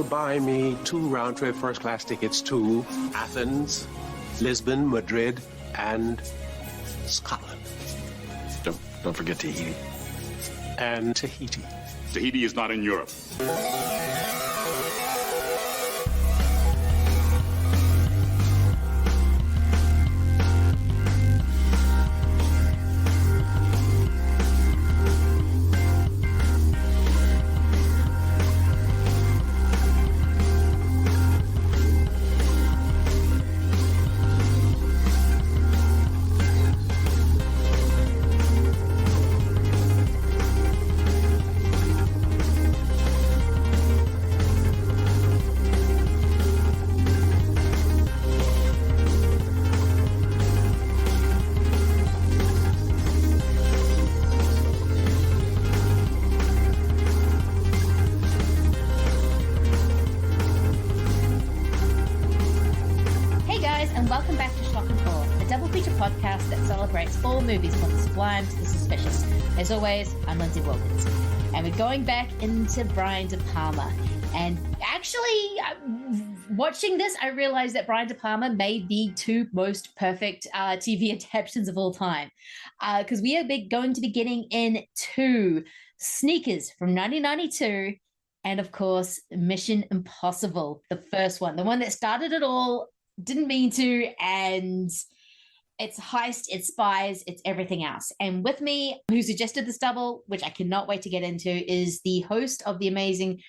will buy me 2 round-trip first-class tickets to Athens, Lisbon, Madrid, and Scotland. Don't forget Tahiti. And Tahiti. Tahiti is not in Europe. Movies from the sublime to the suspicious. As always, I'm Lindsay and we're going back into Brian De Palma. And actually, watching this, I realized that Brian De Palma made the 2 most perfect TV adaptations of all time. Because we are going to be getting into Sneakers from 1992 and, of course, Mission Impossible, the first one. The one that started it all, didn't mean to, and it's heist, it's spies, it's everything else. And with me, who suggested this double, which I cannot wait to get into, is the host of the amazing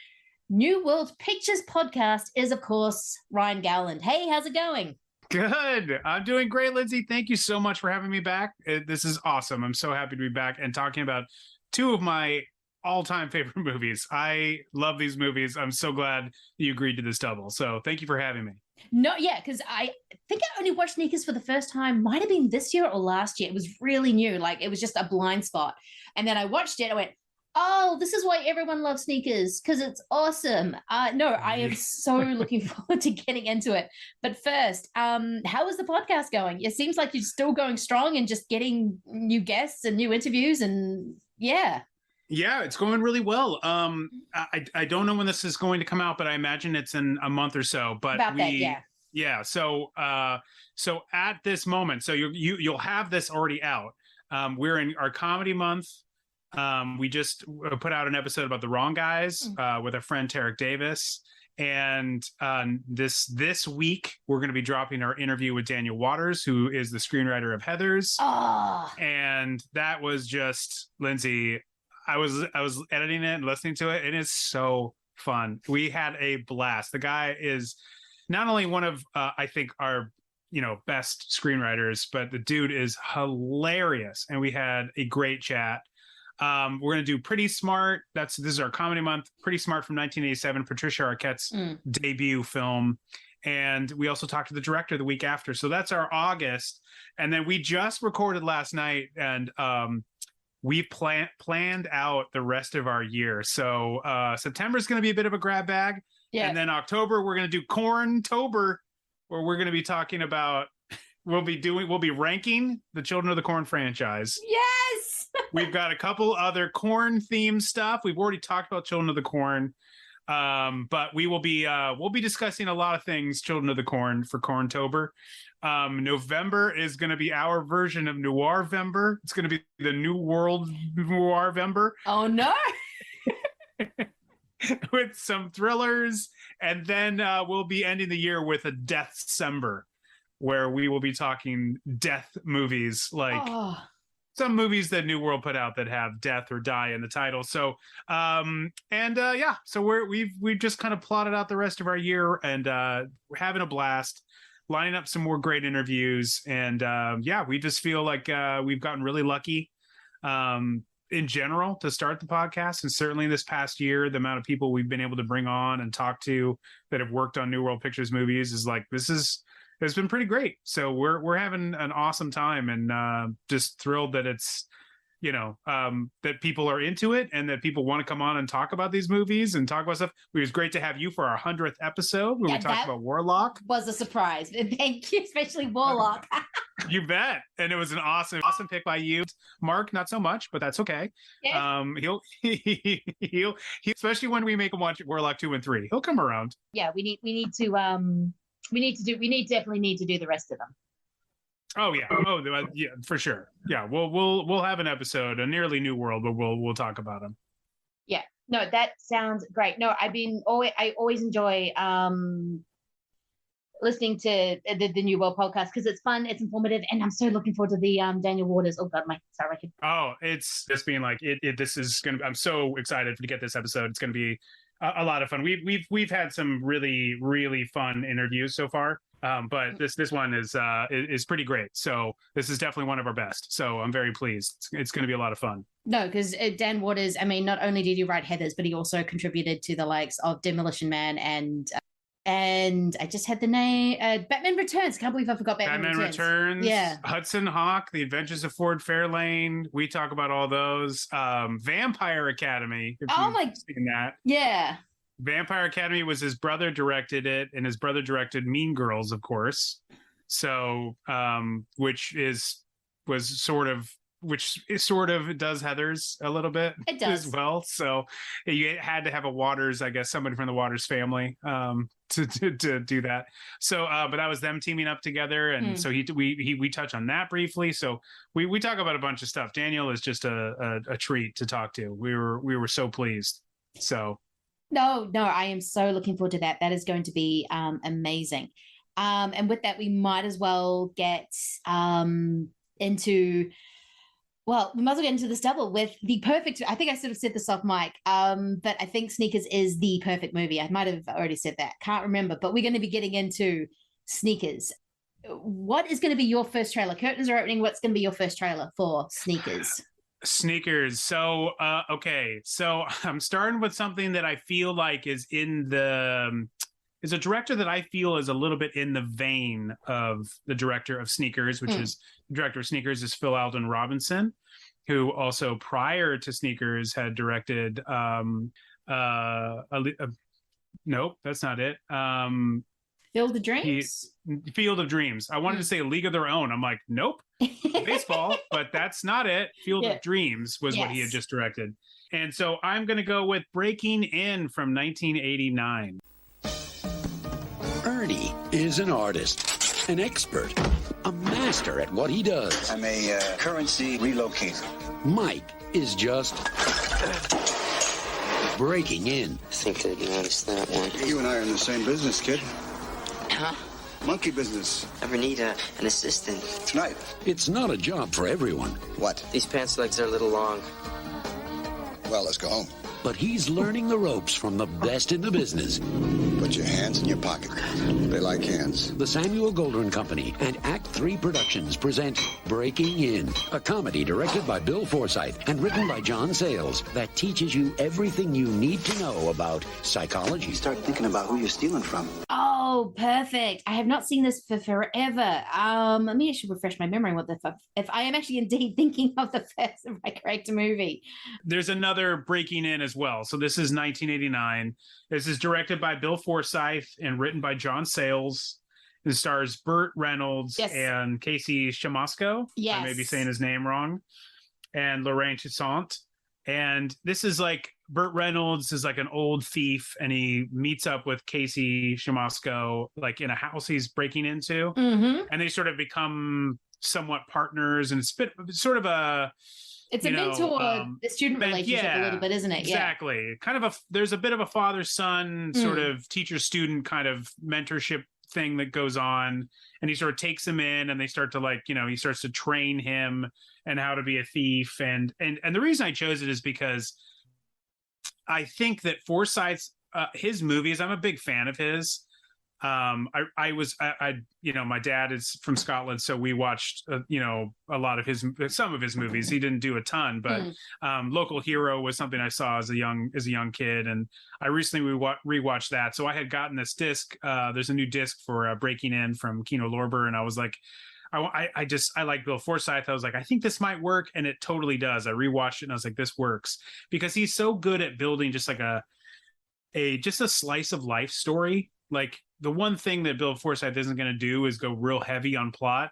New World Pictures podcast, is, of course, Ryan Gowland. Hey, how's it going? Good. I'm doing great, Lindsay. Thank you so much for having me back. This is awesome. I'm so happy to be back and talking about 2 of my all-time favorite movies. I love these movies. I'm so glad you agreed to this double. So thank you for having me. No, yeah, because I think I only watched Sneakers for the first time, might have been this year or last year. It was really new. Like, it was just a blind spot. And then I watched it. I went, oh, this is why everyone loves Sneakers, because it's awesome. No, I am so looking forward to getting into it. But first, how is the podcast going? It seems like you're still going strong and just getting new guests and new interviews. And yeah. Yeah, it's going really well. I don't know when this is going to come out, but I imagine it's in a month or so. But about that, yeah. Yeah. So at this moment, so you'll have this already out. We're in our comedy month. We just put out an episode about The Wrong Guys with our friend Tarek Davis, and this week we're going to be dropping our interview with Daniel Waters, who is the screenwriter of Heathers. Oh. And that was just, Lindsay, I was editing it and listening to it, and it's so fun. We had a blast. The guy is not only one of I think our best screenwriters, but the dude is hilarious, and we had a great chat. We're gonna do Pretty Smart. This is our comedy month. Pretty Smart from 1987, Patricia Arquette's debut film, and we also talked to the director the week after. So that's our August, and then we just recorded last night, and we planned out the rest of our year. So September is going to be a bit of a grab bag. Yeah. And then October, we're going to do Corn-tober, where we're going to be talking about, we'll be ranking the Children of the Corn franchise. Yes! We've got a couple other Corn-themed stuff. We've already talked about Children of the Corn. But we'll be discussing a lot of things Children of the Corn for Corn-tober. November is going to be our version of Noir-vember. It's going to be the New World Noir-vember. Oh no. With some thrillers, and then we'll be ending the year with a Death-cember, where we will be talking death movies, like some movies that New World put out that have death or die in the title. So so we've just kind of plotted out the rest of our year, and we're having a blast, lining up some more great interviews, and we just feel like we've gotten really lucky in general to start the podcast, and certainly this past year, the amount of people we've been able to bring on and talk to that have worked on New World Pictures movies is like, it's been pretty great. So we're having an awesome time, and just thrilled that it's that people are into it, and that people want to come on and talk about these movies and talk about stuff. It was great to have you for our 100th episode where we talked about Warlock. Was a surprise. Thank you, especially Warlock. You bet. And it was an awesome pick by you. Mark, not so much, but that's okay. Yeah. He'll especially when we make him watch Warlock 2 and 3. He'll come around. Yeah, we definitely need to do the rest of them. Oh yeah. Oh yeah, for sure. Yeah, we'll have an episode, a nearly new world, but we'll talk about them. Yeah. No, that sounds great. No, I always enjoy listening to the New World podcast because it's fun, it's informative, and I'm so looking forward to the Daniel Waters. Oh God, sorry. Oh, it's just being like this is gonna. I'm so excited to get this episode. It's gonna be a lot of fun. We've had some really really fun interviews so far, but this one is pretty great. So this is definitely one of our best. So I'm very pleased. It's going to be a lot of fun. No, because Dan Waters, I mean, not only did he write Heathers, but he also contributed to the likes of Demolition Man and I just had the name Batman Returns. Can't believe I forgot Batman Returns. Yeah. Hudson Hawk, The Adventures of Ford Fairlane. We talk about all those. Vampire Academy. If you've seen that. Yeah. Vampire Academy was his brother directed it, and his brother directed Mean Girls, of course. So, which sort of does Heathers a little bit. It does as well. So you had to have a Waters, I guess, somebody from the Waters family to do that. So, but that was them teaming up together, and so we touch on that briefly. So we talk about a bunch of stuff. Daniel is just a treat to talk to. We were so pleased. So. No, I am so looking forward to that. That is going to be amazing. And with that, we might as well get into this double with the perfect. I think I sort of said this off mic, but I think Sneakers is the perfect movie. I might have already said that. Can't remember, but we're going to be getting into Sneakers. What is going to be your first trailer? Curtains are opening. What's going to be your first trailer for Sneakers? So okay, so I'm starting with something that I feel like is a director that I feel is a little bit in the vein of the director of Sneakers, which is the director of Sneakers is Phil Alden Robinson, who also prior to Sneakers had directed nope, that's not it. Field of Dreams? Field of Dreams. I wanted to say League of Their Own. I'm like, nope, baseball, but that's not it. Field of Dreams was what he had just directed. And so I'm going to go with Breaking In from 1989. Ernie is an artist, an expert, a master at what he does. I'm a currency relocator. Mike is just breaking in. I think they'd notice that one. You and I are in the same business, kid. Huh? Monkey business. Ever need an assistant? Tonight. It's not a job for everyone. What? These pants legs are a little long. Well, let's go home. But he's learning the ropes from the best in the business. Put your hands in your pocket. They like hands. The Samuel Goldwyn Company and Act 3 Productions present Breaking In, a comedy directed by Bill Forsyth and written by John Sayles that teaches you everything you need to know about psychology. You start thinking about who you're stealing from. Oh, perfect. I have not seen this for forever. Let me actually refresh my memory if I am actually indeed thinking of the first, if I correct, movie. There's another Breaking In as well. So this is 1989. This is directed by Bill Forsyth and written by John Sayles. It stars Burt Reynolds and Casey Shamasco. Yes. I may be saying his name wrong. And Lorraine Chisant. And this is like Burt Reynolds is like an old thief, and he meets up with Casey Shamasco like in a house he's breaking into, and they sort of become somewhat partners. And it's sort of a mentor the student relationship a little bit, isn't it? Exactly. Yeah. Kind of there's a bit of a father-son sort of teacher-student kind of mentorship thing that goes on, and he sort of takes him in, and they start to he starts to train him and how to be a thief. And the reason I chose it is because I think that Forsyth's his movies, I'm a big fan of his. My dad is from Scotland, so we watched a lot of some of his movies. He didn't do a ton, but Local Hero was something I saw as a young kid, and I recently rewatched that. So I had gotten this disc. There's a new disc for Breaking In from Kino Lorber, and I was like, I like Bill Forsyth. I was like, I think this might work, and it totally does. I rewatched it, and I was like, this works because he's so good at building just like a slice of life story. Like the one thing that Bill Forsyth isn't going to do is go real heavy on plot.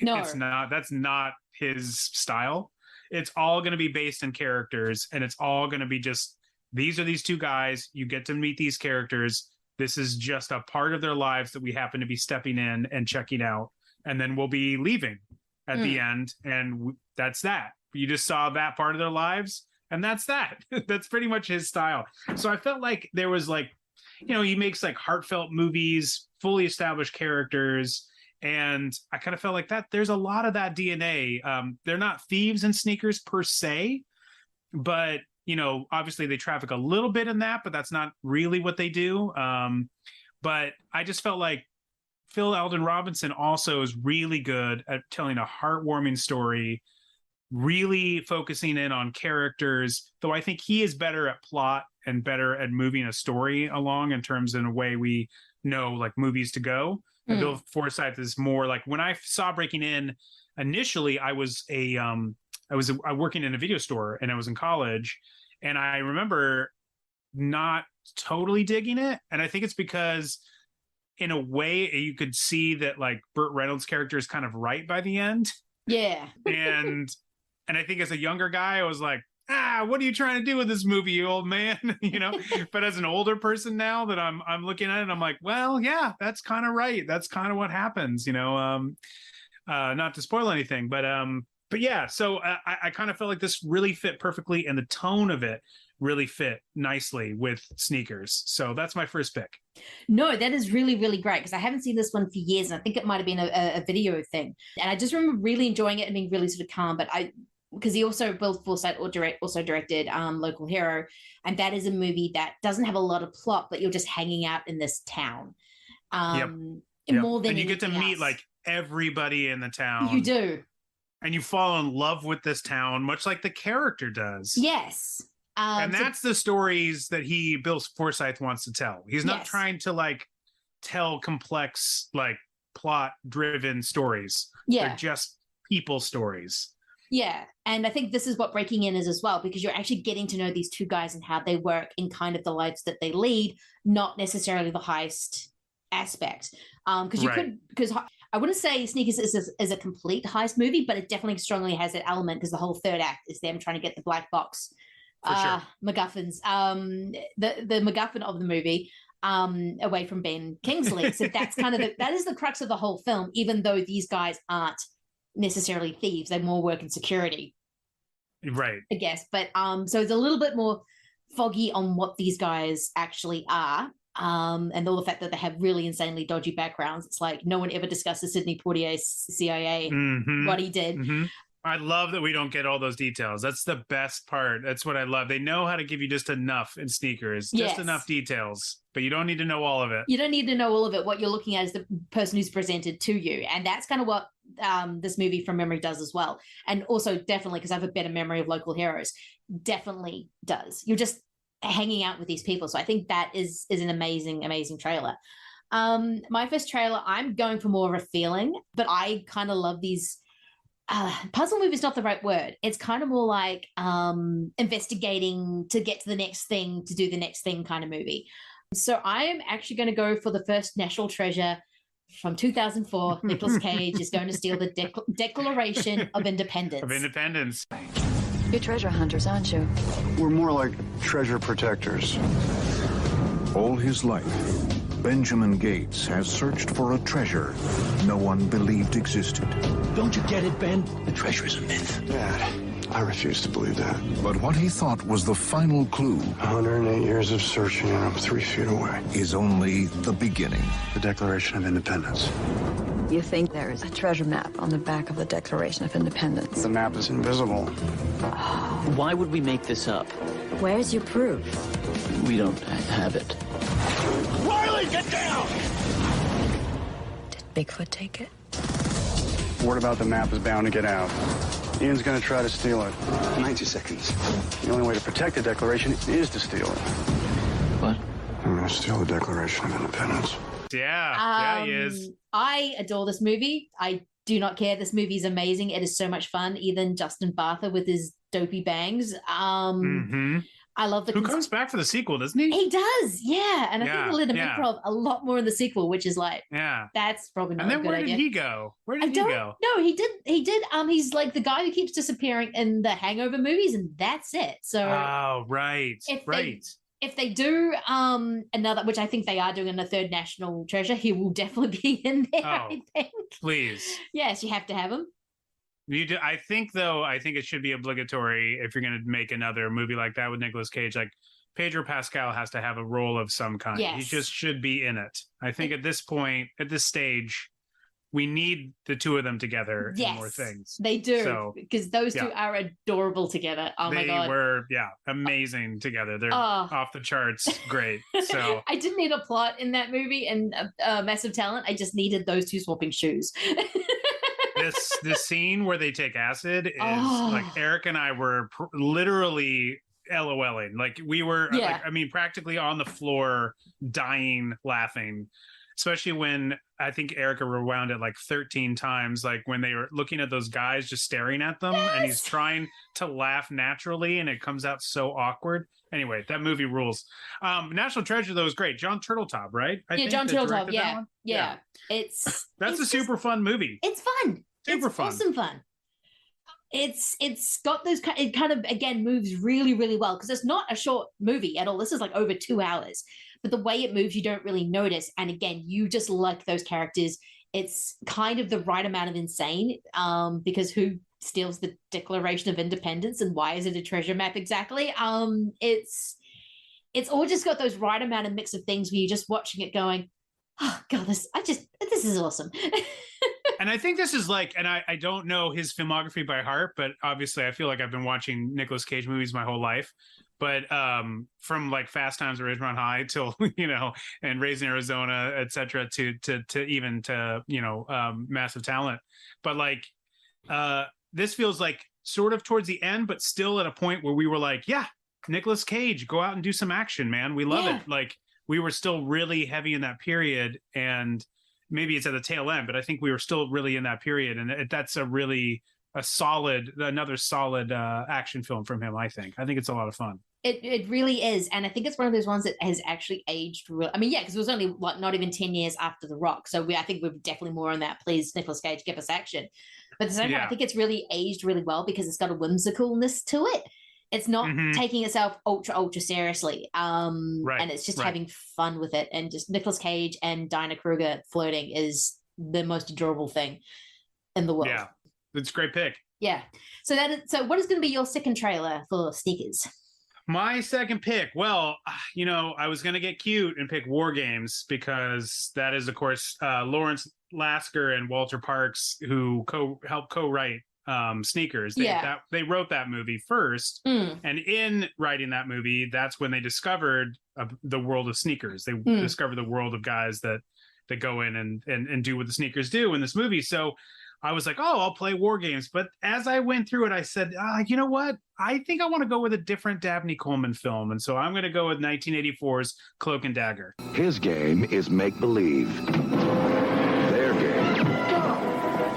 No. That's not his style. It's all going to be based in characters, and it's all going to be just, these are these two guys. You get to meet these characters. This is just a part of their lives that we happen to be stepping in and checking out. And then we'll be leaving at the end. And that's that. You just saw that part of their lives. And that's that. That's pretty much his style. So I felt like there was like, he makes like heartfelt movies, fully established characters. And I kind of felt like that there's a lot of that DNA. They're not thieves and sneakers per se, but obviously they traffic a little bit in that, but that's not really what they do. But I just felt like Phil Alden Robinson also is really good at telling a heartwarming story, really focusing in on characters, though I think he is better at plot and better at moving a story along in terms in a way we know like movies to go. And Bill Forsyth is more like, when I saw Breaking In initially, I was working in a video store and I was in college, and I remember not totally digging it. And I think it's because in a way you could see that like Burt Reynolds' character is kind of right by the end. Yeah. and I think as a younger guy, I was like, what are you trying to do with this movie, you old man? But as an older person now that I'm looking at it, I'm like, well, yeah, that's kind of right. That's kind of what happens, not to spoil anything, but yeah. So I kind of felt like this really fit perfectly, and the tone of it really fit nicely with Sneakers. So that's my first pick. No, that is really, really great, because I haven't seen this one for years, and I think it might have been a video thing. And I just remember really enjoying it and being really sort of calm. But because he also, Bill Forsyth also directed Local Hero, and that is a movie that doesn't have a lot of plot, but you're just hanging out in this town. More than, and you get to meet else. like everybody in the town. You do. And you fall in love with this town, much like the character does. Yes. And that's the stories that Bill Forsyth wants to tell. He's not trying to like tell complex, like plot driven stories. Yeah. They're just people stories. Yeah. And I think this is what Breaking In is as well, because you're actually getting to know these two guys and how they work in kind of the lives that they lead, not necessarily the heist aspect. Because I wouldn't say Sneakers is a complete heist movie, but it definitely strongly has that element, because the whole third act is them trying to get the black box MacGuffins, the MacGuffin of the movie away from Ben Kingsley. So that's kind of that is the crux of the whole film, even though these guys aren't necessarily thieves. They more work in security. Right. I guess. But so it's a little bit more foggy on what these guys actually are. And all the fact that they have really insanely dodgy backgrounds. It's like no one ever discusses Sidney Poitier's CIA, what he did. I love that we don't get all those details. That's the best part. That's what I love. They know how to give you just enough in Sneakers, just enough details, but you don't need to know all of it. You don't need to know all of it. What you're looking at is the person who's presented to you. And that's kind of what this movie from memory does as well. And also definitely, because I have a better memory of Local Heroes, definitely does. You're just hanging out with these people. So I think that is an amazing, amazing trailer. My first trailer, I'm going for more of a feeling, but I kind of love these puzzle movie is not the right word. It's kind of more like investigating to get to the next thing, to do the next thing kind of movie. So I am actually going to go for the first national treasure from 2004. Nicolas Cage is going to steal the Declaration of Independence. You're treasure hunters, aren't you? We're more like treasure protectors. All his life, Benjamin Gates has searched for a treasure no one believed existed. Don't you get it, Ben? The treasure is a myth. Dad, I refuse to believe that. But what he thought was the final clue 108 years of searching, and I'm 3 feet away. is only the beginning. The Declaration of Independence. You think there is a treasure map on the back of the Declaration of Independence? The map is invisible. Why would we make this up? Where's your proof? We don't have it. Riley, get down! Did Bigfoot take it? Word about the map is bound to get out. Ian's gonna try to steal it. 90 seconds. The only way to protect the Declaration is to steal it. What? I'm gonna steal the Declaration of Independence. Yeah, he is. I adore this movie. I do not care. This movie is amazing. It is so much fun. Even Justin Bartha with his dopey bangs. I love the Who comes back for the sequel, doesn't he? He does, yeah. And I think they let him yeah. improv a lot more in the sequel, which is like, yeah, that's probably not and then a good where did idea. he go? Where did he go? No, he did. He's like the guy who keeps disappearing in the Hangover movies, and that's it. So, oh, right, if they do another, which I think they are doing in the third National Treasure, he will definitely be in there. I think. Please. Yes, you have to have him. You do. I think it should be obligatory if you're going to make another movie like that with Nicolas Cage. Like Pedro Pascal has to have a role of some kind. Yes. He just should be in it. I think at this point, at this stage, we need the two of them together in more things. They do, so, because those two are adorable together. Oh my god, they were amazing together. They're off the charts, great. So I didn't need a plot in that movie and massive talent. I just needed those two swapping shoes. this scene where they take acid is like Eric and I were literally LOLing. Like we were, practically on the floor, dying laughing. Especially when I think Erica rewound it like 13 times, like when they were looking at those guys just staring at them, and he's trying to laugh naturally, and it comes out so awkward. Anyway, that movie rules. National Treasure though is great. John Turteltaub, right? I think John Turteltaub. Yeah. It's a super fun movie. It's fun. Super fun. Awesome fun. It's got those. It kind of again moves really, really well because it's not a short movie at all. This is like over 2 hours. But the way it moves, you don't really notice. And again, you just like those characters. It's kind of the right amount of insane because who steals the Declaration of Independence and why is it a treasure map exactly? It's all just got those right amount of mix of things where you're just watching it going, oh God, this is awesome. And I think this is like, and I don't know his filmography by heart, but obviously I feel like I've been watching Nicolas Cage movies my whole life. But from like Fast Times at Ridgemont High till, and Raising Arizona, et cetera, to even to, Massive Talent. But like this feels like sort of towards the end, but still at a point where we were like, yeah, Nicolas Cage, go out and do some action, man. We love it. Like we were still really heavy in that period, and maybe it's at the tail end, but I think we were still really in that period. And that's another solid action film from him. I think it's a lot of fun. It really is. And I think it's one of those ones that has actually aged real. I mean, yeah, because it was only not even 10 years after The Rock. So I think we're definitely more on that. Please, Nicolas Cage, give us action. But at the same time, I think it's really aged really well because it's got a whimsicalness to it. It's not taking itself ultra seriously. And it's just having fun with it. And just Nicolas Cage and Diana Kruger flirting is the most adorable thing in the world. Yeah, it's a great pick. Yeah. So what is going to be your second trailer for Sneakers? My second pick, well, I was going to get cute and pick War Games because that is, of course, Lawrence Lasker and Walter Parks who helped co-write Sneakers. They wrote that movie first, and in writing that movie, that's when they discovered the world of sneakers. They discovered the world of guys that go in and do what the sneakers do in this movie. So I was like, oh, I'll play War Games. But as I went through it, I said, you know what? I think I want to go with a different Dabney Coleman film. And so I'm going to go with 1984's Cloak and Dagger. His game is make-believe. Their game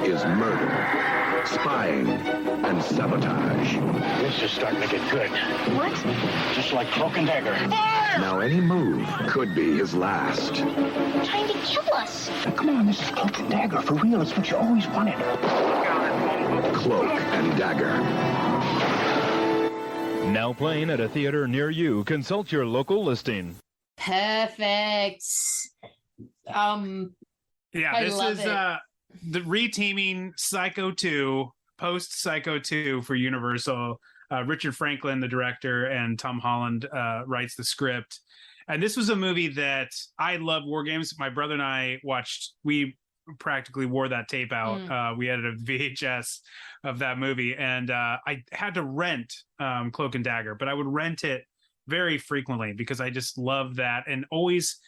is murder, spying, and sabotage. This is starting to get good. What? Just like Cloak and Dagger. Now any move could be his last. Trying to kill us. Come on, this is Cloak and Dagger. For real, it's what you always wanted. Cloak and Dagger. Now playing at a theater near you. Consult your local listing. Perfect. This is the reteaming Psycho 2, post Psycho 2 for Universal. Richard Franklin, the director, and Tom Holland writes the script. And this was a movie that I love. War Games. My brother and I watched. We practically wore that tape out. We had a VHS of that movie, and I had to rent Cloak and Dagger, but I would rent it very frequently because I just love that, and always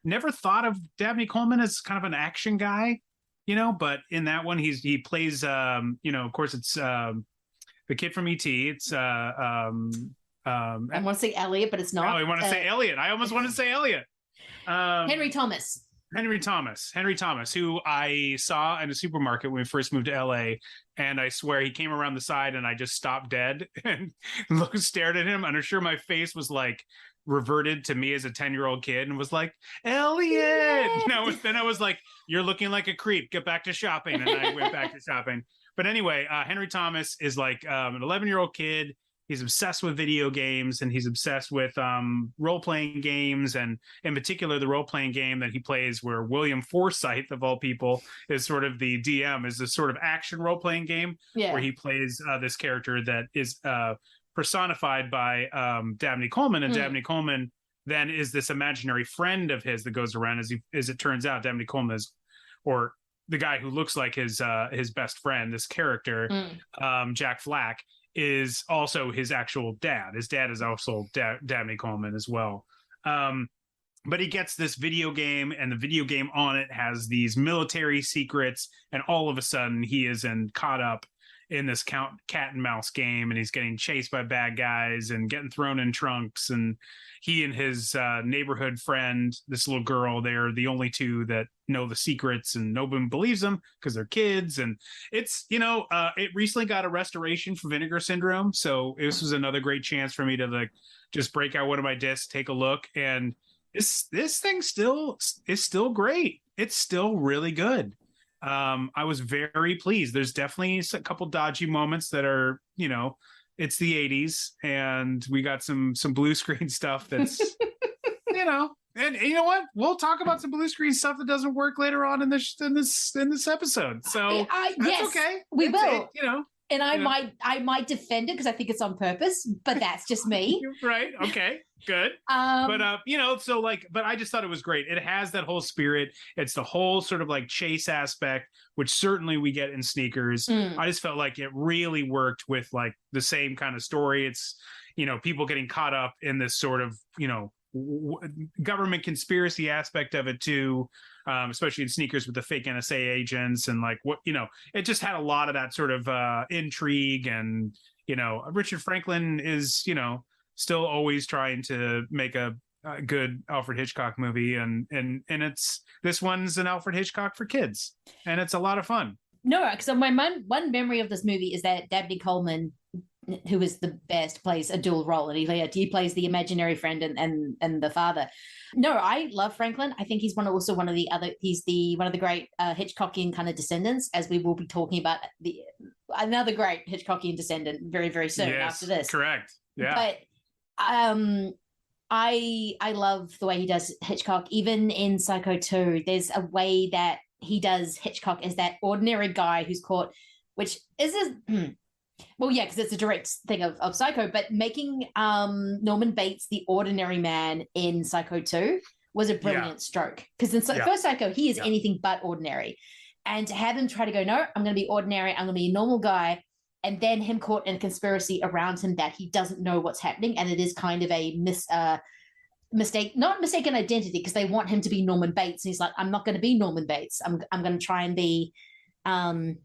never thought of Dabney Coleman as kind of an action guy, But in that one, he plays. Of course, it's the kid from E.T. It's I want to say Elliot, but it's not. Oh, I want to say Elliot. I almost want to say Elliot. Henry Thomas. Henry Thomas, who I saw in a supermarket when we first moved to LA, and I swear he came around the side and I just stopped dead and stared at him. And I'm sure my face was like reverted to me as a 10-year-old kid and was like, Elliot. No, then I was like, you're looking like a creep. Get back to shopping. And I went back to shopping. But anyway, Henry Thomas is like an 11-year-old kid. He's obsessed with video games, and he's obsessed with role-playing games, and in particular, the role-playing game that he plays where William Forsythe, of all people, is sort of the DM, is this sort of action role-playing game where he plays this character that is personified by Dabney Coleman, and Dabney Coleman then is this imaginary friend of his that goes around. As it turns out, Dabney Coleman is, or the guy who looks like his best friend, this character, Jack Flack, is also his actual dad. His dad is also Dabney Coleman as well. But he gets this video game, and the video game on it has these military secrets, and all of a sudden he is caught up in this cat and mouse game, and he's getting chased by bad guys and getting thrown in trunks, and he and his neighborhood friend, this little girl, they're the only two that know the secrets, and nobody believes them because they're kids. And it's, it recently got a restoration for Vinegar Syndrome, so this was another great chance for me to like just break out one of my discs, take a look, and this thing is still great. It's still really good. I was very pleased. There's definitely a couple dodgy moments that are, it's the 80s, and we got some blue screen stuff that's, and you know what? We'll talk about some blue screen stuff that doesn't work later on in this episode. So that's yes, okay. We will. And I know. might defend it because I think it's on purpose, but that's just me. Right. Okay. Good. But I just thought it was great. It has that whole spirit. It's the whole sort of like chase aspect, which certainly we get in Sneakers. I just felt like it really worked with like the same kind of story. It's, people getting caught up in this sort of, government conspiracy aspect of it too. Especially in Sneakers with the fake NSA agents and like what, it just had a lot of that sort of intrigue. And, Richard Franklin is, still always trying to make a good Alfred Hitchcock movie. And this one's an Alfred Hitchcock for kids, and it's a lot of fun. No, because my one memory of this movie is that Dabney Coleman, who is the best, plays a dual role, and he plays the imaginary friend and the father. No, I love Franklin. I think he's one of the great Hitchcockian kind of descendants, as we will be talking about another great Hitchcockian descendant very, very soon after this. Correct. Yeah. But I love the way he does Hitchcock. Even in Psycho 2, there's a way that he does Hitchcock as that ordinary guy who's caught, which is well, yeah, because it's a direct thing of Psycho, but making Norman Bates the ordinary man in Psycho 2 was a brilliant stroke. Because in first Psycho, he is anything but ordinary. And to have him try to go, no, I'm going to be ordinary, I'm going to be a normal guy, and then him caught in a conspiracy around him that he doesn't know what's happening, and it is kind of a not mistaken identity, because they want him to be Norman Bates, and he's like, I'm not going to be Norman Bates. I'm going to try and be I'm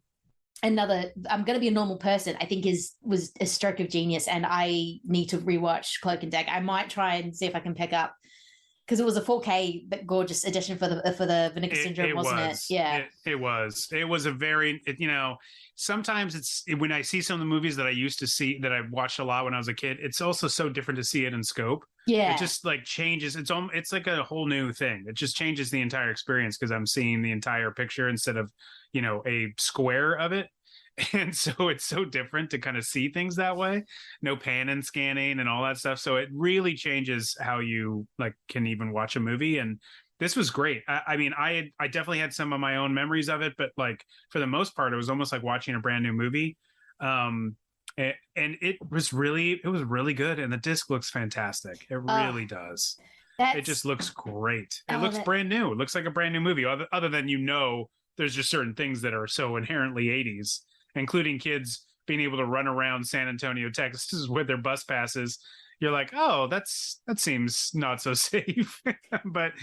going to be a normal person. I think was a stroke of genius, and I need to rewatch Cloak and Dagger. I might try and see if I can pick up, because it was a 4K but gorgeous edition for the Vinegar Syndrome, wasn't it? Yeah, it was. It was a very sometimes it's when I see some of the movies that I used to see that I watched a lot when I was a kid, it's also so different to see it in scope. Yeah, it just like changes. It's like a whole new thing. It just changes the entire experience because I'm seeing the entire picture instead of a square of it. And so it's so different to kind of see things that way. No pan and scanning and all that stuff. So it really changes how you like can even watch a movie. And this was great. I mean, I definitely had some of my own memories of it, but like for the most part, it was almost like watching a brand new movie. And it was really good. And the disc looks fantastic. It really does. It just looks great. It looks brand new. It looks like a brand new movie. Other than there's just certain things that are so inherently 80s. Including kids being able to run around San Antonio, Texas with their bus passes. You're like, oh, that seems not so safe. but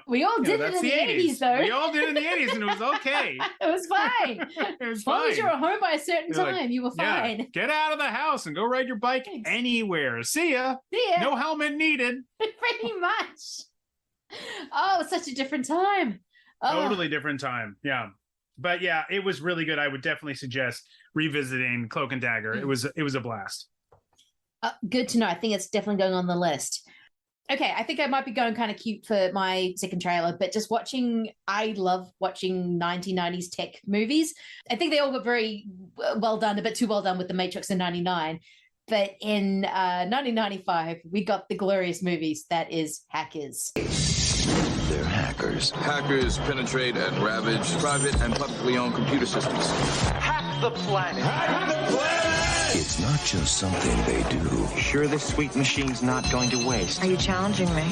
we all did it in the 80s though. We all did it in the 80s, and it was okay. It was fine. As long as you're at home by a certain time, you were fine. Yeah, get out of the house and go ride your bike anywhere. See ya. See ya. No helmet needed. Pretty much. Oh, it's such a different time. Oh. Totally different time. Yeah. But yeah, it was really good. I would definitely suggest revisiting Cloak and Dagger. It was a blast. Good to know. I think it's definitely going on the list. Okay, I think I might be going kind of cute for my second trailer, but just I love watching 1990s tech movies. I think they all got very well done, a bit too well done with The Matrix in 99. But in 1995, we got the glorious movies that is Hackers. They're hackers. Hackers penetrate and ravage private and publicly owned computer systems. Hack the planet! Hack the planet! It's not just something they do. Sure this sweet machine's not going to waste? Are you challenging me?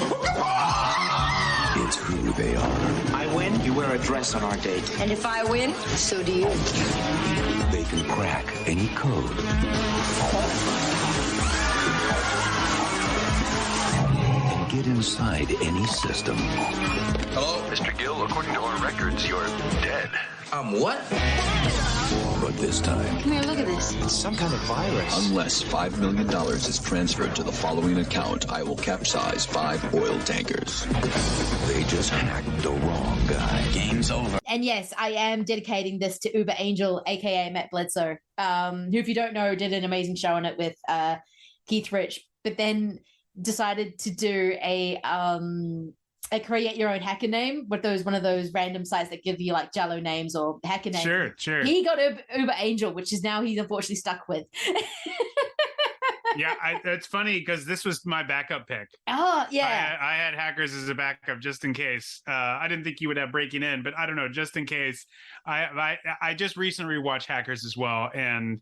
It's who they are. I win, you wear a dress on our date. And if I win, so do you. They can crack any code. And get inside any system. Hello? Mr. Gill, according to our records, you're dead. What? But this time... Come here, look at this. It's some kind of virus. Unless $5 million is transferred to the following account, I will capsize 5 oil tankers. They just hacked the wrong guy. Game's over. And yes, I am dedicating this to Uber Angel, aka Matt Bledsoe, who, if you don't know, did an amazing show on it with Keith Rich, but then decided to do a create your own hacker name with one of those random sites that give you like Jello names or hacker names. Sure. He got Uber Angel, which is now he's unfortunately stuck with. Yeah, it's funny because this was my backup pick. Oh, yeah. I had Hackers as a backup just in case. I didn't think you would have Breaking In, but I don't know, just in case. I just recently rewatched Hackers as well, and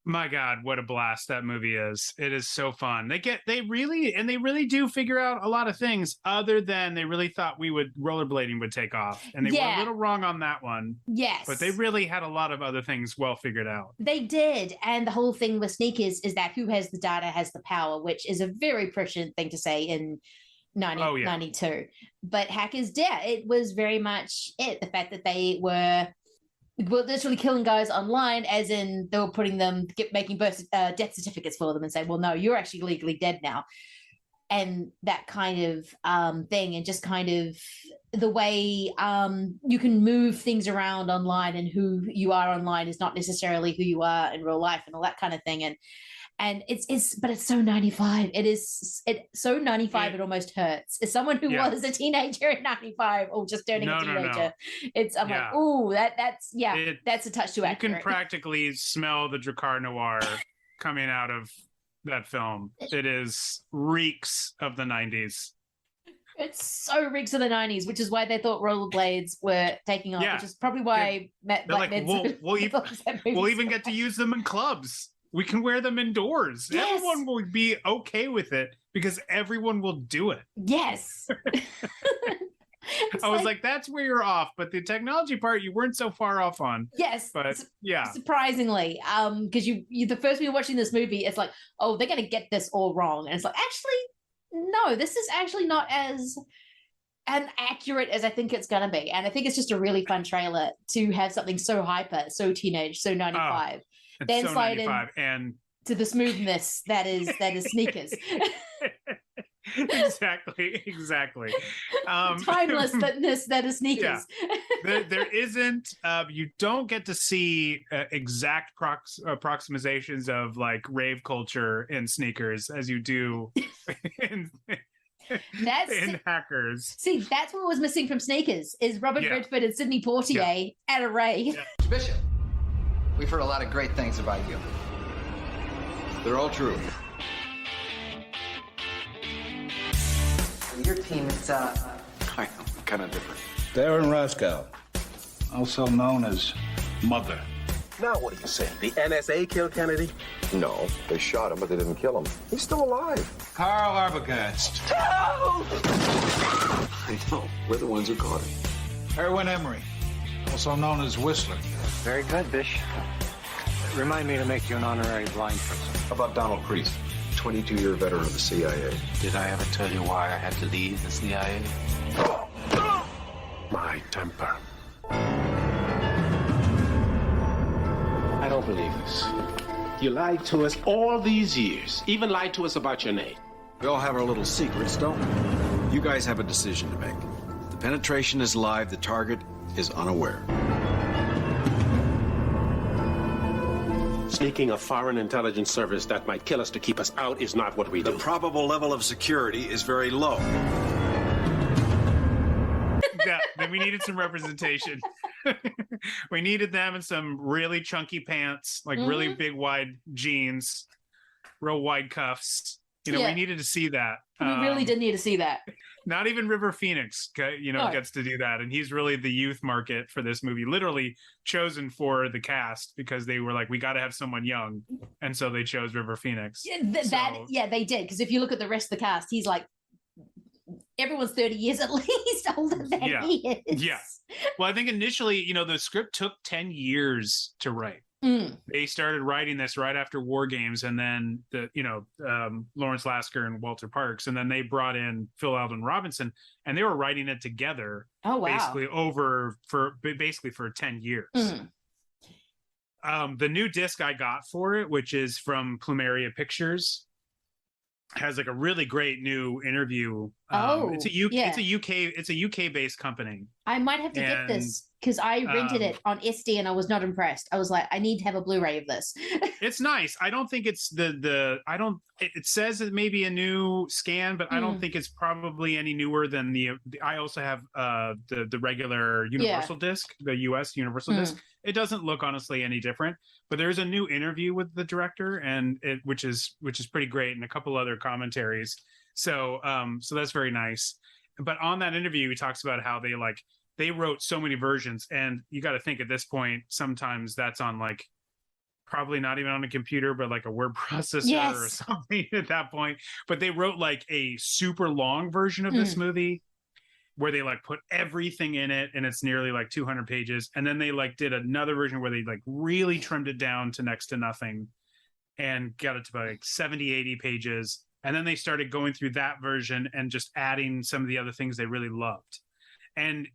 my God, what a blast that movie is. It is so fun. They really do figure out a lot of things other than they really thought rollerblading would take off. And they were a little wrong on that one. Yes. But they really had a lot of other things well figured out. They did. And the whole thing with sneakers is that who has the data has the power, which is a very prescient thing to say in 92. But Hackers, it was very much it. The fact that they were literally killing guys online, as in they were making death certificates for them and saying, well, no, you're actually legally dead now. And that kind of thing, and just kind of the way you can move things around online, and who you are online is not necessarily who you are in real life, and all that kind of thing. And but it's so 95. It's so 95. It almost hurts. As someone who was a teenager in 95 or just turning a teenager, I'm like, oh, that's a touch too accurate. You can practically smell the Drakkar Noir coming out of that film. It is reeks of the 90s. It's so reeks of the 90s, which is why they thought rollerblades were taking off, which is probably why we'll even get to use them in clubs. We can wear them indoors. Yes. Everyone will be okay with it because everyone will do it. Yes. I was like, that's where you're off. But the technology part, you weren't so far off on. Yes. But yeah. Surprisingly. Because you the first time you're watching this movie, it's like, oh, they're going to get this all wrong. And it's like, actually, no, this is actually not as accurate as I think it's going to be. And I think it's just a really fun trailer to have something so hyper, so teenage, so 95. Then so slide in to the smoothness that is sneakers. Exactly. Timelessness that is sneakers. Yeah. There isn't. You don't get to see exact approximations of like rave culture in sneakers as you do in Hackers. See, that's what was missing from Sneakers is Robert Redford and Sidney Poitier at a rave. Yeah. Bishop. We've heard a lot of great things about you. They're all true. Your team is, I know, kind of different. Darren Roscoe, also known as Mother. Now what do you say? The NSA killed Kennedy? No, they shot him, but they didn't kill him. He's still alive. Carl Arbogast. I know. We're the ones who caught him. Erwin Emery, also known as Whistler. Very good, Bish. Remind me to make you an honorary blind person. How about Donald Priest, 22-year veteran of the CIA? Did I ever tell you why I had to leave the CIA? My temper. I don't believe this. You lied to us all these years. Even lied to us about your name. We all have our little secrets, don't we? You guys have a decision to make. The penetration is live, the target is unaware. Sneaking a foreign intelligence service that might kill us to keep us out is not what we do. The probable level of security is very low. Yeah, then we needed some representation. We needed them in some really chunky pants, like really big wide jeans, real wide cuffs. You know, we needed to see that. We really did need to see that. Not even River Phoenix, gets to do that. And he's really the youth market for this movie, literally chosen for the cast because they were like, we got to have someone young. And so they chose River Phoenix. They did. Because if you look at the rest of the cast, he's like, everyone's 30 years at least older than he is. Yeah. Well, I think initially, the script took 10 years to write. They started writing this right after War Games, and then Lawrence Lasker and Walter Parks, and then they brought in Phil Alden Robinson, and they were writing it together. Oh wow! Basically for 10 years. The new disc I got for it, which is from Plumeria Pictures, has like a really great new interview. It's a UK based company. I might have to get this because I rented it on SD and I was not impressed. I was like, I need to have a Blu-ray of this. It's nice. I don't think it's it says it may be a new scan, but I don't think it's probably any newer than I also have the regular Universal disc, the US Universal disc. It doesn't look honestly any different, but there's a new interview with the director which is pretty great, and a couple other commentaries. So that's very nice. But on that interview, he talks about how they wrote so many versions, and you got to think at this point, sometimes that's on probably not even on a computer, but like a word processor or something at that point. But they wrote like a super long version of this movie where they put everything in it, and it's nearly 200 pages. And then they did another version where they really trimmed it down to next to nothing and got it to about 70, 80 pages. And then they started going through that version and just adding some of the other things they really loved. And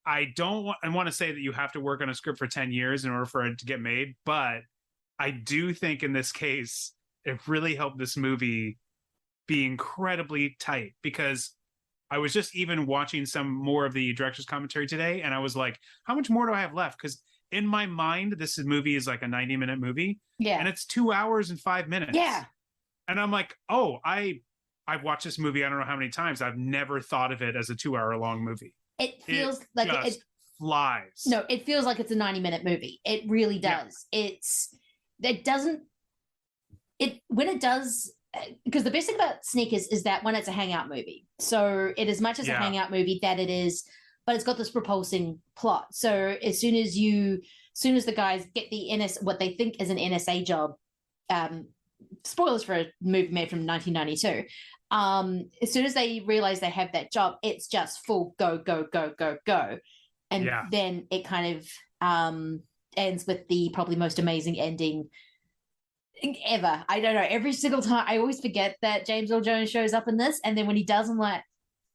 I want to say that you have to work on a script for 10 years in order for it to get made. But I do think in this case, it really helped this movie be incredibly tight, because I was just even watching some more of the director's commentary today, and I was like, how much more do I have left? Because in my mind, this movie is like a 90-minute movie. Yeah. And it's 2 hours and 5 minutes. Yeah. And I'm like, oh, I've watched this movie I don't know how many times. I've never thought of it as a 2 hour long movie. It feels like it flies. No, it feels like it's a 90-minute movie. It really does. Yeah. When it does, because the best thing about Sneakers is that when it's a hangout movie. So it is much as a hangout movie that it is, but it's got this propulsing plot. So as soon as the guys get what they think is an NSA job, spoilers for a movie made from 1992. As soon as they realize they have that job, it's just full go, go, go, go, go. And then it kind of ends with the probably most amazing ending ever. I don't know. Every single time, I always forget that James Earl Jones shows up in this. And then when he does, I'm like,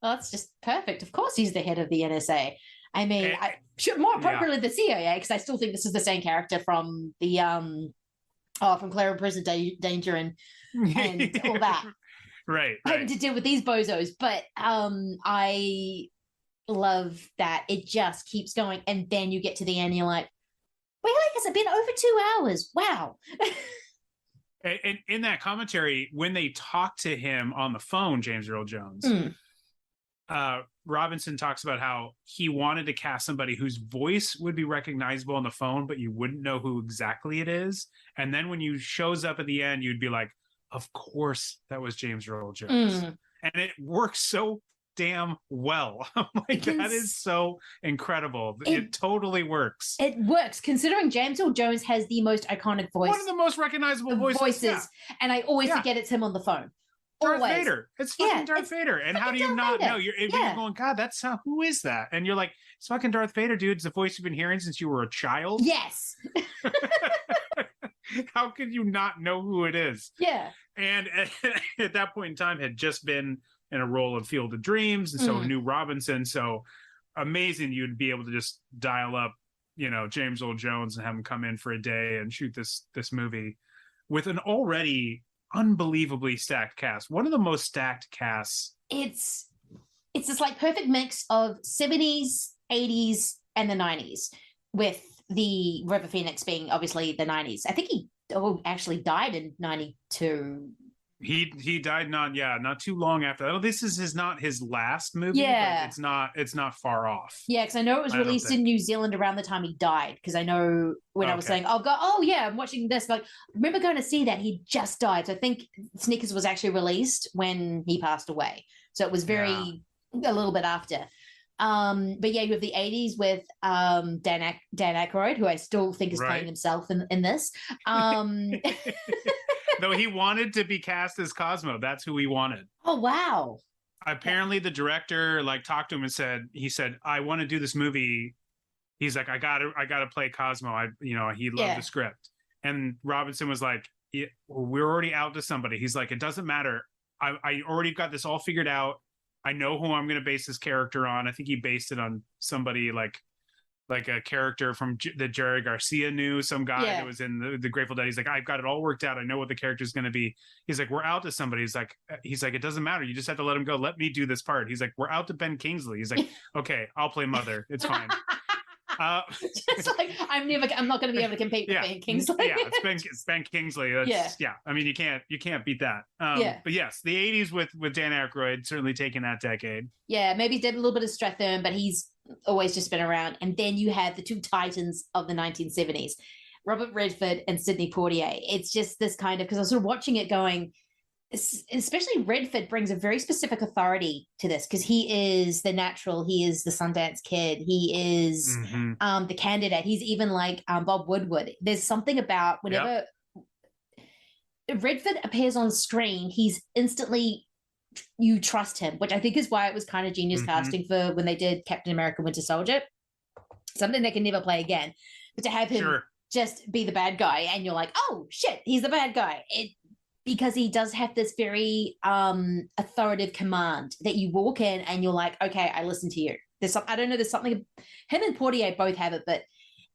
oh, that's just perfect. Of course he's the head of the NSA. I mean, more appropriately the CIA, because I still think this is the same character from the from Clara in Prison Danger and all that. Right. Having to deal with these bozos. But I love that it just keeps going. And then you get to the end and you're like, really? Has it been over 2 hours? Wow. And in that commentary, when they talk to him on the phone, James Earl Jones, Robinson talks about how he wanted to cast somebody whose voice would be recognizable on the phone, but you wouldn't know who exactly it is. And then when you shows up at the end, you'd be like, of course, that was James Earl Jones. And it works so damn well. That is so incredible. It totally works. It works, considering James Earl Jones has the most iconic voice. One of the most recognizable voices. Yeah. And I always forget it's him on the phone. Darth Always. Vader. It's fucking Darth Vader. And how do you not know? You're going, God, that's who is that? And you're like, it's fucking Darth Vader, dude. It's the voice you've been hearing since you were a child. Yes. How could you not know who it is? Yeah. And at that point in time had just been in a role of Field of Dreams, and so knew Robinson. So amazing you'd be able to just dial up, James Earl Jones and have him come in for a day and shoot this movie with an already unbelievably stacked cast. One of the most stacked casts it's this like perfect mix of 70s, 80s, and the 90s, with the River Phoenix being obviously the 90s. I think he actually died in 92. He died not too long after that. Oh, this is not his last movie, but it's not far off. Yeah, because I know it was released in New Zealand around the time he died. Because I know when I was saying, I'm watching this, like, I remember going to see that he just died. So I think Sneakers was actually released when he passed away. So it was a little bit after. But yeah, you have the 80s with Dan Aykroyd, who I still think is playing himself in this. Though he wanted to be cast as Cosmo. That's who he wanted. Oh, wow. Apparently the director like talked to him and said, I want to do this movie. He's like, I gotta play Cosmo. He loved the script. And Robinson was like, we're already out to somebody. He's like, it doesn't matter. I already got this all figured out. I know who I'm going to base this character on. I think he based it on somebody like a character from that Jerry Garcia knew, some guy that was in the Grateful Dead. He's like, I've got it all worked out. I know what the character is going to be. He's like, we're out to somebody. He's like, it doesn't matter. You just have to let him go. Let me do this part. He's like, we're out to Ben Kingsley. He's like, okay, I'll play Mother. It's fine. Just like I'm not going to be able to compete with Ben Kingsley. It's Ben Kingsley. I mean, you can't beat that. But yes, the 80s with Dan Aykroyd certainly taking that decade. Yeah, maybe did a little bit of Strathern, but he's always just been around. And then you have the two titans of the 1970s, Robert Redford and Sidney Poitier. It's just this kind of, because I was sort of watching it going, especially Redford brings a very specific authority to this, because he is the natural, he is the Sundance Kid, he is the candidate, he's even like Bob Woodward. There's something about whenever Redford appears on screen, he's instantly, you trust him, which I think is why it was kind of genius casting for when they did Captain America Winter Soldier, something they can never play again, but to have him just be the bad guy and you're like, oh shit, he's the bad guy. Because he does have this very authoritative command that you walk in and you're like, okay, I listen to you. There's something, him and Poitier both have it, but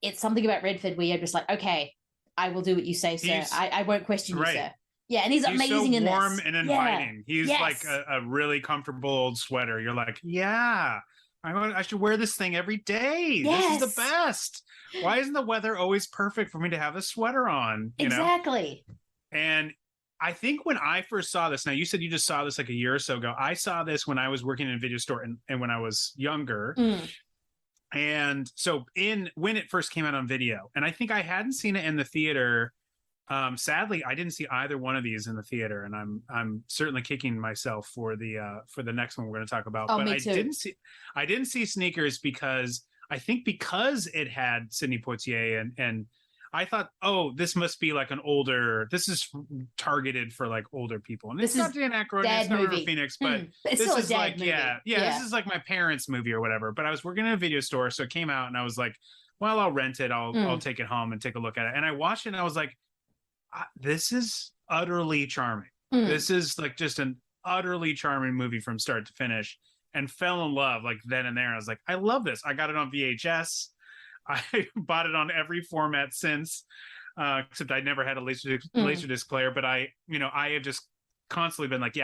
it's something about Redford where you're just like, okay, I will do what you say, sir. I won't question you, sir. Yeah, and he's amazing in this. He's so warm and inviting. He's like a really comfortable old sweater. You're like, yeah, I should wear this thing every day. This is the best. Why isn't the weather always perfect for me to have a sweater on? Exactly. And I think when I first saw this, now you said you just saw this like a year or so ago. I saw this when I was working in a video store and when I was younger. And so when it first came out on video, and I think I hadn't seen it in the theater. Sadly, I didn't see either one of these in the theater, and I'm certainly kicking myself for the next one we're going to talk about. But me too. I didn't see Sneakers because it had Sidney Poitier and I thought, oh, this must be like this is targeted for like older people. And this it's not Dan Aykroyd, it's not River Phoenix, but this is like, this is like my parents' movie or whatever. But I was working in a video store, so it came out and I was like, well, I'll rent it. I'll take it home and take a look at it. And I watched it and I was like, this is utterly charming. This is like just an utterly charming movie from start to finish, and fell in love like then and there. I was like, I love this. I got it on VHS. I bought it on every format since, except I never had a laserdisc player. But I have just constantly been like,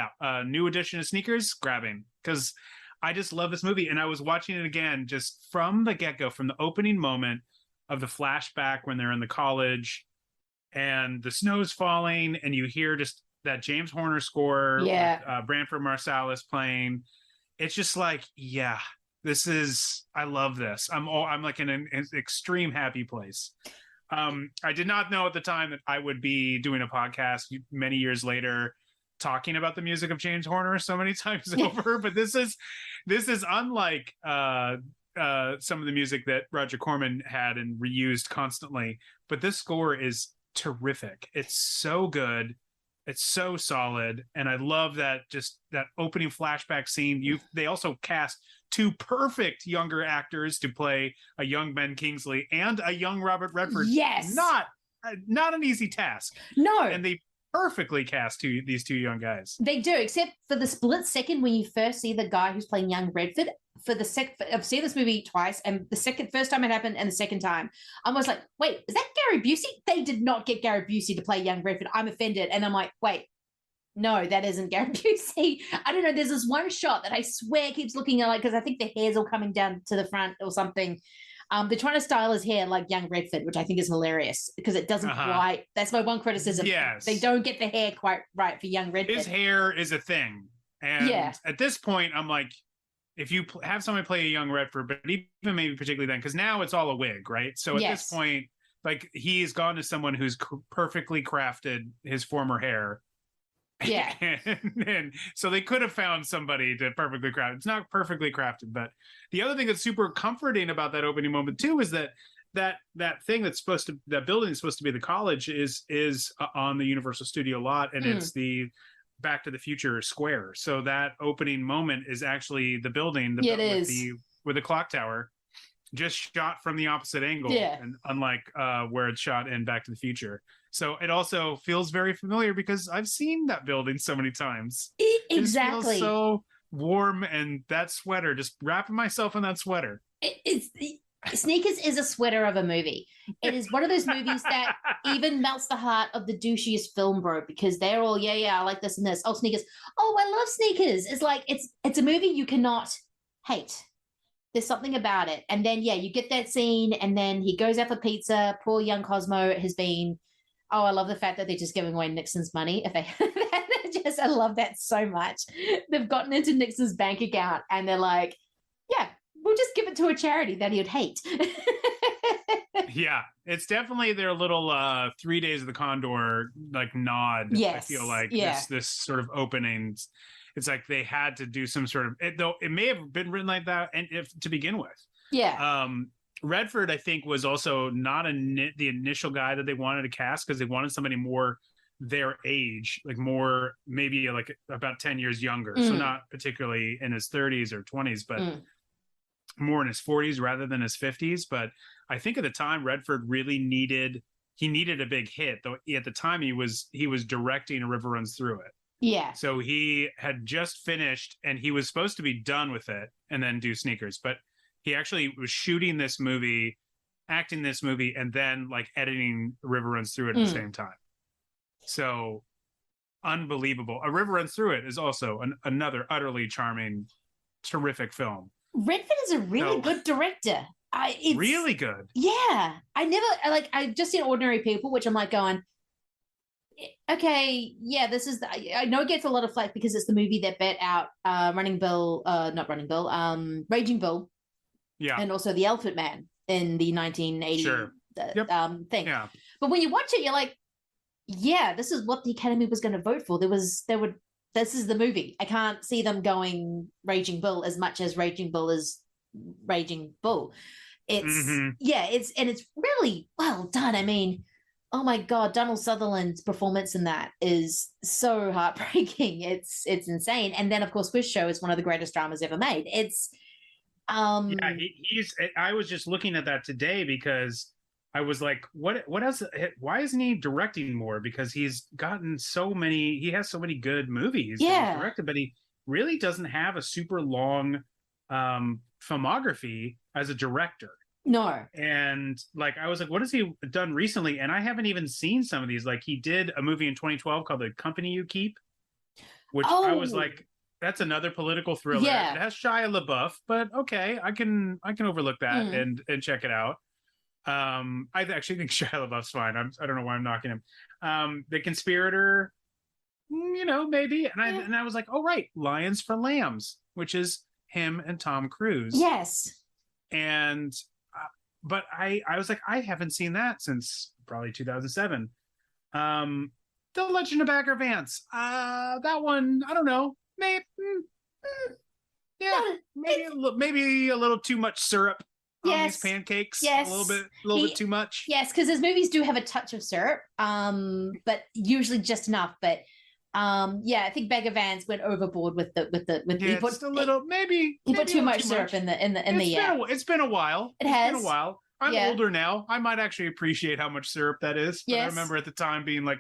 new edition of Sneakers, grabbing, because I just love this movie. And I was watching it again just from the get-go, from the opening moment of the flashback when they're in the college and the snow's falling and you hear just that James Horner score, with, Branford Marsalis playing. It's just like, I love this. I'm like in an extreme happy place. I did not know at the time that I would be doing a podcast many years later talking about the music of James Horner so many times over. But this is unlike some of the music that Roger Corman had and reused constantly. But this score is terrific. It's so good. It's so solid. And I love that opening flashback scene. They also cast two perfect younger actors to play a young Ben Kingsley and a young Robert Redford. Yes. Not an easy task. No. And they perfectly cast these two young guys. They do, except for the split second when you first see the guy who's playing young Redford. I've seen this movie twice, and the first time it happened and the second time, I was like, wait, is that Gary Busey? They did not get Gary Busey to play young Redford. I'm offended. And I'm like, wait, No, that isn't Gary Busey. I don't know. There's this one shot that I swear keeps looking at, like, because I think the hair's all coming down to the front or something. They're trying to style his hair like young Redford, which I think is hilarious because it doesn't quite. That's my one criticism. Yes. They don't get the hair quite right for young Redford. His hair is a thing. And at this point, I'm like, if you have somebody play a young Redford, but even maybe particularly then, because now it's all a wig, right? So at this point, like, he's gone to someone who's perfectly crafted his former hair. Yeah. and so they could have found somebody to perfectly craft. It's not perfectly crafted, but the other thing that's super comforting about that opening moment too is that thing that's supposed to, that building is supposed to be the college is on the Universal Studio lot, and it's the Back to the Future square. So that opening moment is actually the building with the clock tower, just shot from the opposite angle, and unlike where it's shot in Back to the Future. So it also feels very familiar because I've seen that building so many times. Exactly. It feels so warm, and that sweater, just wrapping myself in that sweater. Sneakers is a sweater of a movie. It is one of those movies that even melts the heart of the douchiest film bro, because they're all, I like this and this. Oh, Sneakers. Oh, I love Sneakers. It's like, it's a movie you cannot hate. There's something about it. And then, you get that scene, and then he goes out for pizza. Poor young Cosmo has been, I love the fact that they're just giving away Nixon's money. I love that so much. They've gotten into Nixon's bank account, and they're like, we'll just give it to a charity that he'd hate. Yeah, it's definitely their little 3 Days of the Condor like nod. Yes. I feel like this sort of opening. It's like they had to do some sort of, though it may have been written like that, and to begin with. Yeah. Redford, I think, was also not the initial guy that they wanted to cast, because they wanted somebody more their age, like more maybe like about 10 years younger. So not particularly in his 30s or 20s, but more in his 40s rather than his 50s. But I think at the time Redford really needed a big hit, though at the time he was directing A River Runs Through It. Yeah. So he had just finished, and he was supposed to be done with it and then do Sneakers, but he actually was shooting this movie, acting this movie, and then like editing A River Runs Through It at the same time. So unbelievable. A River Runs Through It is also another utterly charming, terrific film. Redford is a really good director. It's really good. Yeah. I've just seen Ordinary People, which I'm like going, okay, this is I know it gets a lot of flack because it's the movie that bet out Raging Bull. Yeah. And also The Elephant Man in the 1980 thing. Yeah. But when you watch it, you're like, this is what the Academy was going to vote for. This is the movie. I can't see them going Raging Bull as much as Raging Bull is Raging Bull. It's really well done. I mean, oh my God, Donald Sutherland's performance in that is so heartbreaking. It's insane. And then of course, Quiz Show is one of the greatest dramas ever made. It's I was just looking at that today because I was like, what else? Why isn't he directing more? Because he has so many good movies that he's directed, but he really doesn't have a super long filmography as a director. No. And like, I was like, what has he done recently? And I haven't even seen some of these. Like, he did a movie in 2012 called The Company You Keep, which I was like, that's another political thriller. Yeah. It has Shia LaBeouf, but okay, I can overlook that and check it out. I actually think Shia LaBeouf's fine. I don't know why I'm knocking him. The Conspirator, maybe. And I was like, oh right, Lions for Lambs, which is him and Tom Cruise. Yes. And but I was like, I haven't seen that since probably 2007. The Legend of Bagger Vance. That one, I don't know. Maybe maybe a little too much syrup on these pancakes. Yes. A little bit too much. Yes, because his movies do have a touch of syrup, but usually just enough. But I think Bagger Vance went overboard with he put a little maybe he put too much syrup in the It's been a while. It's been a while. I'm older now. I might actually appreciate how much syrup that is. But I remember at the time being like,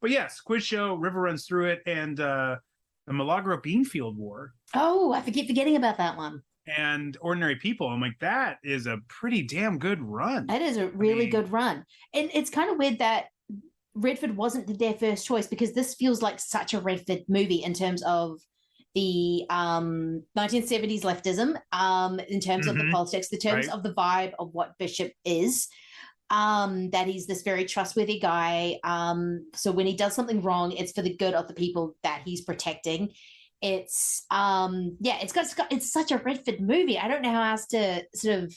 but yes, Quiz Show, River Runs Through It, and the Milagro Beanfield War. Oh, I keep forgetting about that one. And Ordinary People. I'm like, that is a pretty damn good run. That is a really good run. And it's kind of weird that Redford wasn't their first choice, because this feels like such a Redford movie in terms of the 1970s leftism, in terms of the politics, the terms of the vibe of what Bishop is, that he's this very trustworthy guy. So when he does something wrong, it's for the good of the people that he's protecting. It's it's such a Redford movie. I don't know how else to sort of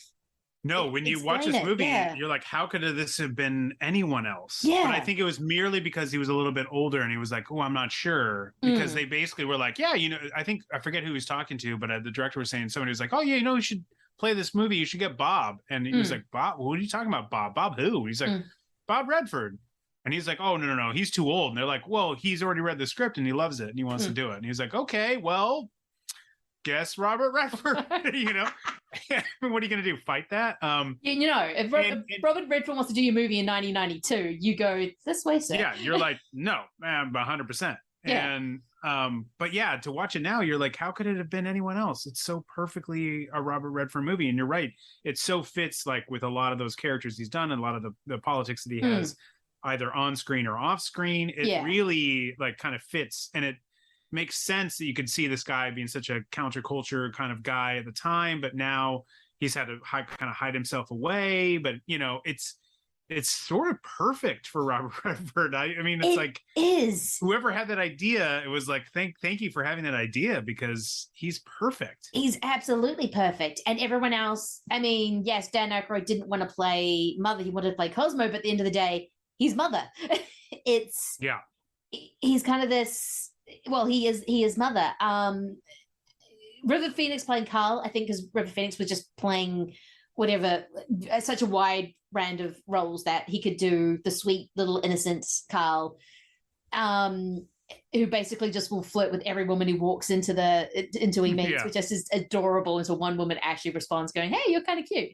when you watch this movie, you're like, how could this have been anyone else? Yeah. But I think it was merely because he was a little bit older and he was like, oh, I'm not sure. Because they basically were like, yeah, I forget who he was talking to, but the director was saying, somebody was like, oh, yeah, you should play this movie. You should get Bob. And he was like, Bob? What are you talking about, Bob? Bob who? He's like, Bob Redford. And he's like, oh, no, he's too old. And they're like, well, he's already read the script and he loves it and he wants to do it. And he's like, okay, well, guess Robert Redford. What are you going to do? Fight that? If Robert Redford wants to do your movie in 1992, you go this way, sir. Yeah, you're like, no, 100%. Yeah. And but yeah, to watch it now, you're like, how could it have been anyone else? It's so perfectly a Robert Redford movie. And you're right, it so fits like with a lot of those characters he's done and a lot of the politics that he has either on screen or off screen. It really like kind of fits, and it makes sense that you could see this guy being such a counterculture kind of guy at the time, but now he's had to kind of hide himself away. But it's sort of perfect for Robert Redford. I mean, it's is whoever had that idea, it was like, thank you for having that idea, because he's perfect. He's absolutely perfect. And everyone else, I mean, yes, Dan Aykroyd didn't want to play Mother, he wanted to play Cosmo, but at the end of the day, he's Mother. He's kind of this, well, he is Mother. River Phoenix playing Carl, I think, because River Phoenix was just playing whatever, such a wide brand of roles that he could do the sweet little innocent Carl, who basically just will flirt with every woman who walks into he meets, which just is adorable until one woman actually responds going, hey, you're kind of cute.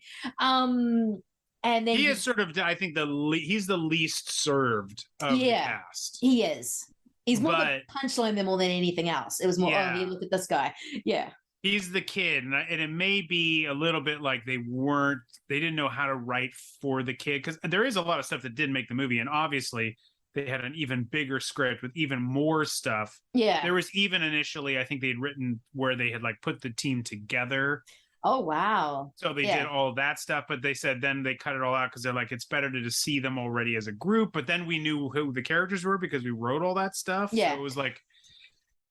And then he is sort of, I think he's the least served of the cast. He is. He's more the punchline than more than anything else. It was more, oh, look at this guy. Yeah. He's the kid, and it may be a little bit like they didn't know how to write for the kid, because there is a lot of stuff that did make the movie, and obviously they had an even bigger script with even more stuff. Yeah. There was even initially, I think they'd written where they had like put the team together. Oh, wow. So they did all that stuff, but they said then they cut it all out because they're like, it's better to just see them already as a group. But then we knew who the characters were because we wrote all that stuff. Yeah. So it was like,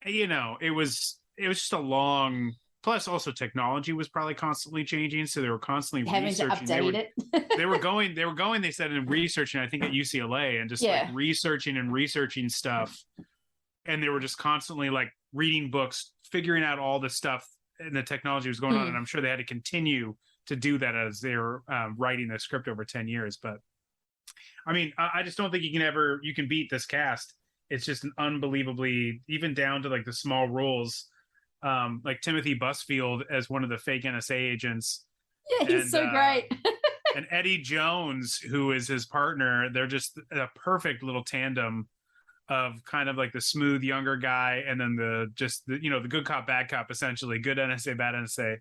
it was just a long, plus also technology was probably constantly changing. So they were constantly having researching. to update it. they were going, they said, and researching, I think at UCLA, and just like researching stuff. And they were just constantly like reading books, figuring out all the stuff and the technology was going on, and I'm sure they had to continue to do that as they were writing the script over 10 years. But I mean, I just don't think you can beat this cast. It's just an unbelievably, even down to like the small roles, like Timothy Busfield as one of the fake NSA agents. Yeah, he's so great. And Eddie Jones, who is his partner. They're just a perfect little tandem of kind of like the smooth younger guy, and then the good cop, bad cop, essentially good NSA, bad NSA.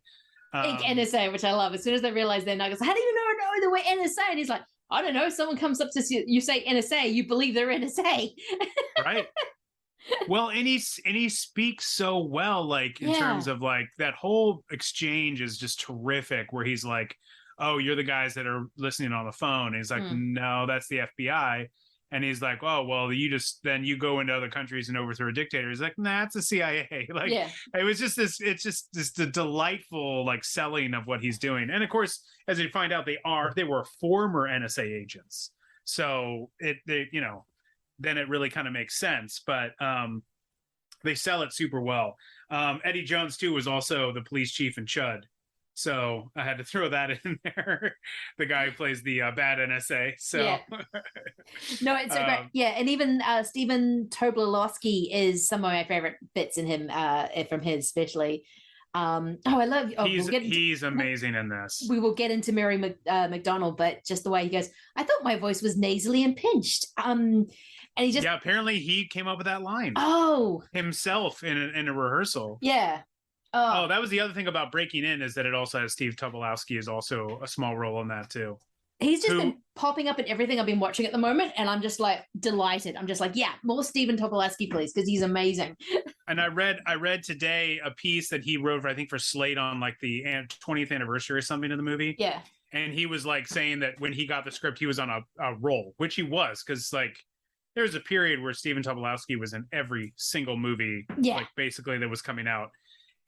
Fake NSA, which I love. As soon as they realize they're nuggets, how do you know the way NSA? And he's like, I don't know. Someone comes up to you, say NSA, you believe they're NSA. Right. Well, and he speaks so well, like in terms of like that whole exchange is just terrific, where he's like, oh, you're the guys that are listening on the phone. And he's like, no, that's the FBI. And he's like, oh, well, you go into other countries and overthrow a dictator. He's like, nah, it's the CIA. Like, it was just this delightful like selling of what he's doing. And of course, as you find out, they were former NSA agents. So then it really kind of makes sense. But they sell it super well. Eddie Jones too was also the police chief in Chud. So I had to throw that in there. The guy who plays the bad NSA. So no, it's so great. Yeah, and even Stephen Tobolowsky is some of my favorite bits in him, from his especially. I love. Oh, he's amazing in this. We will get into Mary McDonnell, but just the way he goes, I thought my voice was nasally and pinched. And he just apparently he came up with that line. Oh, himself in a rehearsal. Yeah. Oh, that was the other thing about Breaking In, is that it also has Steve Tobolowsky is also a small role in that too. He's just been popping up in everything I've been watching at the moment, and I'm just like delighted. I'm just like, yeah, more Stephen Tobolowsky, please, because he's amazing. And I read today a piece that he wrote, I think, for Slate on like the 20th anniversary or something of the movie. Yeah. And he was like saying that when he got the script, he was on a roll, which he was, because like there was a period where Stephen Tobolowsky was in every single movie, like basically that was coming out.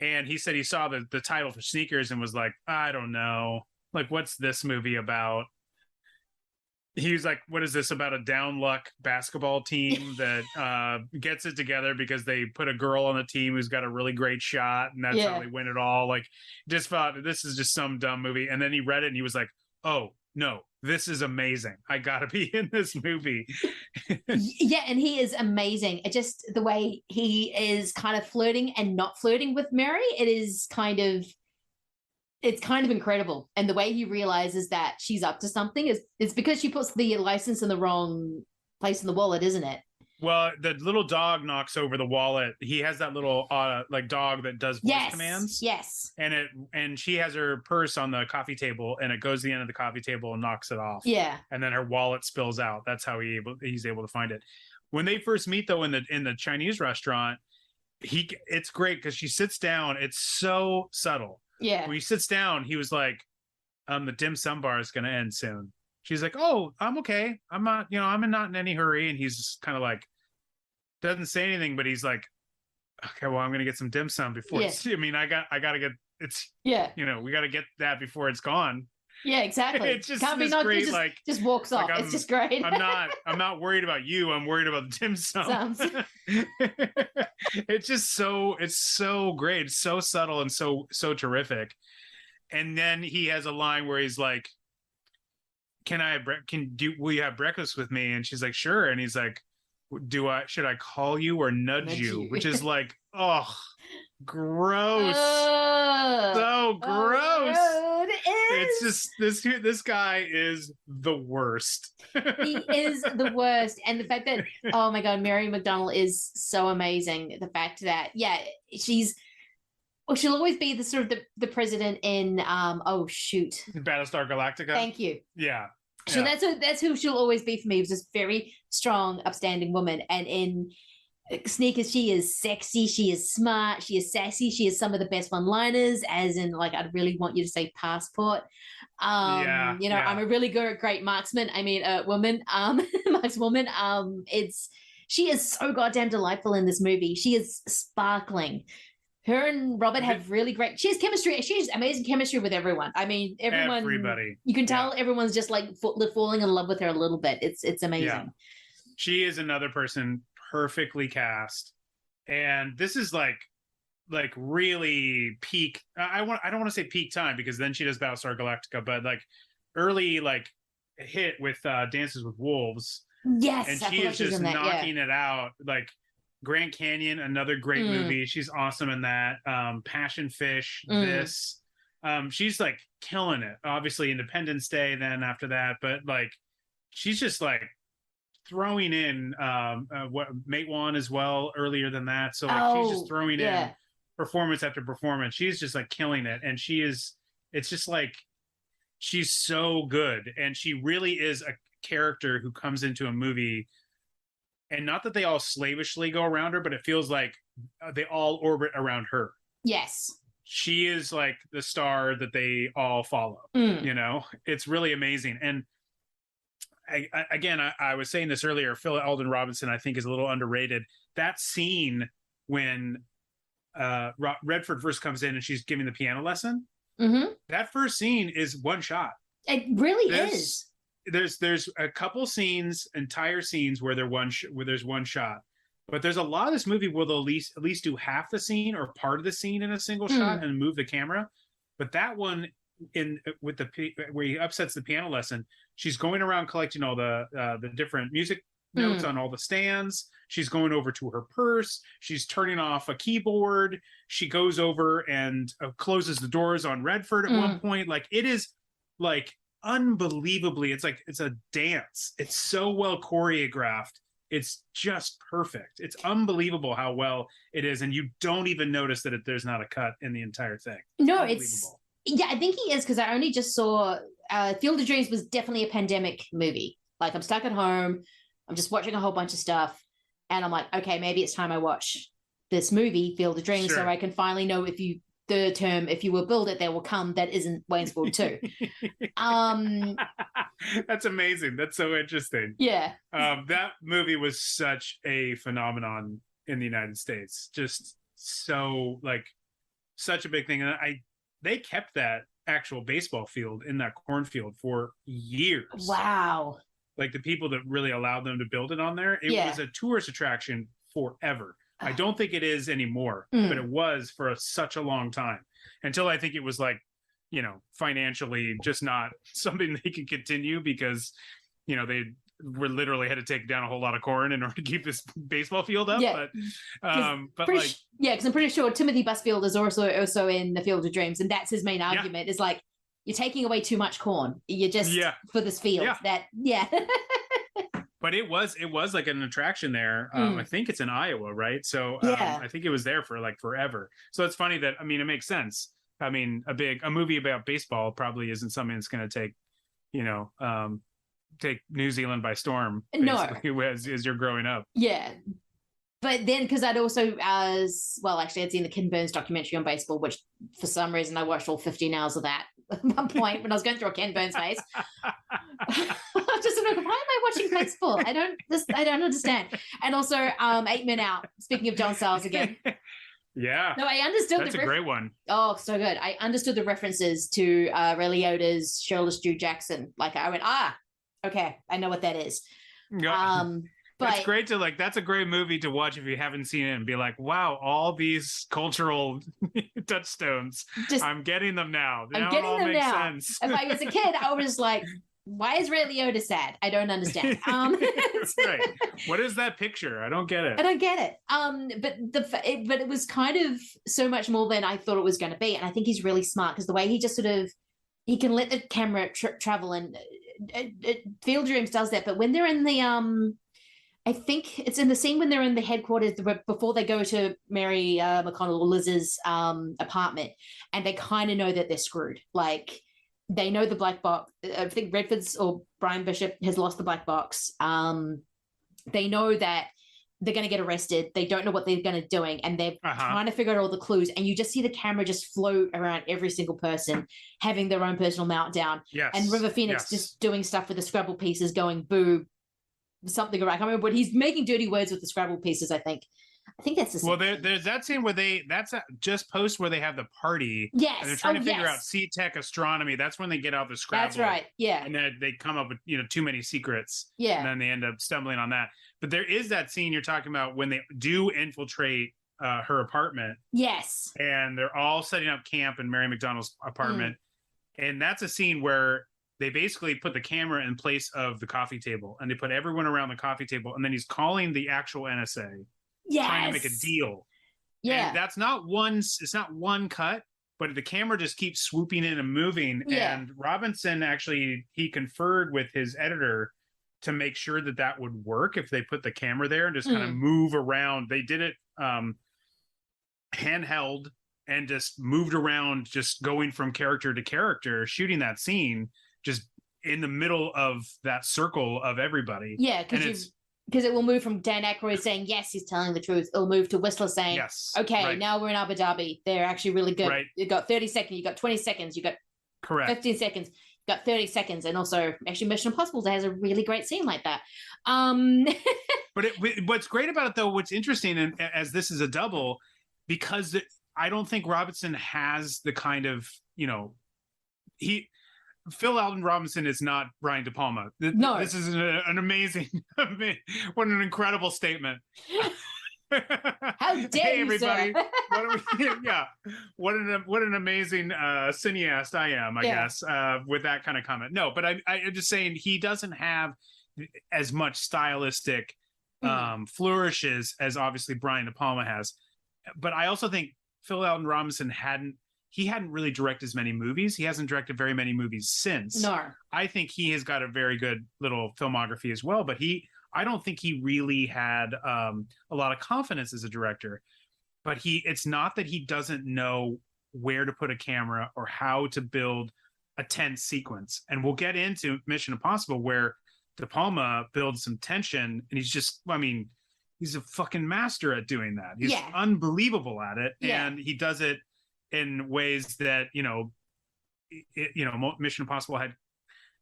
And he said he saw the title for Sneakers and was like, I don't know, like what's this movie about? He was like, what is this about, a down luck basketball team that gets it together because they put a girl on the team who's got a really great shot, and that's how they win it all. Like, just thought this is just some dumb movie. And then he read it and he was like, oh no, this is amazing. I gotta be in this movie. Yeah, and he is amazing. It just the way he is kind of flirting and not flirting with Mary, it's kind of incredible. And the way he realizes that she's up to something is because she puts the license in the wrong place in the wallet, isn't it? Well, the little dog knocks over the wallet. He has that little like dog that does voice commands. Yes. And she has her purse on the coffee table, and it goes to the end of the coffee table and knocks it off. Yeah. And then her wallet spills out. That's how he's able to find it. When they first meet though in the Chinese restaurant, it's great because she sits down. It's so subtle. Yeah. When he sits down, he was like, the dim sum bar is going to end soon. She's like, oh, I'm okay. I'm not, I'm not in any hurry. And he's just kind of like, doesn't say anything, but he's like, okay, well, I'm going to get some dim sum before I got to get, we got to get that before it's gone. Yeah, exactly. It's just can't be not great, just walks off. It's just great. I'm not worried about you. I'm worried about the dim sum. It's so great. It's so subtle and so terrific. And then he has a line where he's like, will you have breakfast with me? And she's like, sure. And he's like, should I call you or nudge you? Which is like, oh, gross. So gross. It's just this guy is the worst. He is the worst. And the fact that, oh my God, Mary McDonnell is so amazing. The fact that, she'll always be the sort of the president in Battlestar Galactica. Thank you. Yeah. So that's who she'll always be for me. It was this very strong, upstanding woman. And in Sneakers, she is sexy, she is smart, she is sassy, she has some of the best one-liners, as in like, I'd really want you to say passport. I'm a really great marksman. I mean, markswoman. She is so goddamn delightful in this movie. She is sparkling. Her and Robert have really great. She has chemistry. She has amazing chemistry with everyone. I mean, everybody. You can tell everyone's just like falling in love with her a little bit. It's amazing. Yeah. She is another person perfectly cast, and this is like really peak. I don't want to say peak time, because then she does Battlestar Galactica, but like early like hit with Dances with Wolves. Yes, and she is just knocking it out. Like Grand Canyon, another great movie. She's awesome in that. Passion Fish, this. She's like killing it. Obviously Independence Day then after that, but like she's just like throwing in what Matewan as well earlier than that. So like she's just throwing in performance after performance. She's just like killing it. And it's just like she's so good. And she really is a character who comes into a movie, and not that they all slavishly go around her, but it feels like they all orbit around her. Yes. She is like the star that they all follow. It's really amazing. And I was saying this earlier, Phil Alden Robinson, I think, is a little underrated. That scene when Redford first comes in and she's giving the piano lesson, that first scene is one shot. It really is. There's a couple scenes, entire scenes where there's one shot, but there's a lot of this movie where they'll at least do half the scene or part of the scene in a single shot and move the camera. But that one where he upsets the piano lesson, she's going around collecting all the different music notes on all the stands. She's going over to her purse. She's turning off a keyboard. She goes over and closes the doors on Redford at one point. Like, it is like unbelievably, it's a dance. It's so well choreographed. It's just perfect. It's unbelievable how well it is, and you don't even notice that there's not a cut in the entire thing. No, I think he is, because I only just saw Field of Dreams was definitely a pandemic movie. Like, I'm stuck at home, I'm just watching a whole bunch of stuff, and I'm like, okay, maybe it's time I watch this movie, Field of Dreams, so I can finally know if you will build it, there will come. That isn't Wayne's World 2. That's amazing. That's so interesting. Yeah. That movie was such a phenomenon in the United States. Just so, like, such a big thing. And they kept that actual baseball field in that cornfield for years. Wow. Like, the people that really allowed them to build it on there, it was a tourist attraction forever. I don't think it is anymore, but it was for such a long time, until I think it was, like, you know, financially just not something they could continue, because, you know, they were literally had to take down a whole lot of corn in order to keep this baseball field up. Yeah. But like, because I'm pretty sure Timothy Busfield is also in the Field of Dreams, and that's his main argument. Is like, you're taking away too much corn. You're just for this field. But it was like an attraction there. I think it's in Iowa, right? So I think it was there for like forever. So it's funny that, I mean, it makes sense. I mean, a movie about baseball probably isn't something that's going to take, you know, take New Zealand by storm. Basically, as you're growing up. Yeah. But then, because I'd also, I'd seen the Ken Burns documentary on baseball, which for some reason I watched all 15 hours of that at one point when I was going through a Ken Burns phase. I'm just like, why am I watching baseball? I don't understand. And also 8 Men Out, speaking of John Sayles again. Yeah. No, I understood. That's a great one. Oh, so good. I understood the references to Ray Liotta's Shirley Stew Jackson. Like, I went, okay, I know what that is. But it's great to, like, that's a great movie to watch if you haven't seen it and be like, wow, all these cultural touchstones, I'm getting them now. I'm getting them now. Sense. If I was a kid, I was like, why is Ray Liotta sad? I don't understand. Right. What is that picture? I don't get it. I don't get it. But it was kind of so much more than I thought it was going to be. And I think he's really smart, because the way he just sort of, he can let the camera travel, and Field of Dreams does that. But when they're in the, I think it's in the scene when they're in the headquarters before they go to Mary McConnell or Liz's apartment, and they kind of know that they're screwed. Like, they know the black box. I think Redford's or Brian Bishop has lost the black box. They know that they're going to get arrested. They don't know what they're going to doing, and they're trying to figure out all the clues. And you just see the camera just float around every single person, having their own personal meltdown. Yes. And River Phoenix just doing stuff with the Scrabble pieces, going boo, something right. I can't remember, but he's making dirty words with the Scrabble pieces. I think that's the scene. Well, there's that scene where that's just post where they have the party. Yes. And they're trying to figure out C-Tech astronomy. That's when they get out the Scrabble. That's right. Yeah. And then they come up with, you know, too many secrets. Yeah. And then they end up stumbling on that. But there is that scene you're talking about when they do infiltrate her apartment. Yes. And they're all setting up camp in Mary McDonald's apartment. And that's a scene where they basically put the camera in place of the coffee table, and they put everyone around the coffee table, and then he's calling the actual NSA, trying to make a deal. Yeah. And that's not it's not one cut, but the camera just keeps swooping in and moving. Yeah. And Robinson actually, he conferred with his editor to make sure that would work if they put the camera there and just kind of move around. They did it handheld and just moved around, just going from character to character, shooting that scene just in the middle of that circle of everybody. Yeah, because it will move from Dan Aykroyd saying, yes, he's telling the truth. It'll move to Whistler saying, yes, okay, now we're in Abu Dhabi. They're actually really good. Right. You got 30 seconds. You got 20 seconds. You got 15 seconds. You got 30 seconds. And also, actually, Mission Impossible has a really great scene like that. But what's great about it, though, what's interesting, and as this is a double, because I don't think Robinson has the kind of, you know, Phil Alden Robinson is not Brian De Palma. No. This is an amazing, what an incredible statement. How dare hey, you, everybody. Sir? What an amazing cineast I am, I guess, with that kind of comment. No, but I'm just saying he doesn't have as much stylistic flourishes as obviously Brian De Palma has. But I also think Phil Alden Robinson hadn't really directed as many movies. He hasn't directed very many movies since. No. I think he has got a very good little filmography as well, but I don't think he really had a lot of confidence as a director. But it's not that he doesn't know where to put a camera or how to build a tense sequence. And we'll get into Mission Impossible where De Palma builds some tension, and he's just, I mean, he's a fucking master at doing that. He's unbelievable at it. And he does it in ways that, Mission Impossible had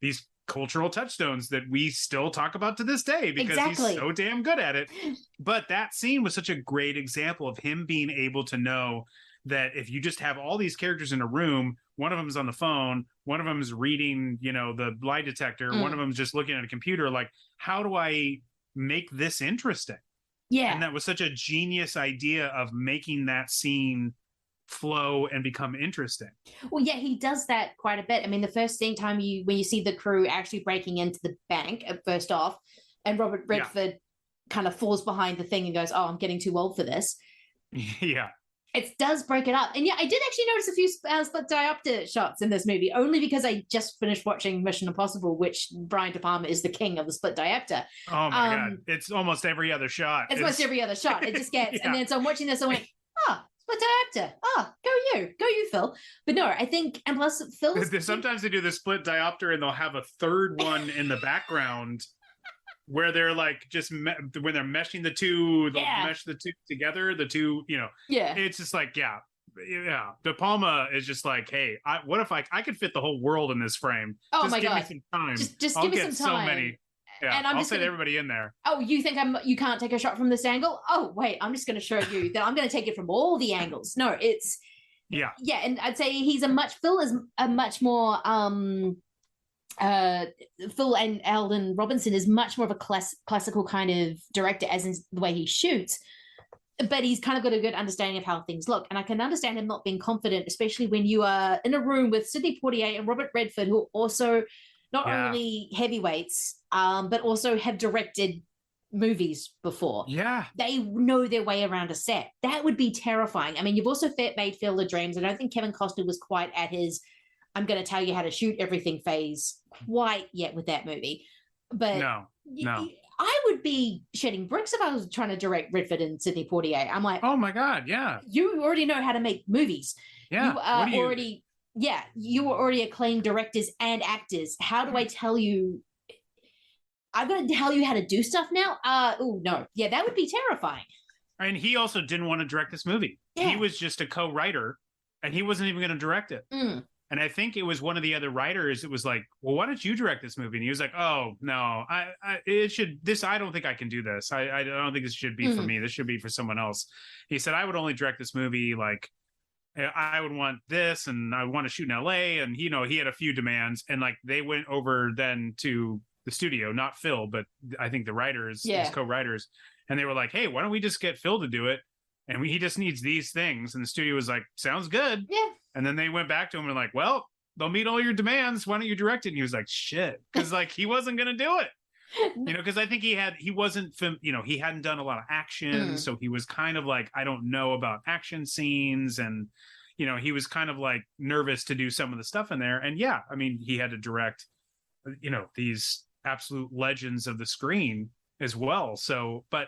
these cultural touchstones that we still talk about to this day because he's so damn good at it. But that scene was such a great example of him being able to know that if you just have all these characters in a room, one of them is on the phone, one of them is reading, the lie detector, one of them is just looking at a computer, like, how do I make this interesting? Yeah. And that was such a genius idea of making that scene flow and become interesting. Well, yeah, he does that quite a bit. I mean, the first time when you see the crew actually breaking into the bank first off, and Robert Redford kind of falls behind the thing and goes, "Oh, I'm getting too old for this." Yeah. It does break it up. And yeah, I did actually notice a few split diopter shots in this movie, only because I just finished watching Mission Impossible, which Brian De Palma is the king of the split diopter. Oh my God. It's almost every other shot. It's almost every other shot. It just gets, and then so I'm watching this, I went, split diopter. Go you, Phil. But no, I think, and plus Phil. Sometimes they do the split diopter and they'll have a third one in the background where they're like when they're meshing the two, they'll mesh the two together, it's just like, De Palma is just like, hey, what if I could fit the whole world in this frame? Oh just my give God. me some time. Just I'll give me get some time. So many. Yeah, and I'm I'll just fit everybody in there. Oh, you think you can't take a shot from this angle? Oh, wait, I'm just going to show you that I'm going to take it from all the angles. No, it's yeah, and I'd say Phil is a much more Phil and Alden Robinson is much more of a classical kind of director, as in the way he shoots. But he's kind of got a good understanding of how things look. And I can understand him not being confident, especially when you are in a room with Sidney Poitier and Robert Redford, who are also not only heavyweights, but also have directed movies before. Yeah. They know their way around a set. That would be terrifying. I mean, you've also made Field of Dreams. I don't think Kevin Costner was quite at his I'm going to tell you how to shoot everything phase quite yet with that movie. But no. I would be shitting bricks if I was trying to direct Redford and Sidney Poitier. I'm like, oh my God, yeah. You already know how to make movies. Yeah. You are already acclaimed directors and actors. How do I tell you? I'm going to tell you how to do stuff now? Oh, no. Yeah, that would be terrifying. And he also didn't want to direct this movie. Yeah. He was just a co-writer, and he wasn't even going to direct it. And I think it was one of the other writers. It was like, well, why don't you direct this movie? And he was like, oh no, I don't think I can do this. I don't think this should be for me. This should be for someone else. He said, I would only direct this movie. Like I would want this, and I want to shoot in LA. And he had a few demands, and like they went over then to the studio, not Phil, but I think the writers, his co-writers. And they were like, hey, why don't we just get Phil to do it? And he just needs these things. And the studio was like, sounds good. Yeah. And then they went back to him and like, well, they'll meet all your demands. Why don't you direct it? And he was like, shit. Because like he wasn't going to do it. Because I think he hadn't done a lot of action. So he was kind of like, I don't know about action scenes. And, he was kind of like nervous to do some of the stuff in there. And yeah, I mean, he had to direct, these absolute legends of the screen as well. So, but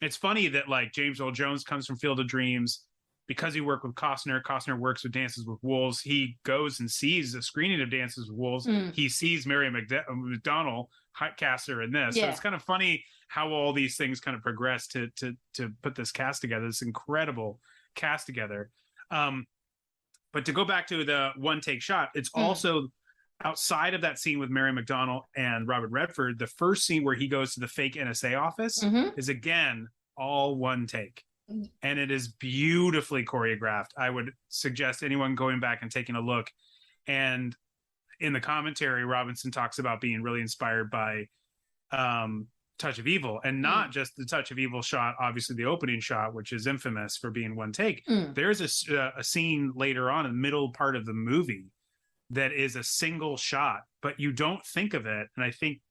it's funny that like James Earl Jones comes from Field of Dreams. Because he worked with Costner, Costner works with Dances with Wolves. He goes and sees a screening of Dances with Wolves. He sees Mary McDonnell cast her in this. So it's kind of funny how all these things kind of progress to put this cast together, this incredible cast together. But to go back to the one take shot, it's also outside of that scene with Mary McDonnell and Robert Redford, the first scene where he goes to the fake NSA office is again all one take. And it is beautifully choreographed. I would suggest anyone going back and taking a look. And in the commentary, Robinson talks about being really inspired by Touch of Evil, and not just the Touch of Evil shot, obviously the opening shot, which is infamous for being one take. There's a scene later on in the middle part of the movie that is a single shot, but you don't think of it. And I think,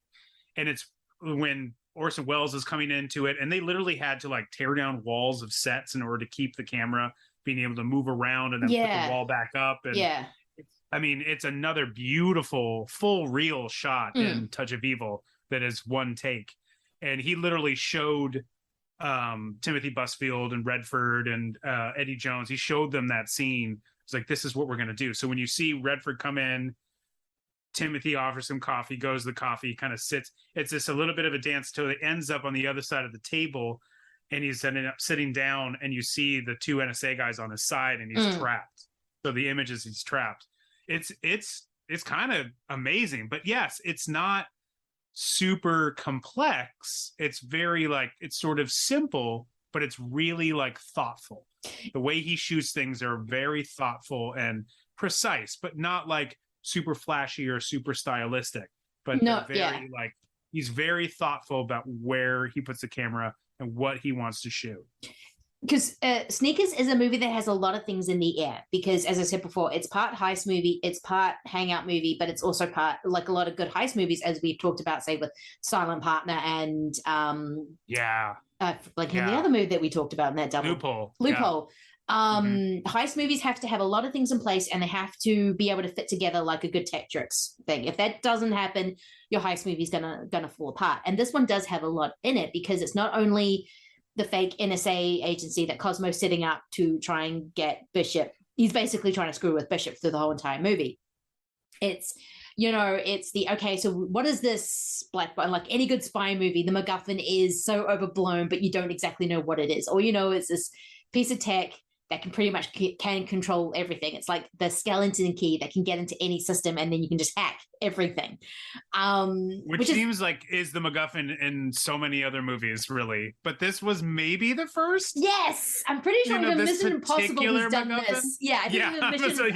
and it's when Orson Welles is coming into it, and they literally had to like tear down walls of sets in order to keep the camera being able to move around and then put the wall back up. And I mean, it's another beautiful full reel shot in Touch of Evil that is one take. And he literally showed Timothy Busfield and Redford and Eddie Jones. He showed them that scene. It's like, this is what we're going to do. So when you see Redford come in Timothy offers him coffee, goes to the coffee, kind of sits. It's just a little bit of a dance till it ends up on the other side of the table, and he's ended up sitting down, and you see the two NSA guys on his side, and he's trapped. So the image is he's trapped. It's kind of amazing, but yes, it's not super complex. It's very like, it's sort of simple, but it's really like thoughtful. The way he shoots things are very thoughtful and precise, but not like super flashy or super stylistic, but very like, he's very thoughtful about where he puts the camera and what he wants to shoot. Because Sneakers is a movie that has a lot of things in the air, because as I said before, it's part heist movie, it's part hangout movie, but it's also part like a lot of good heist movies, as we've talked about, say with Silent Partner and the other movie that we talked about in that double Loophole. Heist movies have to have a lot of things in place, and they have to be able to fit together like a good Tetris thing. If that doesn't happen, your heist movie is gonna fall apart. And this one does have a lot in it, because it's not only the fake NSA agency that Cosmo's setting up to try and get Bishop. He's basically trying to screw with Bishop through the whole entire movie. It's, it's the, okay, so what is this black button? Like any good spy movie, the MacGuffin is so overblown, but you don't exactly know what it is. All you know is this piece of tech that can pretty much can control everything. It's like the skeleton key that can get into any system, and then you can just hack everything. Which seems like is the MacGuffin in so many other movies, really. But this was maybe the first? Yes! I'm pretty sure even Mission Impossible has done MacGuffin? This. Yeah, I think even Mission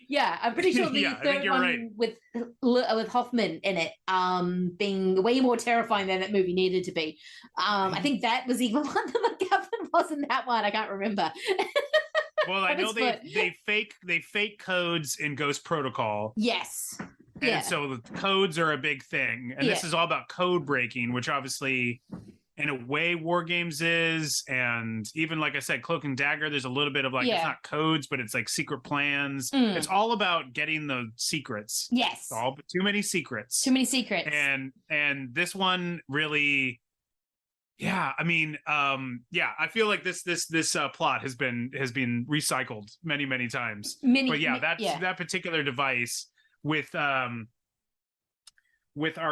Yeah, I'm pretty sure the third one with Hoffman in it being way more terrifying than that movie needed to be. I think that was even one the MacGuffin wasn't that one. I can't remember. Well, I know they fake codes in Ghost Protocol. Yes. And so the codes are a big thing. And this is all about code breaking, which obviously in a way War Games is. And even like I said, Cloak and Dagger, there's a little bit of like, it's not codes, but it's like secret plans. It's all about getting the secrets. Yes. It's all too many secrets. Too many secrets. And this one really, I mean, I feel like this plot has been recycled many times. That particular device with our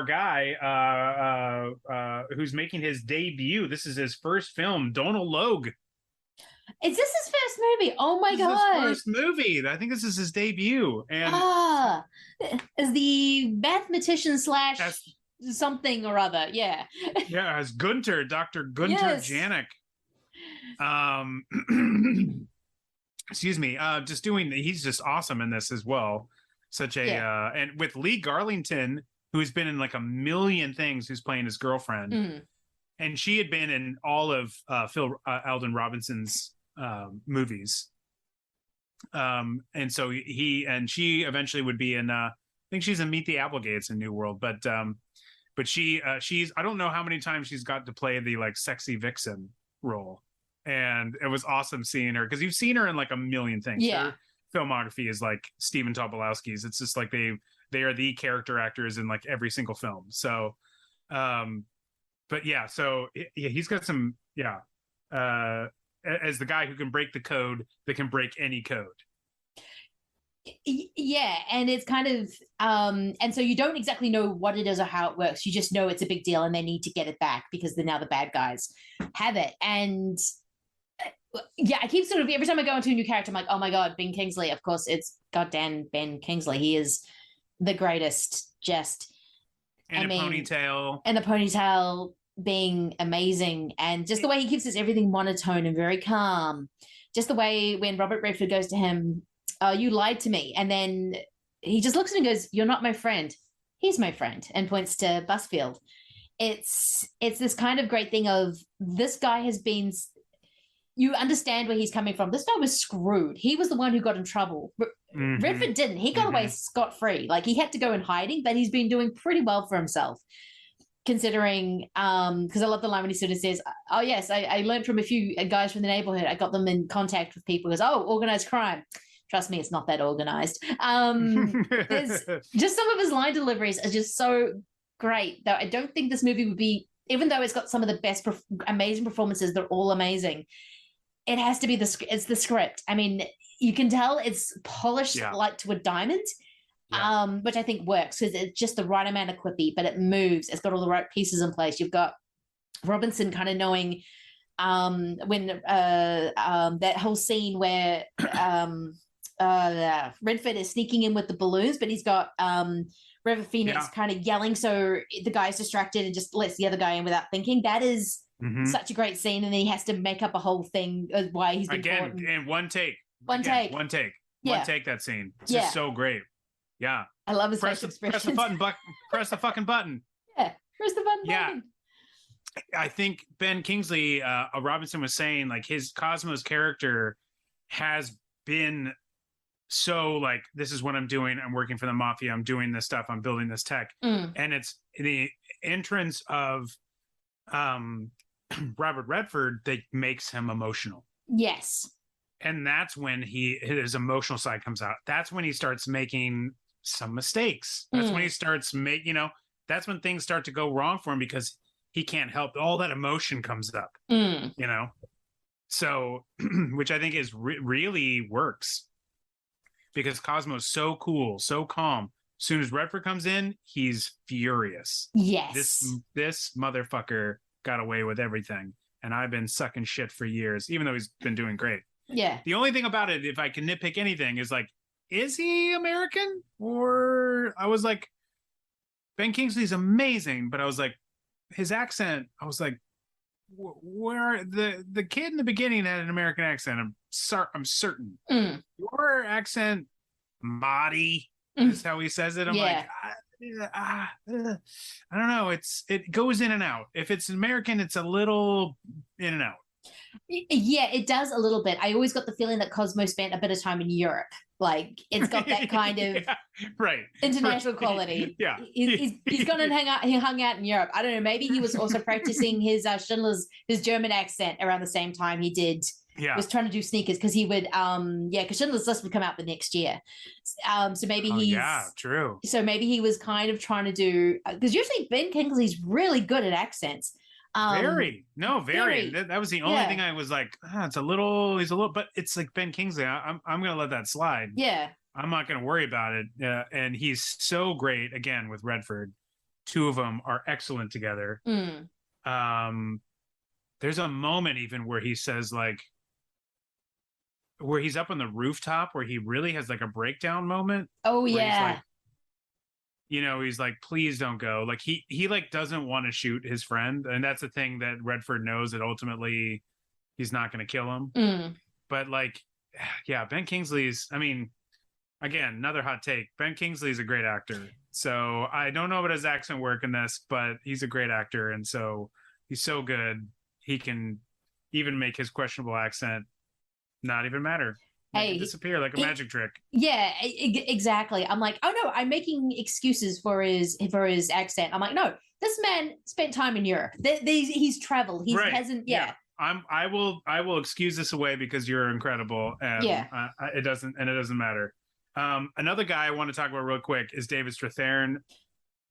guy who's making his debut. This is his first film, Donald Logue. Is this his first movie? Oh my god! His first movie. I think this is his debut. And as the mathematician / something or other, as Gunter, Dr. Gunter Janik. Excuse me. He's just awesome in this as well. Such a and with Lee Garlington, who's been in like a million things, who's playing his girlfriend, and she had been in all of Alden Robinson's movies. And so she eventually would be in I think she's in Meet the Applegates in New World, but she's I don't know how many times she's got to play the like sexy vixen role, and it was awesome seeing her, because you've seen her in like a million things. Her filmography is like Stephen Tobolowsky's. It's just like they are the character actors in like every single film. So but so he's got some as the guy who can break the code that can break any code. And it's kind of and so you don't exactly know what it is or how it works. You just know it's a big deal and they need to get it back because they're now the bad guys have it. And I keep sort of, every time I go into a new character, I'm like, oh my god, Ben Kingsley. Of course, it's goddamn Ben Kingsley. He is the greatest. Just and a ponytail being amazing, and just the way he keeps everything monotone and very calm. Just the way when Robert Redford goes to him, you lied to me, and then he just looks at him and goes, you're not my friend, he's my friend, and points to Busfield. It's this kind of great thing of, this guy has been, you understand where he's coming from. This guy was screwed. He was the one who got in trouble. Redford didn't. He got away scot-free. Like, he had to go in hiding, but he's been doing pretty well for himself, considering, because I love the line when he sort of says, oh yes, I learned from a few guys from the neighborhood. I got them in contact with people. He goes, oh, organized crime. Trust me, it's not that organized. There's just some of his line deliveries are just so great, though I don't think this movie would be, even though it's got some of the best amazing performances, they're all amazing, it has to be it's the script. I mean, you can tell it's polished like to a diamond, which I think works because it's just the right amount of quippy, but it moves. It's got all the right pieces in place. You've got Robinson kind of knowing when that whole scene where Redford is sneaking in with the balloons, but he's got River Phoenix kind of yelling, so the guy's distracted and just lets the other guy in without thinking. That is such a great scene, and then he has to make up a whole thing of why he's been caught. In one take. One take. That scene. It's just so great. Yeah. I love his press facial the expressions. button, press the fucking button. Yeah, press the button. Yeah. I think Ben Kingsley, Robinson was saying, like, his Cosmo's character has been so like, this is what I'm doing. I'm working for the mafia. I'm doing this stuff. I'm building this tech. And it's the entrance of Robert Redford that makes him emotional. Yes. And that's when his emotional side comes out. That's when he starts making some mistakes. That's when he starts that's when things start to go wrong for him, because he can't help all that emotion comes up, so which I think is really works, because Cosmo's so cool, so calm. As soon as Redford comes in, he's furious. Yes. This motherfucker got away with everything, and I've been sucking shit for years, even though he's been doing great. Yeah. The only thing about it, if I can nitpick anything, is like, is he American? Or I was like, Ben Kingsley's amazing, but I was like, his accent, I was like, where the kid in the beginning had an American accent. I'm certain. Your accent, Marty, is how he says it. I'm like, I don't know. It goes in and out. If it's American, it's a little in and out. Yeah, it does a little bit. I always got the feeling that Cosmo spent a bit of time in Europe. Like, it's got that kind of international quality. Yeah. He's gone and he hung out in Europe. I don't know, maybe he was also practicing his German accent around the same time he did. Yeah. Was trying to do Sneakers, because he would because Schindler's List would come out the next year. So maybe true. So maybe he was kind of trying to do, because usually Ben Kingsley's really good at accents. Very. That was the only thing I was like, he's a little, but it's like Ben Kingsley. I'm going to let that slide. Yeah. I'm not going to worry about it. And he's so great again with Redford. Two of them are excellent together. There's a moment even where he says, like, where he's up on the rooftop, where he really has like a breakdown moment. Oh yeah. He's like, please don't go. Like he like doesn't want to shoot his friend. And that's the thing that Redford knows, that ultimately he's not going to kill him. But like, yeah, Ben Kingsley's, I mean, again, another hot take. Ben Kingsley's a great actor. So I don't know about his accent work in this, but he's a great actor. And so he's so good. He can even make his questionable accent not even matter. Disappear like a magic trick. Yeah, exactly. I'm like, oh no, I'm making excuses for his accent. I'm like, no, this man spent time in Europe. He's traveled. He hasn't. Yeah. I will excuse this away because you're incredible. And it doesn't matter. Another guy I want to talk about real quick is David Strathairn.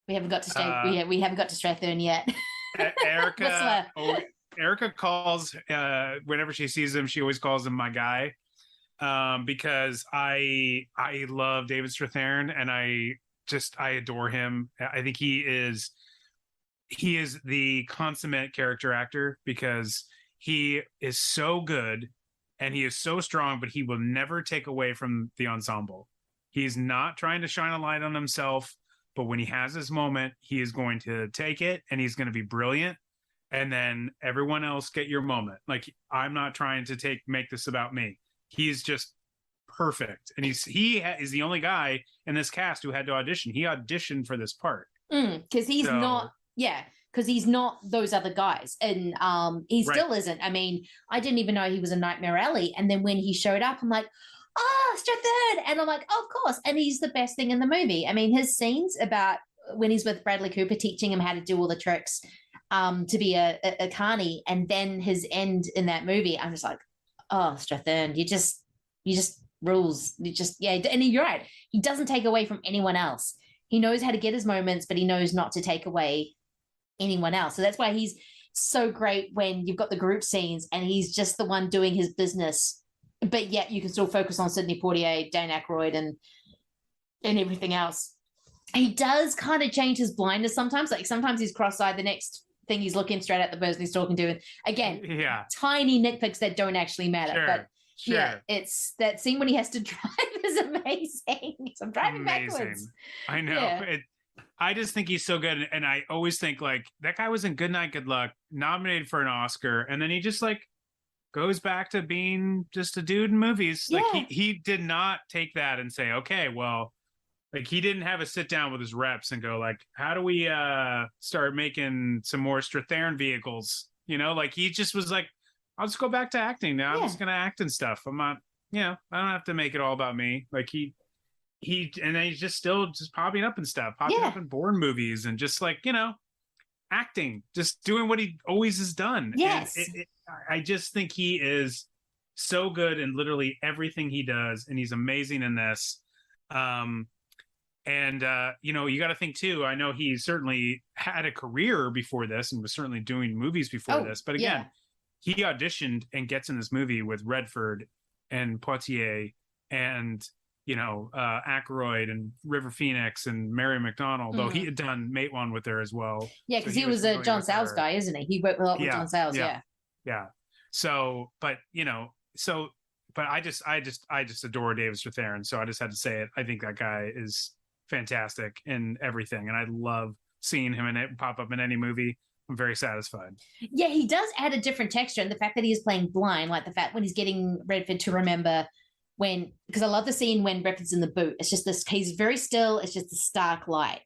We haven't got to we haven't got to Strathairn yet. Erica calls whenever she sees him, she always calls him my guy. Because I love David Strathairn, and I adore him. I think he is the consummate character actor, because he is so good and he is so strong, but he will never take away from the ensemble. He's not trying to shine a light on himself, but when he has his moment, he is going to take it and he's going to be brilliant. And then everyone else get your moment. Like, I'm not trying to make this about me. He's just perfect. And he is the only guy in this cast who had to audition. He auditioned for this part. Because he's not those other guys. And he still isn't. I mean, I didn't even know he was a Nightmare Alley. And then when he showed up, I'm like, oh, Strathairn. And I'm like, oh, of course. And he's the best thing in the movie. I mean, his scenes about when he's with Bradley Cooper, teaching him how to do all the tricks to be a carny, and then his end in that movie, I'm just like, oh, Strathairn, you just rules. And you're right. He doesn't take away from anyone else. He knows how to get his moments, but he knows not to take away anyone else. So that's why he's so great when you've got the group scenes and he's just the one doing his business, but yet you can still focus on Sidney Poitier, Dan Aykroyd, and and everything else. He does kind of change his blindness sometimes. Like sometimes he's cross-eyed, the next thing he's looking straight at the person he's talking to. And again, tiny nitpicks that don't actually matter. But yeah, it's that scene when he has to drive is amazing. So I'm driving backwards. I know. Yeah. I just think he's so good. And I always think like that guy was in Good Night, Good Luck, nominated for an Oscar. And then he just like goes back to being just a dude in movies. Yeah. Like he did not take that and say, okay, well, like he didn't have a sit down with his reps and go like, how do we start making some more Strathearn vehicles? You know, like he just was like, I'll just go back to acting now. I'm just going to act and stuff. I'm not, you know, I don't have to make it all about me. Like he, and then he's just still just popping up and stuff, popping up in Bourne movies and just like, you know, acting, just doing what he always has done. Yes. I just think he is so good in literally everything he does. And he's amazing in this. You know, you got to think too, I know he certainly had a career before this and was certainly doing movies before this. But again, he auditioned and gets in this movie with Redford and Poitier and, you know, Aykroyd and River Phoenix and Mary McDonnell, though he had done Matewan with her as well. Yeah, because he was a John Sayles guy, isn't he? He worked a lot with John Sayles, Yeah. So, but, you know, but I just adore David Strathairn. So I just had to say it. I think that guy is fantastic in everything. And I love seeing him in it pop up in any movie. I'm very satisfied. Yeah, he does add a different texture. And the fact that he is playing blind, like the fact when he's getting Redford to remember when, because I love the scene when Redford's in the boot. It's just this, he's very still. It's just a stark light.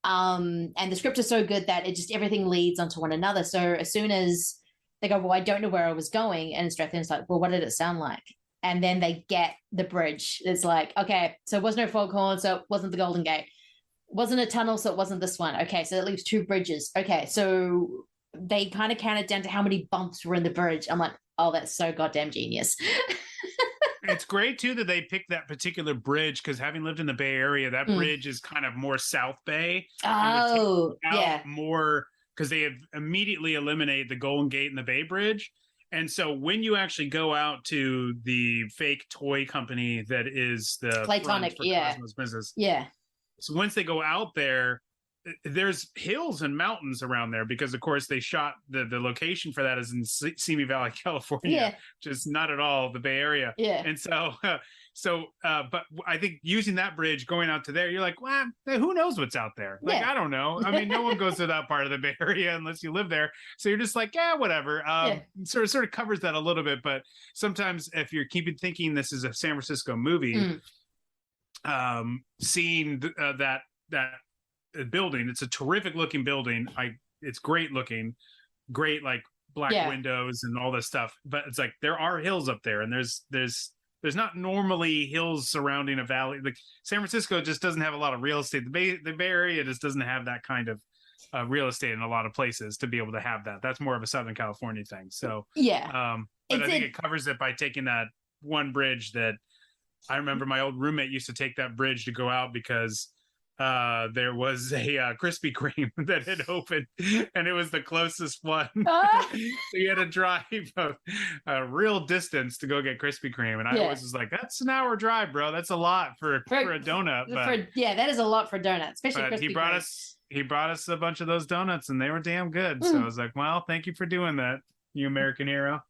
And the script is so good that it just, everything leads onto one another. So as soon as they go, well, I don't know where I was going. And Strathairn's like, well, what did it sound like? And then they get the bridge. It's like, okay, so it was no foghorn, so it wasn't the Golden Gate. It wasn't a tunnel, so it wasn't this one. Okay, so that leaves 2 bridges. Okay, so they kind of counted down to how many bumps were in the bridge. I'm like, oh, that's so goddamn genius. It's great, too, that they picked that particular bridge, because having lived in the Bay Area, that bridge is kind of more South Bay. Oh, yeah. More, because they have immediately eliminated the Golden Gate and the Bay Bridge. And so when you actually go out to the fake toy company that is the Platonic, Cosmos business. Yeah. So once they go out there, there's hills and mountains around there because, of course, they shot the location for that is in Simi Valley, California, which is not at all the Bay Area. Yeah. And so, but I think using that bridge going out to there, you're like, well, who knows what's out there? Like, I don't know. I mean, no one goes to that part of the Bay Area unless you live there. So you're just like, yeah, whatever. Sort of covers that a little bit. But sometimes if you're thinking this is a San Francisco movie, seeing that building, it's a terrific looking building. It's great looking, great like black windows and all this stuff. But it's like there are hills up there, and there's not normally hills surrounding a valley. Like San Francisco just doesn't have a lot of real estate. The Bay Area just doesn't have that kind of real estate in a lot of places to be able to have that. That's more of a Southern California thing. So but I think it covers it by taking that one bridge that I remember my old roommate used to take that bridge to go out because there was a Krispy Kreme that had opened, and it was the closest one. So you had to drive a real distance to go get Krispy Kreme, and I always was like, "That's an hour drive, bro. That's a lot for a donut." But, that is a lot for donuts, especially Krispy Kreme. He brought us a bunch of those donuts, and they were damn good. So I was like, "Well, thank you for doing that, you American hero."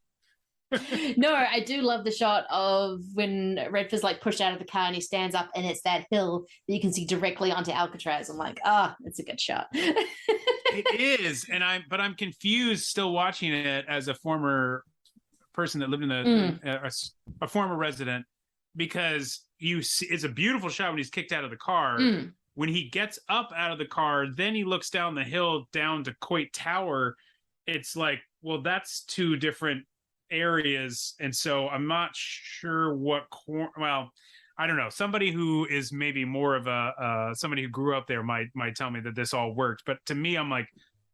No, I do love the shot of when Redford's like pushed out of the car and he stands up and it's that hill that you can see directly onto Alcatraz. I'm like, it's a good shot. It is, but I'm confused still watching it as a former person that lived in a former resident, because you see it's a beautiful shot when he's kicked out of the car. When he gets up out of the car, then he looks down the hill down to Coit Tower. It's like, well, that's 2 different areas, and so I'm not sure I don't know. Somebody who is maybe more of a somebody who grew up there might tell me that this all worked, but to me, I'm like,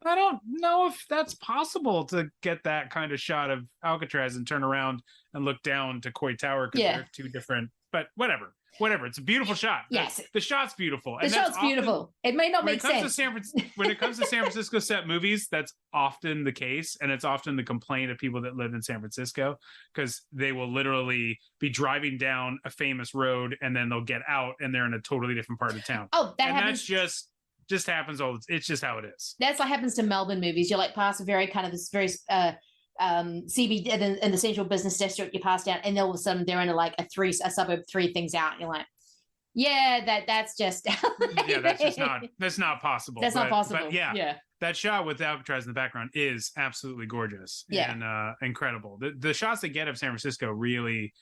I don't know if that's possible to get that kind of shot of Alcatraz and turn around and look down to Coit Tower because they're 2 different. But whatever. whatever. It's a beautiful shot. Yes. The shot's beautiful. The shot's beautiful. It may not make sense. When it comes to San Francisco set movies, that's often the case. And it's often the complaint of people that live in San Francisco, because they will literally be driving down a famous road and then they'll get out and they're in a totally different part of town. Oh, happens. That's just happens it's just how it is. That's what happens to Melbourne movies. You're like past a very kind of this very CBD in the central business district, you pass down and all of a sudden they're in a suburb 3 things out and you're like, yeah, that's just yeah, that's not possible. Not possible. But yeah, that shot with Alcatraz in the background is absolutely gorgeous and incredible. The shots they get of San Francisco really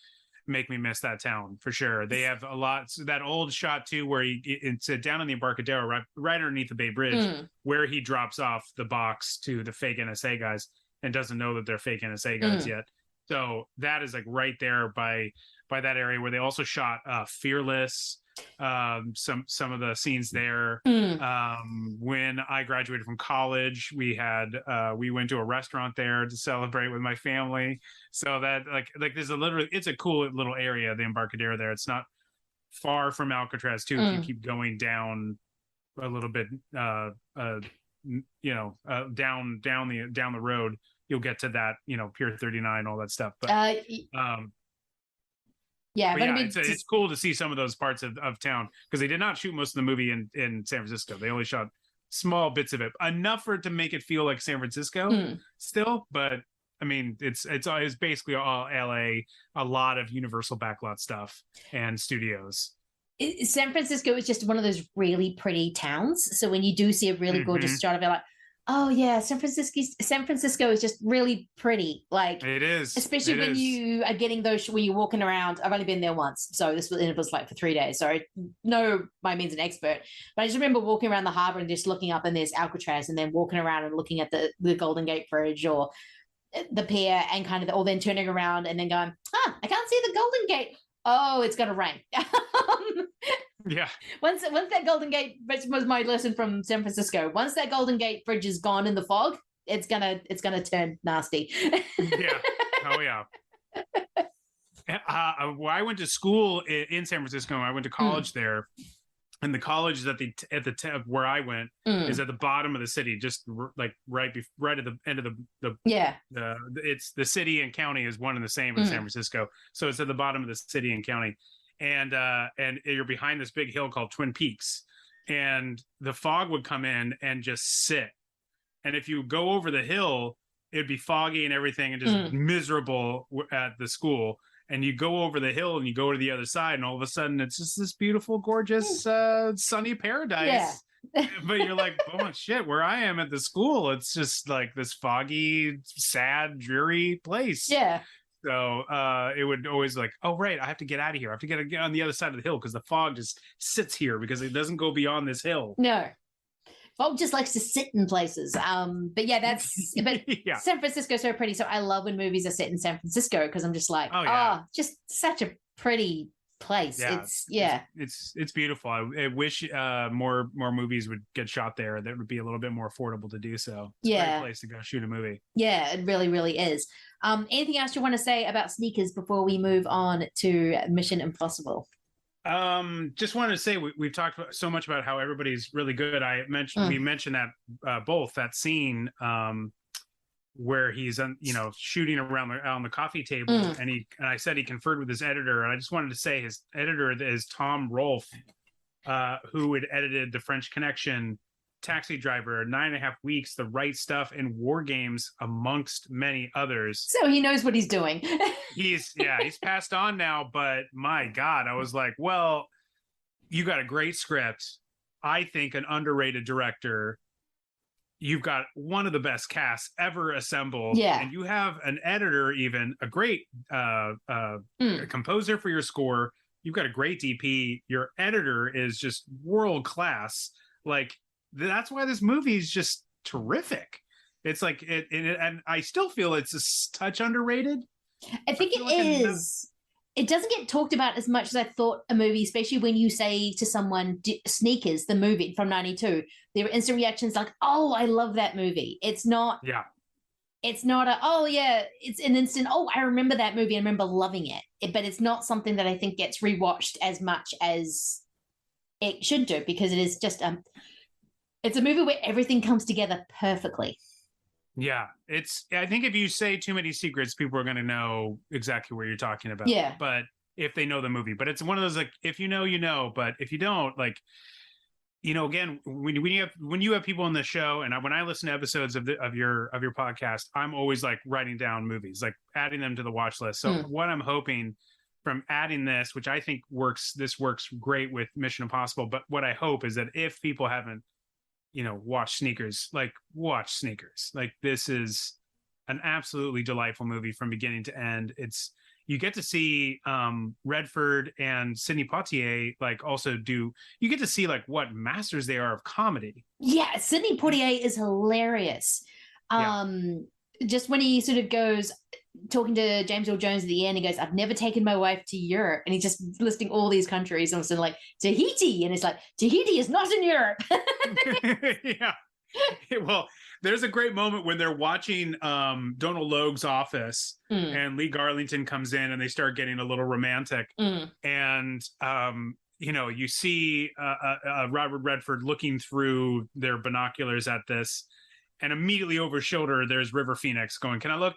make me miss that town for sure. They have a lot. So that old shot too, where it's down on the Embarcadero, right underneath the Bay Bridge, where he drops off the box to the fake NSA guys and doesn't know that they're fake NSA guys yet. So that is like right there by that area where they also shot Fearless. Some of the scenes there. When I graduated from college, we went to a restaurant there to celebrate with my family. So that like there's it's a cool little area, the Embarcadero there. It's not far from Alcatraz too. If you keep going down a little bit, down the road, you'll get to that, Pier 39, all that stuff. But it's cool to see some of those parts of town, because they did not shoot most of the movie in San Francisco. They only shot small bits of it, enough for it to make it feel like San Francisco still. But I mean, it's basically all LA, a lot of Universal backlot stuff and studios. San Francisco is just one of those really pretty towns. So when you do see a really gorgeous shot of it, like, oh yeah, San Francisco is just really pretty. Like it is, especially when you are getting those when you're walking around. I've only been there once, so it was like for 3 days. So I know by means an expert, but I just remember walking around the harbor and just looking up, and there's Alcatraz, and then walking around and looking at the Golden Gate Bridge or the pier, and kind of, or then turning around and then going, I can't see the Golden Gate. Oh, it's gonna rain. Yeah. Once that Golden Gate, which was my lesson from San Francisco, once that Golden Gate Bridge is gone in the fog, it's gonna turn nasty. Yeah. Oh yeah. I went to school in San Francisco. I went to college there, and the college is at the where I went is at the bottom of the city, just like right at the end of the it's the city and county is one and the same in San Francisco, so it's at the bottom of the city and county. And you're behind this big hill called Twin Peaks, and the fog would come in and just sit. And if you go over the hill, it'd be foggy and everything and just miserable at the school. And you go over the hill and you go to the other side, and all of a sudden it's just this beautiful, gorgeous, sunny paradise. Yeah. But you're like, oh shit, where I am at the school, it's just like this foggy, sad, dreary place. Yeah. So it would always like, oh, right, I have to get out of here. I have to get on the other side of the hill because the fog just sits here because it doesn't go beyond this hill. No. Fog just likes to sit in places. But yeah, yeah. San Francisco's so pretty. So I love when movies are set in San Francisco, because I'm just like, just such a pretty place. Yeah. It's beautiful. I wish more movies would get shot there. That would be a little bit more affordable to do so. It's a great place to go shoot a movie. Yeah, it really, really is. Anything else you want to say about sneakers before we move on to Mission Impossible? Just wanted to say we've talked so much about how everybody's really good. We mentioned that both that scene where he's shooting around on the coffee table, and I said he conferred with his editor, and I just wanted to say his editor is Tom Rolfe, who had edited The French Connection, Taxi Driver, 9.5 Weeks, The Right Stuff, and War Games, amongst many others. So he knows what he's doing. He's passed on now, but my God, I was like, well, you got a great script. I think an underrated director. You've got one of the best casts ever assembled. Yeah. And you have an editor, even a great composer for your score. You've got a great DP. Your editor is just world class. Like, that's why this movie is just terrific. It's like and I still feel it's a touch underrated. I think it is. It doesn't get talked about as much as I thought a movie, especially when you say to someone, Sneakers, the movie from 92, their instant reactions like, oh, I love that movie. It's not. Yeah. it's not it's an instant, oh, I remember that movie, I remember loving it. But it's not something that I think gets rewatched as much as it should do, because it is just it's a movie where everything comes together perfectly. Yeah, I think if you say too many secrets, people are going to know exactly what you're talking about. Yeah. But if they know the movie, but it's one of those, like, if you know, you know, but if you don't, like, again, when you have people on the show, and when I listen to episodes of your podcast, I'm always like writing down movies, like adding them to the watch list. So what I'm hoping from adding this, which I think works great with Mission Impossible, but what I hope is that if people haven't, watched Sneakers, like, watch Sneakers. Like, this is an absolutely delightful movie from beginning to end. You get to see Redford and Sidney Poitier, like, also you get to see, like, what masters they are of comedy. Yeah, Sidney Poitier is hilarious. Just when he sort of goes talking to James Earl Jones at the end, he goes, I've never taken my wife to Europe. And he's just listing all these countries, and so like Tahiti. And it's like, Tahiti is not in Europe. Yeah. Well, there's a great moment when they're watching Donald Logue's Office, and Lee Garlington comes in and they start getting a little romantic. And, you see Robert Redford looking through their binoculars at this, and immediately over his shoulder, there's River Phoenix going, can I look?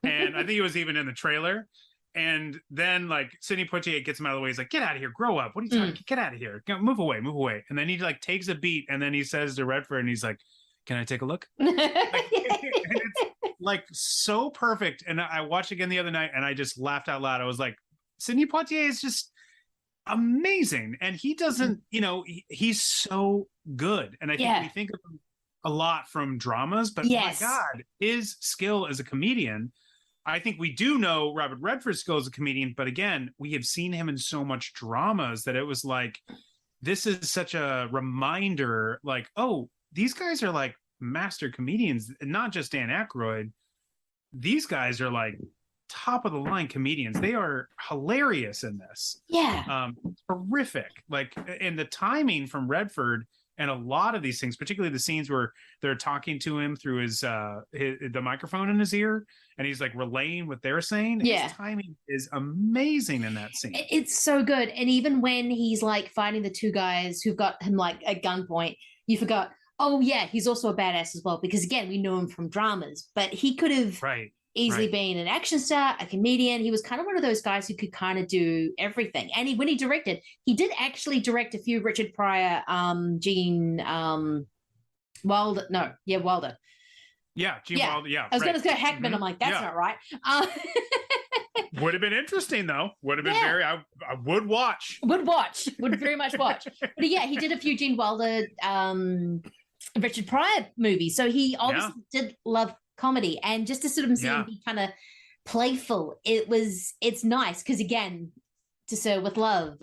And I think it was even in the trailer. And then, like, Sidney Poitier gets him out of the way. He's like, get out of here, grow up. What are you talking? Get out of here. Move away, move away. And then he, like, takes a beat, and then he says to Redford, and he's like, can I take a look? And it's, like, so perfect. And I watched again the other night, and I just laughed out loud. I was like, Sidney Poitier is just amazing. And he doesn't, he's so good. And I think we think of him a lot from dramas, but my God, his skill as a comedian, I think we do know Robert Redford's skill as a comedian, but again, we have seen him in so much dramas that it was like, this is such a reminder, like, oh, these guys are like master comedians, not just Dan Aykroyd. These guys are like top of the line comedians. They are hilarious in this. Yeah. Terrific. Like, and the timing from Redford and a lot of these things, particularly the scenes where they're talking to him through the microphone in his ear, and he's like relaying what they're saying. His timing is amazing in that scene. It's so good. And even when he's like fighting the two guys who've got him like at gunpoint, you forgot, oh yeah, he's also a badass as well. Because again, we know him from dramas, but he could have easily been an action star, a comedian. He was kind of one of those guys who could kind of do everything. And when he directed, he did actually direct a few Richard Pryor, Gene Wilder. Wilder. Yeah, Gene Wilder. Yeah, I was going to say Hackman. I'm like, that's not right. Would have been interesting though. Would have been very. I would watch. Would very much watch. But yeah, he did a few Gene Wilder, Richard Pryor movies. So he obviously did love comedy, and just to sort of see him be kind of playful, it's nice, because again, to Sir with Love,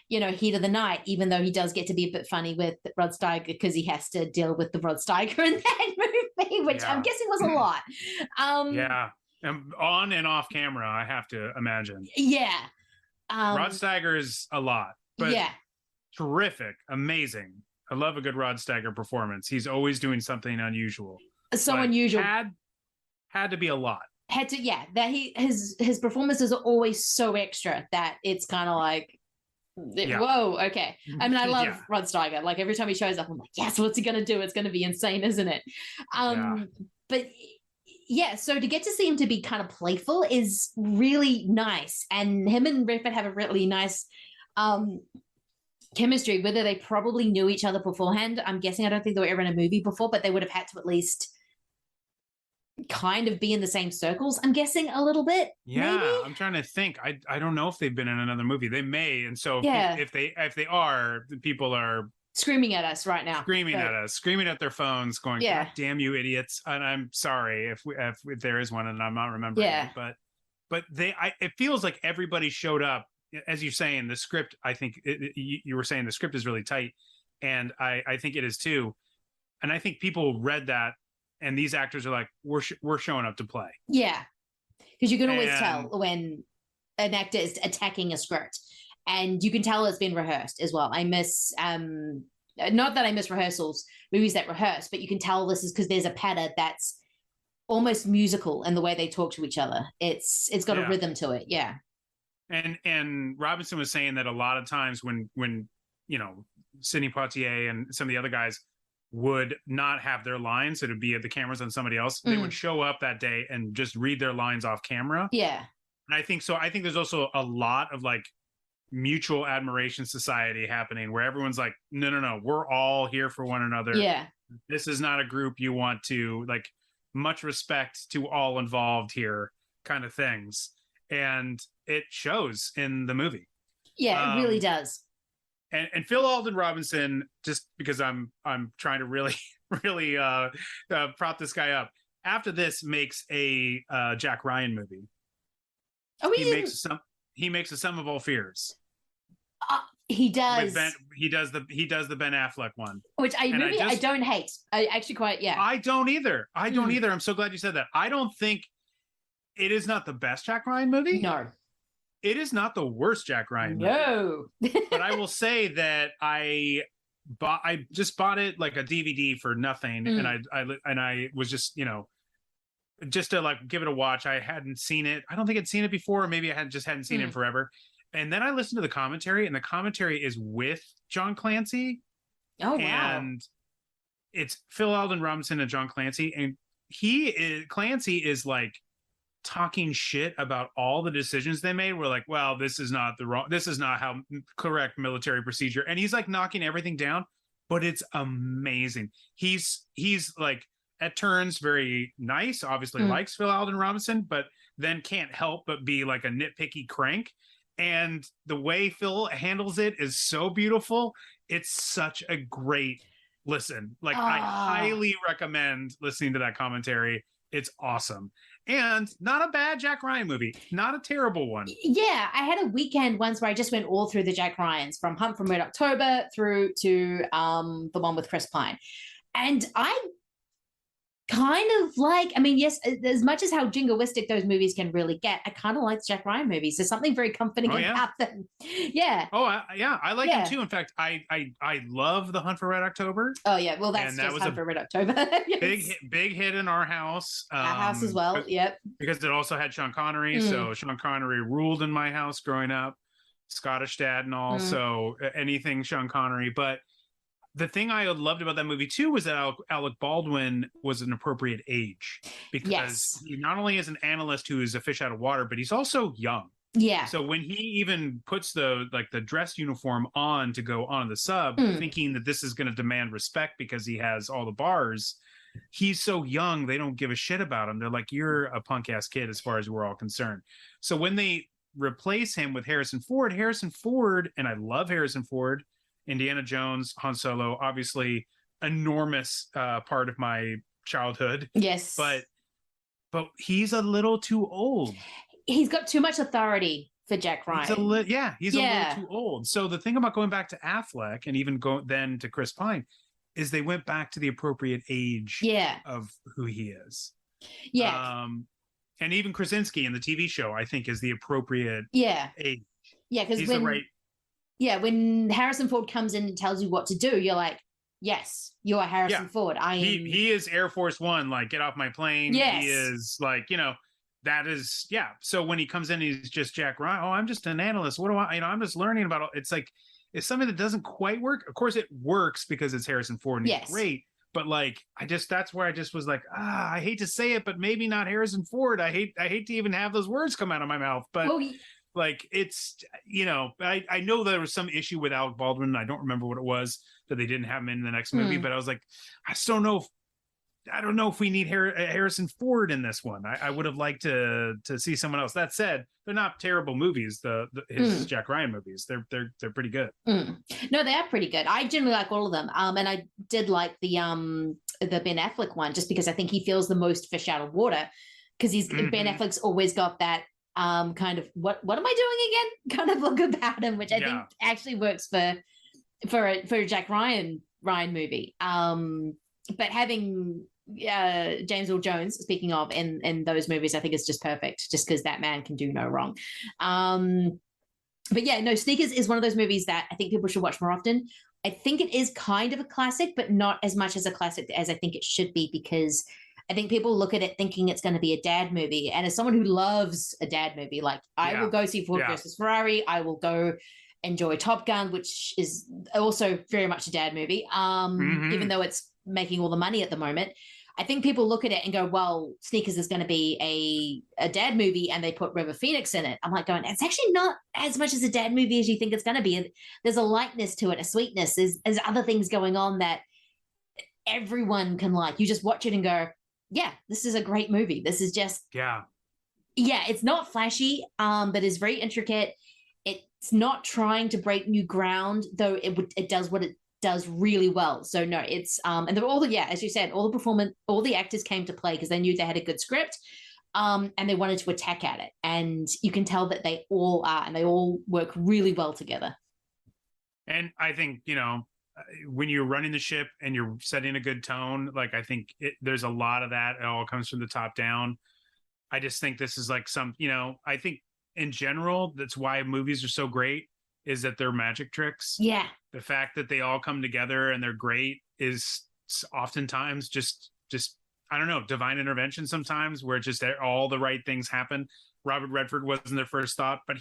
Heat of the Night, even though he does get to be a bit funny with Rod Steiger because he has to deal with the Rod Steiger in that movie, which I'm guessing was a lot. And on and off camera, I have to imagine. Rod Steiger is a lot, but terrific, amazing. I love a good Rod Steiger performance. He's always doing something unusual. Unusual. Had to be a lot. That his performances are always so extra that it's kind of like, whoa, okay. I mean, I love Rod Steiger. Like, every time he shows up, I'm like, yes, what's he gonna do? It's gonna be insane, isn't it? But yeah, so to get to see him to be kind of playful is really nice, and him and Redford have a really nice chemistry. Whether they probably knew each other beforehand, I'm guessing. I don't think they were ever in a movie before, but they would have had to at least kind of be in the same circles, I'm guessing, a little bit. Maybe? I'm trying to think. I don't know if they've been in another movie. They may, and so if they are, the people are screaming at us right now. Screaming at their phones, going, God damn you idiots. And I'm sorry if there is one and I'm not remembering it, but it feels like everybody showed up. As you're saying, the script, I think you were saying the script is really tight, and I think it is too. And I think people read that, and these actors are like, we're showing up to play. Yeah, because you can always tell when an actor is attacking a script, and you can tell it's been rehearsed as well. I miss not that I miss rehearsals, movies that rehearse, but you can tell this is because there's a pattern that's almost musical in the way they talk to each other. It's got a rhythm to it. Yeah. And Robinson was saying that a lot of times when Sidney Poitier and some of the other guys would not have their lines, so it'd be the cameras on somebody else. They would show up that day and just read their lines off camera. Yeah. And I think there's also a lot of like mutual admiration society happening where everyone's like, no, we're all here for one another. Yeah. This is not a group you want to like, much respect to all involved here kind of things. And it shows in the movie. Yeah, it really does. And Phil Alden Robinson, just because I'm trying to really prop this guy up. After this, makes a Jack Ryan movie. Oh, he makes a Sum of All Fears. He does. He does the Ben Affleck one, which I don't hate. I actually quite I don't either. I'm so glad you said that. I don't think it is not the best Jack Ryan movie. No. It is not the worst Jack Ryan movie. No. But I will say that I just bought it like a DVD for nothing, and I was just just to like give it a watch. I hadn't seen it. I don't think I'd seen it before, or maybe I hadn't seen it in forever. And then I listened to the commentary, and the commentary is with John Clancy. Oh, wow. And it's Phil Alden Robinson and John Clancy, and Clancy is like talking shit about all the decisions they made. We're like, well, this is not how correct military procedure. And he's like knocking everything down, but it's amazing. He's like at turns very nice, obviously likes Phil Alden Robinson, but then can't help but be like a nitpicky crank. And the way Phil handles it is so beautiful. It's such a great listen. Like I highly recommend listening to that commentary. It's awesome. And not a bad Jack Ryan movie. Not a terrible one. Yeah, I had a weekend once where I just went all through the Jack Ryans, from Hunt for Red October through to the one with Chris Pine. And I kind of like, I mean, yes, as much as how jingoistic those movies can really get, I kind of like the Jack Ryan movies. There's something very comforting about them. Yeah. I like them too. In fact, I love The Hunt for Red October. Oh yeah, well that was Hunt for Red October. Yes. big hit in our house. Our house as well. Yep. Because it also had Sean Connery, so Sean Connery ruled in my house growing up. Scottish dad and all, so anything Sean Connery, but. The thing I loved about that movie too was that Alec Baldwin was an appropriate age, because he not only is an analyst who is a fish out of water, but he's also young. Yeah. So when he even puts the dress uniform on to go on the sub, thinking that this is going to demand respect because he has all the bars, he's so young, they don't give a shit about him. They're like, you're a punk ass kid as far as we're all concerned. So when they replace him with Harrison Ford, and I love Harrison Ford, Indiana Jones, Han Solo, obviously enormous part of my childhood. Yes. But he's a little too old. He's got too much authority for Jack Ryan. He's a little too old. So the thing about going back to Affleck and even then to Chris Pine is they went back to the appropriate age of who he is. Yeah. And even Krasinski in the TV show, I think, is the appropriate age. Yeah, because when Harrison Ford comes in and tells you what to do, you're like, yes, you are Harrison Ford. He is Air Force One, like, get off my plane. Yes. He is like, that is, So when he comes in, he's just Jack Ryan. Oh, I'm just an analyst. What do I, I'm just learning about, it's like, it's something that doesn't quite work. Of course it works because it's Harrison Ford and he's great. But like, that's where I just was like, I hate to say it, but maybe not Harrison Ford. I hate to even have those words come out of my mouth, but like, it's, I know there was some issue with Alec Baldwin. I don't remember what it was that they didn't have him in the next movie, but I was like, I don't know if we need Harrison Ford in this one. I would have liked to see someone else. That said, they're not terrible movies. His Jack Ryan movies, they're pretty good. No, they are pretty good. I generally like all of them. And I did like the Ben Affleck one, just because I think he feels the most fish out of water, because Ben Affleck's always got that kind of what am I doing again kind of look about him, which I think actually works for a Jack Ryan movie. But having James Earl Jones, speaking of, in those movies, I think it's just perfect, just because that man can do no wrong. But yeah, no, Sneakers is one of those movies that I think people should watch more often. I think it is kind of a classic, but not as much as a classic as I think it should be, because I think people look at it thinking it's going to be a dad movie. And as someone who loves a dad movie, like I will go see Ford versus Ferrari. I will go enjoy Top Gun, which is also very much a dad movie, even though it's making all the money at the moment. I think people look at it and go, well, Sneakers is going to be a dad movie, and they put River Phoenix in it. I'm like going, it's actually not as much as a dad movie as you think it's going to be. There's a lightness to it, a sweetness. There's other things going on that everyone can like. You just watch it and go, yeah, this is a great movie. This is just, it's not flashy, but it's very intricate. It's not trying to break new ground, though it does what it does really well. So no, it's and they're all as you said, all the actors came to play because they knew they had a good script, and they wanted to attack at it, and you can tell that they all are, and they all work really well together. And I think, you know, when you're running the ship and you're setting a good tone, like I think there's a lot of that. It all comes from the top down. I just think this is like some, you know, I think in general, that's why movies are so great, is that they're magic tricks. Yeah. The fact that they all come together and they're great is oftentimes just I don't know, divine intervention sometimes, where just all the right things happen. Robert Redford wasn't their first thought, but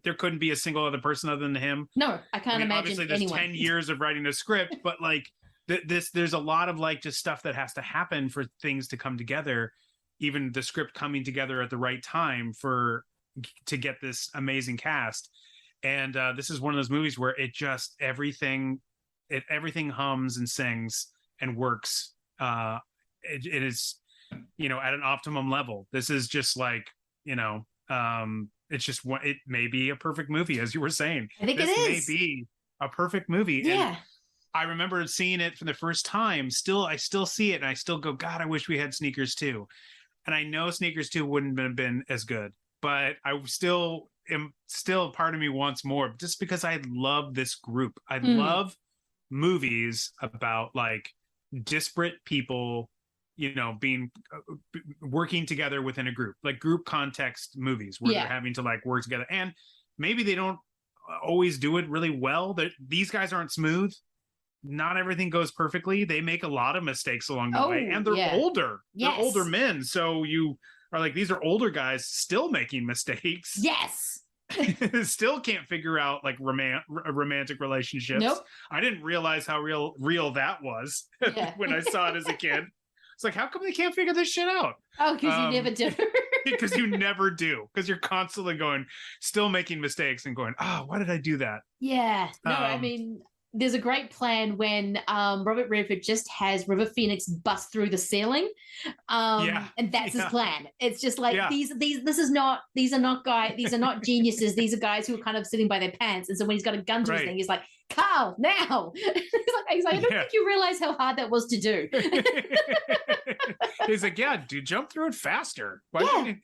there couldn't be a single other person other than him. No, I can't imagine obviously there's anyone. 10 years of writing a script, but like there's a lot of like just stuff that has to happen for things to come together, even the script coming together at the right time to get this amazing cast. And this is one of those movies where it just everything hums and sings and works. It is, you know, at an optimum level. This is just like, you know, it's just it may be a perfect movie, as you were saying. I think this it is. may be a perfect movie. Yeah. And I remember seeing it for the first time. I still see it, and I still go, God, I wish we had Sneakers 2. And I know Sneakers 2 wouldn't have been as good, but I still part of me wants more, just because I love this group. I love movies about like disparate people, you know, being working together within a group, like group context movies where they're having to like work together. And maybe they don't always do it really well. These guys aren't smooth. Not everything goes perfectly. They make a lot of mistakes along the way, and they're older. Yes. They're older men. So you are like, these are older guys still making mistakes. Yes. Still can't figure out like romantic relationships. Nope. I didn't realize how real that was when I saw it as a kid. It's like, how come they can't figure this shit out? Oh, because you never do. Because you never do. Because you're constantly still making mistakes and going, oh, why did I do that? Yeah. No, I mean, there's a great plan when Robert Redford just has River Phoenix bust through the ceiling, and that's his plan. It's just like these are not geniuses. These are guys who are kind of sitting by their pants. And so when he's got a gun to his thing, he's like, Carl, now. he's like, I don't think you realize how hard that was to do. He's like, yeah, dude, jump through it faster. Why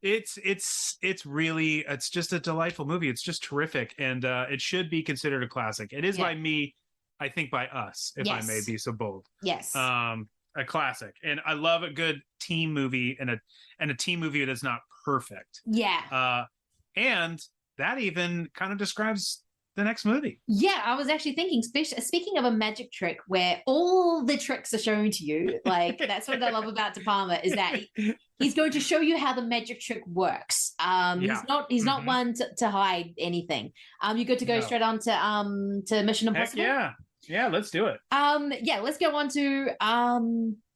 it's really, it's just a delightful movie. It's just terrific, and it should be considered a classic. It is by me, I think by us, if I may be so bold. Yes. A classic, and I love a good team movie and a team movie that's not perfect. Yeah. And that even kind of describes the next movie. Yeah, I was actually thinking, speaking of a magic trick where all the tricks are shown to you, like that's what I love about De Palma, is that he's going to show you how the magic trick works. He's not one to hide anything. You good to go straight on to Mission Impossible? Heck yeah, let's do it. Let's go on to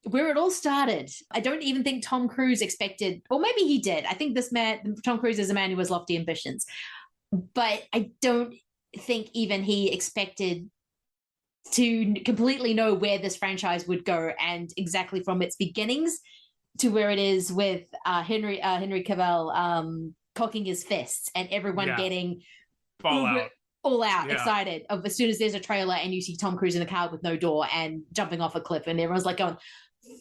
where it all started. I don't even think Tom Cruise expected, or maybe he did. I think Tom Cruise is a man who has lofty ambitions, but I don't think even he expected to completely know where this franchise would go, and exactly from its beginnings to where it is with Henry Cavill cocking his fists and everyone getting all out excited of as soon as there's a trailer and you see Tom Cruise in the car with no door and jumping off a cliff, and everyone's like going,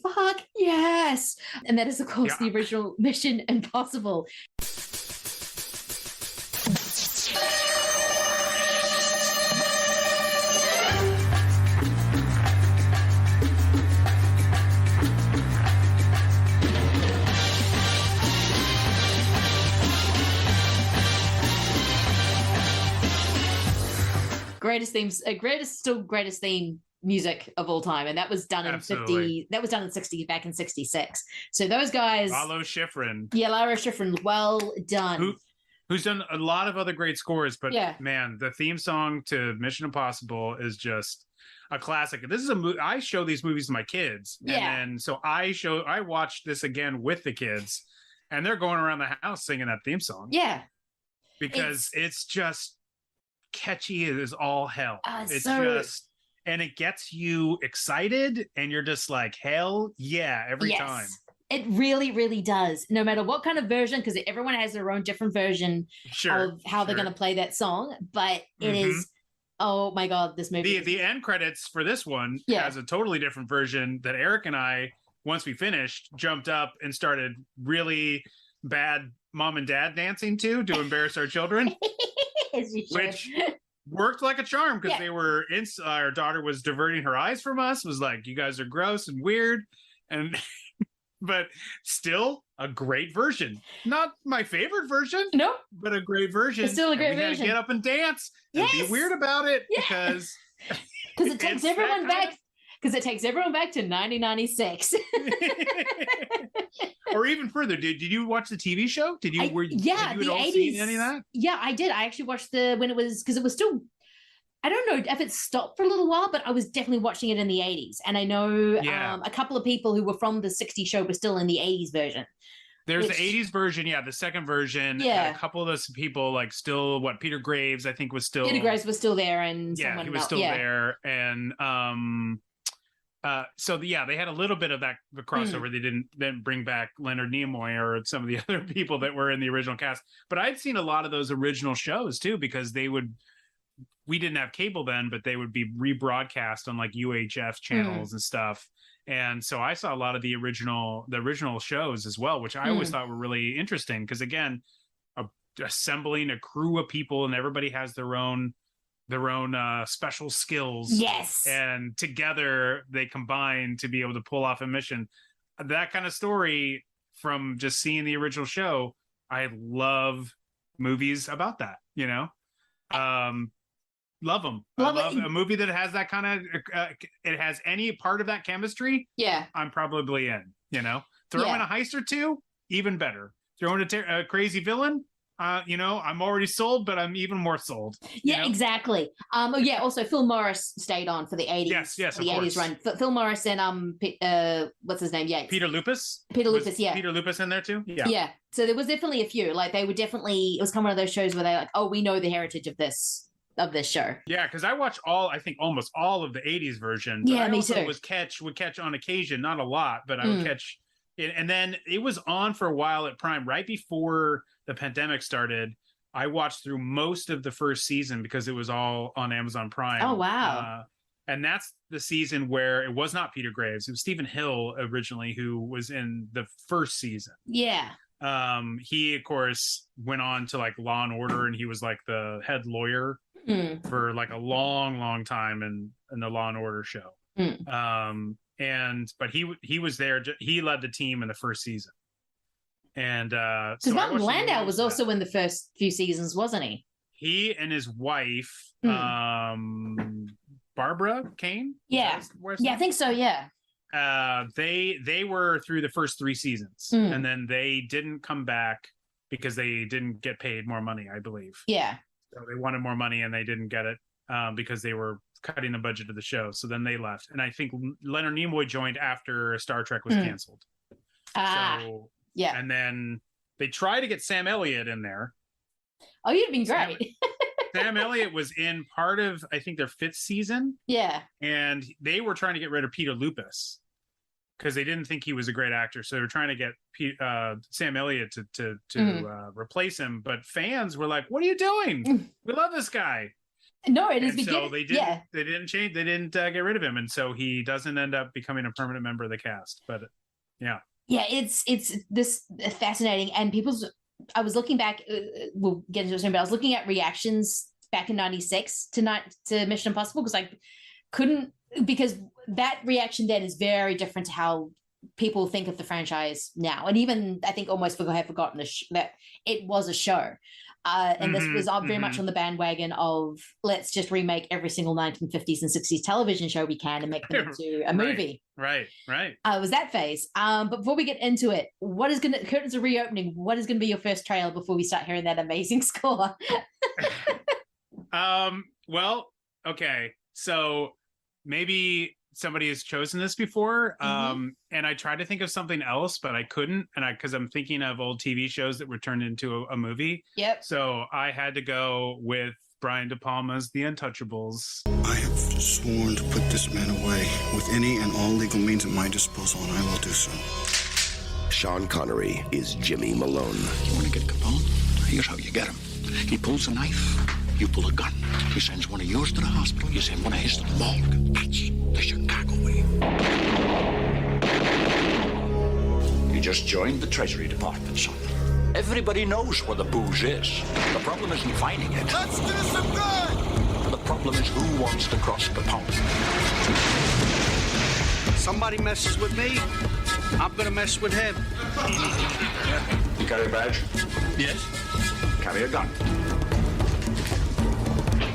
fuck yes. And that is of course the original Mission Impossible. Greatest theme music of all time, and that was done in 50. That was done in 60 back in 66. So those guys, Lalo Schifrin. Yeah, Lara Schifrin, well done. Who's done a lot of other great scores, but yeah. man, the theme song to Mission Impossible is just a classic. This is a movie I show these movies to my kids, and then so I watched this again with the kids, and they're going around the house singing that theme song. Yeah, because it's just catchy as all hell. It's so... just, and it gets you excited, and you're just like, hell yeah, every time. It really, really does. No matter what kind of version, because everyone has their own different version of how they're going to play that song. But it is, oh my God, this movie. The end credits for this one has a totally different version that Eric and I, once we finished, jumped up and started really bad mom and dad dancing to embarrass our children. Which worked like a charm because they were our daughter was diverting her eyes from us, was like, you guys are gross and weird, and but still a great version. Not my favorite version, but a great version. It's still a great version. We had to get up and dance and be weird about it because it takes everyone back. Because it takes everyone back to 1996. Or even further. Did you watch the TV show? Did you? Had you the all 80s. Seen any of that? Yeah, I did. I actually watched when it was, because it was still, I don't know if it stopped for a little while, but I was definitely watching it in the 80s. And I know a couple of people who were from the 60s show were still in the 80s version. There's the 80s version, the second version. And a couple of those people, like still, Peter Graves, I think was still. Peter Graves was still there, and he was still there, and they had a little bit of that the crossover. They didn't bring back Leonard Nimoy or some of the other people that were in the original cast. But I'd seen a lot of those original shows too, because we didn't have cable then, but they would be rebroadcast on like UHF channels and stuff. And so I saw a lot of the original shows as well, which I always thought were really interesting because, again, assembling a crew of people and everybody has their own special skills. Yes. And together they combine to be able to pull off a mission. That kind of story, from just seeing the original show, I love movies about that, love them. I love a movie that has that kind of, it has any part of that chemistry. Yeah. I'm probably in, throw in a heist or two, even better. Throw in a crazy villain. I'm already sold, but I'm even more sold. Yeah, exactly. Also Phil Morris stayed on for the 80s. Yes, the 80s run. Phil Morris and what's his name? Yates. Peter Lupus. Peter Lupus in there too. Yeah. Yeah. So there was definitely a few. Like, they were definitely, it was kind of one of those shows where they're like, oh, we know the heritage of this show. Yeah, because I watched almost all of the 80s version. Yeah, I me also too. Would catch on occasion, not a lot, but I would catch it. And then it was on for a while at Prime right before the pandemic started. I watched through most of the first season because it was all on Amazon Prime. Oh, wow. And that's the season where it was not Peter Graves. It was Stephen Hill originally, who was in the first season. Yeah. He, of course, went on to like Law and Order, and he was like the head lawyer for like a long, long time in the Law and Order show. But he was there. He led the team in the first season. And because Martin Landau was also in the first few seasons, wasn't he? He and his wife, Barbara Kane. Yeah, I think so. Yeah. They were through the first 3 seasons, and then they didn't come back because they didn't get paid more money, I believe. Yeah. So they wanted more money and they didn't get it because they were cutting the budget of the show. So then they left, and I think Leonard Nimoy joined after Star Trek was canceled. Yeah. And then they tried to get Sam Elliott in there. Oh, you'd have been great. Sam Elliott was in part of, I think, their 5th season. Yeah. And they were trying to get rid of Peter Lupus because they didn't think he was a great actor. So they were trying to get Sam Elliott to replace him. But fans were like, what are you doing? We love this guy. No, it is beginning. So they didn't change. They didn't get rid of him. And so he doesn't end up becoming a permanent member of the cast. But yeah. Yeah, it's this fascinating, and I was looking back. We'll get into it soon, but I was looking at reactions back in '96 to Mission Impossible because that reaction then is very different to how people think of the franchise now, and even I think almost have forgotten that it was a show. And this was very much on the bandwagon of let's just remake every single 1950s and 60s television show we can and make them into a movie. Right. It was that phase. But before we get into it, curtains are reopening. What is going to be your first trailer before we start hearing that amazing score? Well, okay. So maybe somebody has chosen this before. And I tried to think of something else, but I couldn't. And because I'm thinking of old TV shows that were turned into a movie. Yep. So I had to go with Brian De Palma's The Untouchables. I have sworn to put this man away with any and all legal means at my disposal, and I will do so. Sean Connery is Jimmy Malone. You want to get Capone? Here's how you get him. He pulls a knife, you pull a gun. He sends one of yours to the hospital, you send one of his to the morgue. That's the Chicago way. You just joined the Treasury Department, son. Everybody knows where the booze is. The problem isn't finding it. Let's do some good! The problem is who wants to cross the pond. Somebody messes with me, I'm gonna mess with him. You carry a badge? Yes. Carry a gun.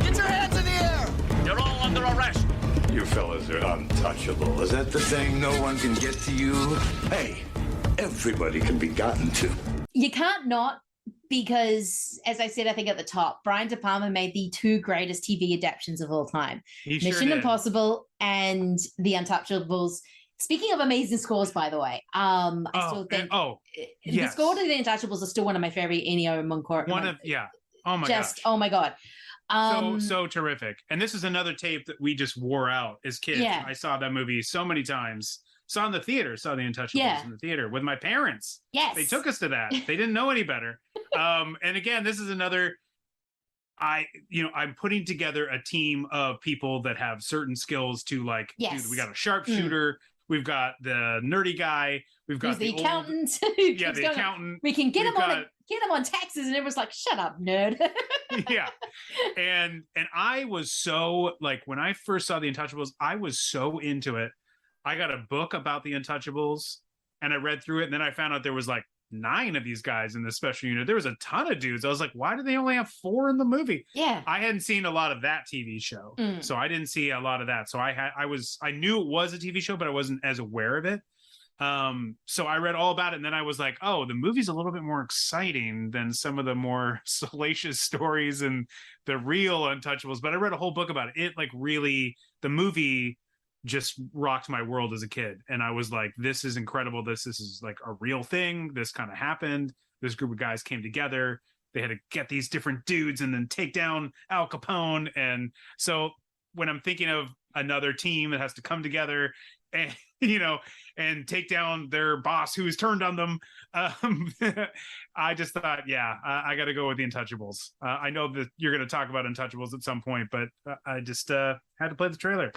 Get your hands in the air! You're all under arrest. You fellas are untouchable. Is that the thing? No one can get to you? Hey, everybody can be gotten to. You can't not, because, as I said, I think at the top, Brian De Palma made the two greatest TV adaptations of all time. Mission Impossible and The Untouchables. Speaking of amazing scores, by the way, I still think the score to The Untouchables is still one of my favorite Ennio Morricone. Oh my gosh. Oh my God. So terrific. And this is another tape that we just wore out as kids. Yeah. I saw that movie so many times. Saw in the theater, saw The Untouchables in the theater with my parents. Yes. They took us to that. They didn't know any better. And again, this is another, I'm putting together a team of people that have certain skills to we got a sharpshooter. We've got the nerdy guy. We've got the accountant. The accountant. We can get him on taxes, and everyone's like, "Shut up, nerd." Yeah, and I was so when I first saw The Untouchables, I was so into it. I got a book about The Untouchables, and I read through it, and then I found out there was 9 of these guys in the special unit. There was a ton of dudes. I was like, why do they only have 4 in the movie? Yeah. I hadn't seen a lot of that TV show. So I didn't see a lot of that. So I knew it was a TV show, but I wasn't as aware of it. So I read all about it, and then I was like, oh, the movie's a little bit more exciting than some of the more salacious stories and the real Untouchables. But I read a whole book about it. It really, the movie just rocked my world as a kid. And I was like, this is incredible. This is a real thing. This kind of happened. This group of guys came together. They had to get these different dudes and then take down Al Capone. And so when I'm thinking of another team that has to come together and, and take down their boss who's turned on them, I just thought, I got to go with The Untouchables. I know that you're going to talk about Untouchables at some point, but I just had to play the trailer.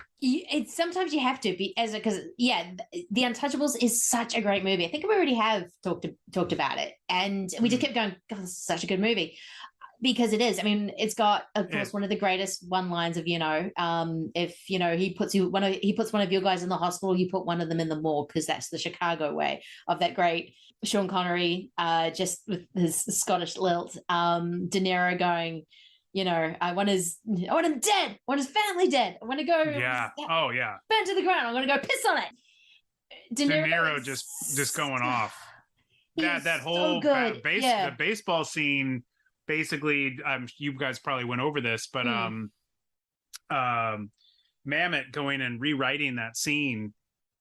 Sometimes you have to be because The Untouchables is such a great movie. I think we already have talked about it, and we just kept going, God, this is such a good movie. Because it is. I mean, it's got, of course, one of the greatest one lines of, if he puts one of your guys in the hospital, you put one of them in the morgue, because that's the Chicago way of that great Sean Connery, just with his Scottish lilt, De Niro going, I want him dead. I want his family dead. I want to go. Yeah. Oh yeah. Burn to the ground. I'm going to go piss on it. De Niro just going off. That whole so the baseball scene. Basically, you guys probably went over this, but Mamet going and rewriting that scene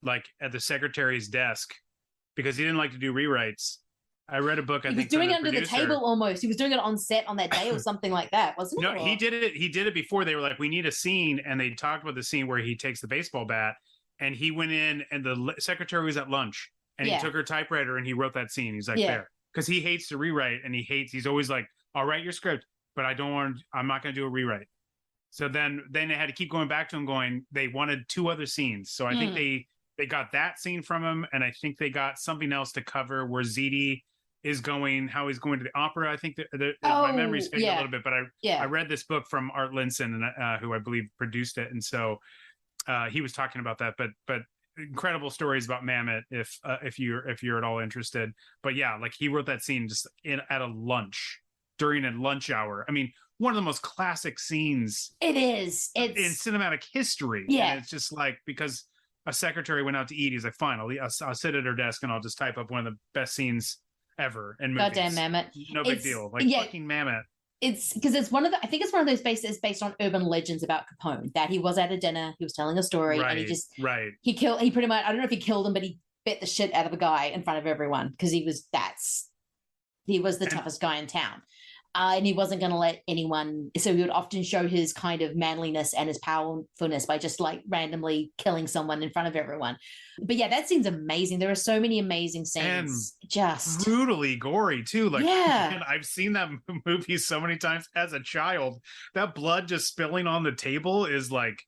at the secretary's desk because he didn't like to do rewrites. I read a book. He was doing it under the table almost. He was doing it on set on that day or something like that, wasn't it? No, he did it. He did it before. They were like, we need a scene, and they talked about the scene where he takes the baseball bat, and he went in, and the secretary was at lunch, and he took her typewriter and he wrote that scene. He's like, there, because he hates to rewrite, and he's always like, I'll write your script, but I'm not going to do a rewrite. So then they had to keep going back to him going, they wanted 2 other scenes. So I think they got that scene from him. And I think they got something else to cover where Ziti is going, how he's going to the opera. I think my memory's fading a little bit, but I read this book from Art Linson, who I believe produced it. And so he was talking about that, but incredible stories about Mamet if you're at all interested. But he wrote that scene just at a lunch. during a lunch hour. I mean, one of the most classic scenes It is. It's in cinematic history. Yeah. And it's just like, because a secretary went out to eat, he's like, fine, I'll sit at her desk and I'll just type up one of the best scenes ever in movies. Goddamn Mamet. No big deal. Like, fucking Mamet. It's because it's one of the, I think it's one of those based on urban legends about Capone, that he was at a dinner, he was telling a story, and he just, he pretty much, I don't know if he killed him, but he bit the shit out of a guy in front of everyone because he was the toughest guy in town. And he wasn't going to let anyone, so he would often show his kind of manliness and his powerfulness by just like randomly killing someone in front of everyone. But yeah, that scene's amazing. There are so many amazing scenes. And just brutally gory too. Like, yeah. man, I've seen that movie so many times as a child. That blood just spilling on the table is like,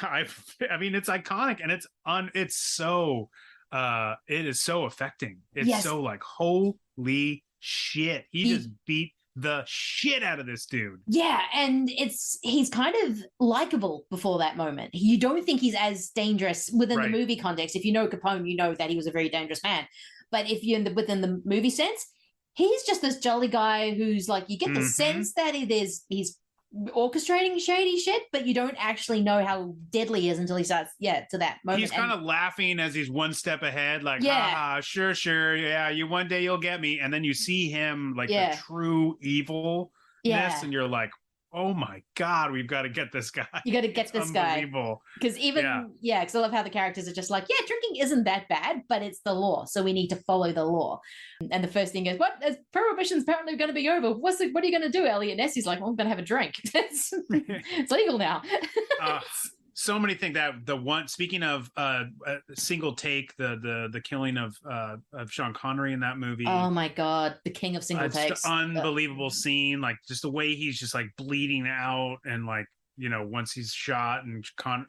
I mean, it's iconic, and it is so affecting. It's so like, holy shit, he just beat the shit out of this dude. Yeah, and he's kind of likable before that moment. You don't think he's as dangerous within the movie context. If you know Capone, you know that he was a very dangerous man. But if you're within the movie sense, he's just this jolly guy who's like, you get the sense that he's orchestrating shady shit, but you don't actually know how deadly he is until he starts to that moment. He's kind of laughing as he's one step ahead, like, sure, yeah, one day you'll get me. And then you see him like the true evilness, and you're like, oh my God, we've got to get this guy. You got to get this guy. Because because I love how the characters are just like, drinking isn't that bad, but it's the law, so we need to follow the law. And the first thing is, prohibition's apparently going to be over. What are you going to do, Elliot? Nessie's like, well, I'm going to have a drink. It's legal now. So many things that the one, speaking of a single take, the killing of Sean Connery in that movie. Oh my God, the king of single takes. Unbelievable scene, like just the way he's just like bleeding out, and like, you know, once he's shot and Kevin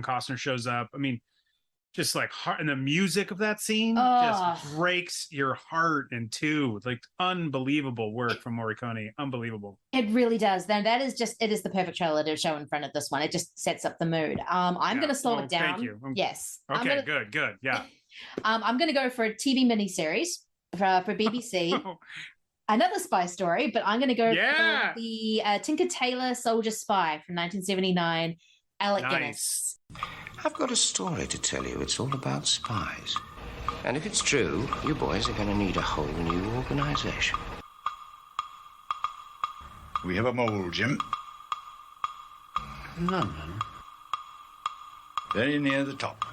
Costner shows up. I mean, just like heart, and the music of that scene just breaks your heart in two. Like, unbelievable work from Morricone. Unbelievable. It really does. Then that is it is the perfect trailer to show in front of this one. It just sets up the mood. I'm going to slow it down. Thank you. Yes. Okay, good. Yeah. I'm going to go for a TV miniseries for BBC. Another spy story, but I'm going to go for the Tinker Tailor Soldier Spy from 1979, Alec Guinness. I've got a story to tell you. It's all about spies. And if it's true, you boys are going to need a whole new organization. We have a mole, Jim. London. Very near the top.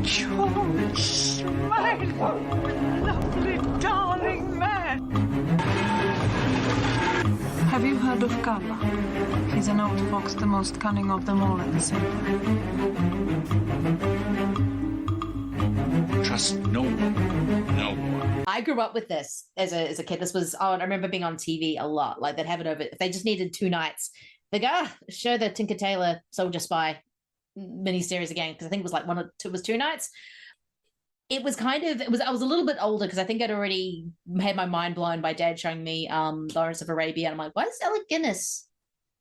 George Smiley, lovely, darling man. Have you heard of Gala? He's an old fox, the most cunning of them all at the same time. Trust no one. No one. I grew up with this as a kid. This was, I remember being on TV a lot. Like, they'd have it over. If they just needed 2 nights, they'd go, show the Tinker Tailor Soldier Spy miniseries again, because I think it was like 2 nights. I was a little bit older, because I think I'd already had my mind blown by Dad showing me Lawrence of Arabia, and I'm like, why is Alec Guinness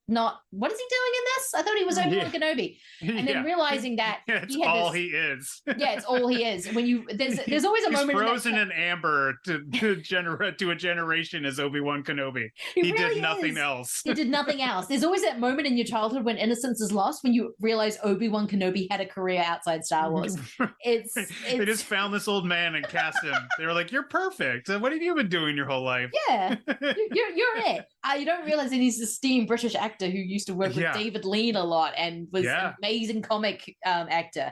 what is he doing in this? I thought he was Obi-Wan Kenobi. And then realizing that it's all he is. It's all he is. When there's always a moment frozen in amber to a generation as Obi-Wan Kenobi. He did nothing else. He did nothing else. There's always that moment in your childhood when innocence is lost, when you realize Obi-Wan Kenobi had a career outside Star Wars. They just found this old man and cast him. They were like, you're perfect. What have you been doing your whole life? Yeah, you're it. You don't realize that he's a esteemed British actor who used to work with David Lean a lot and was an amazing comic actor.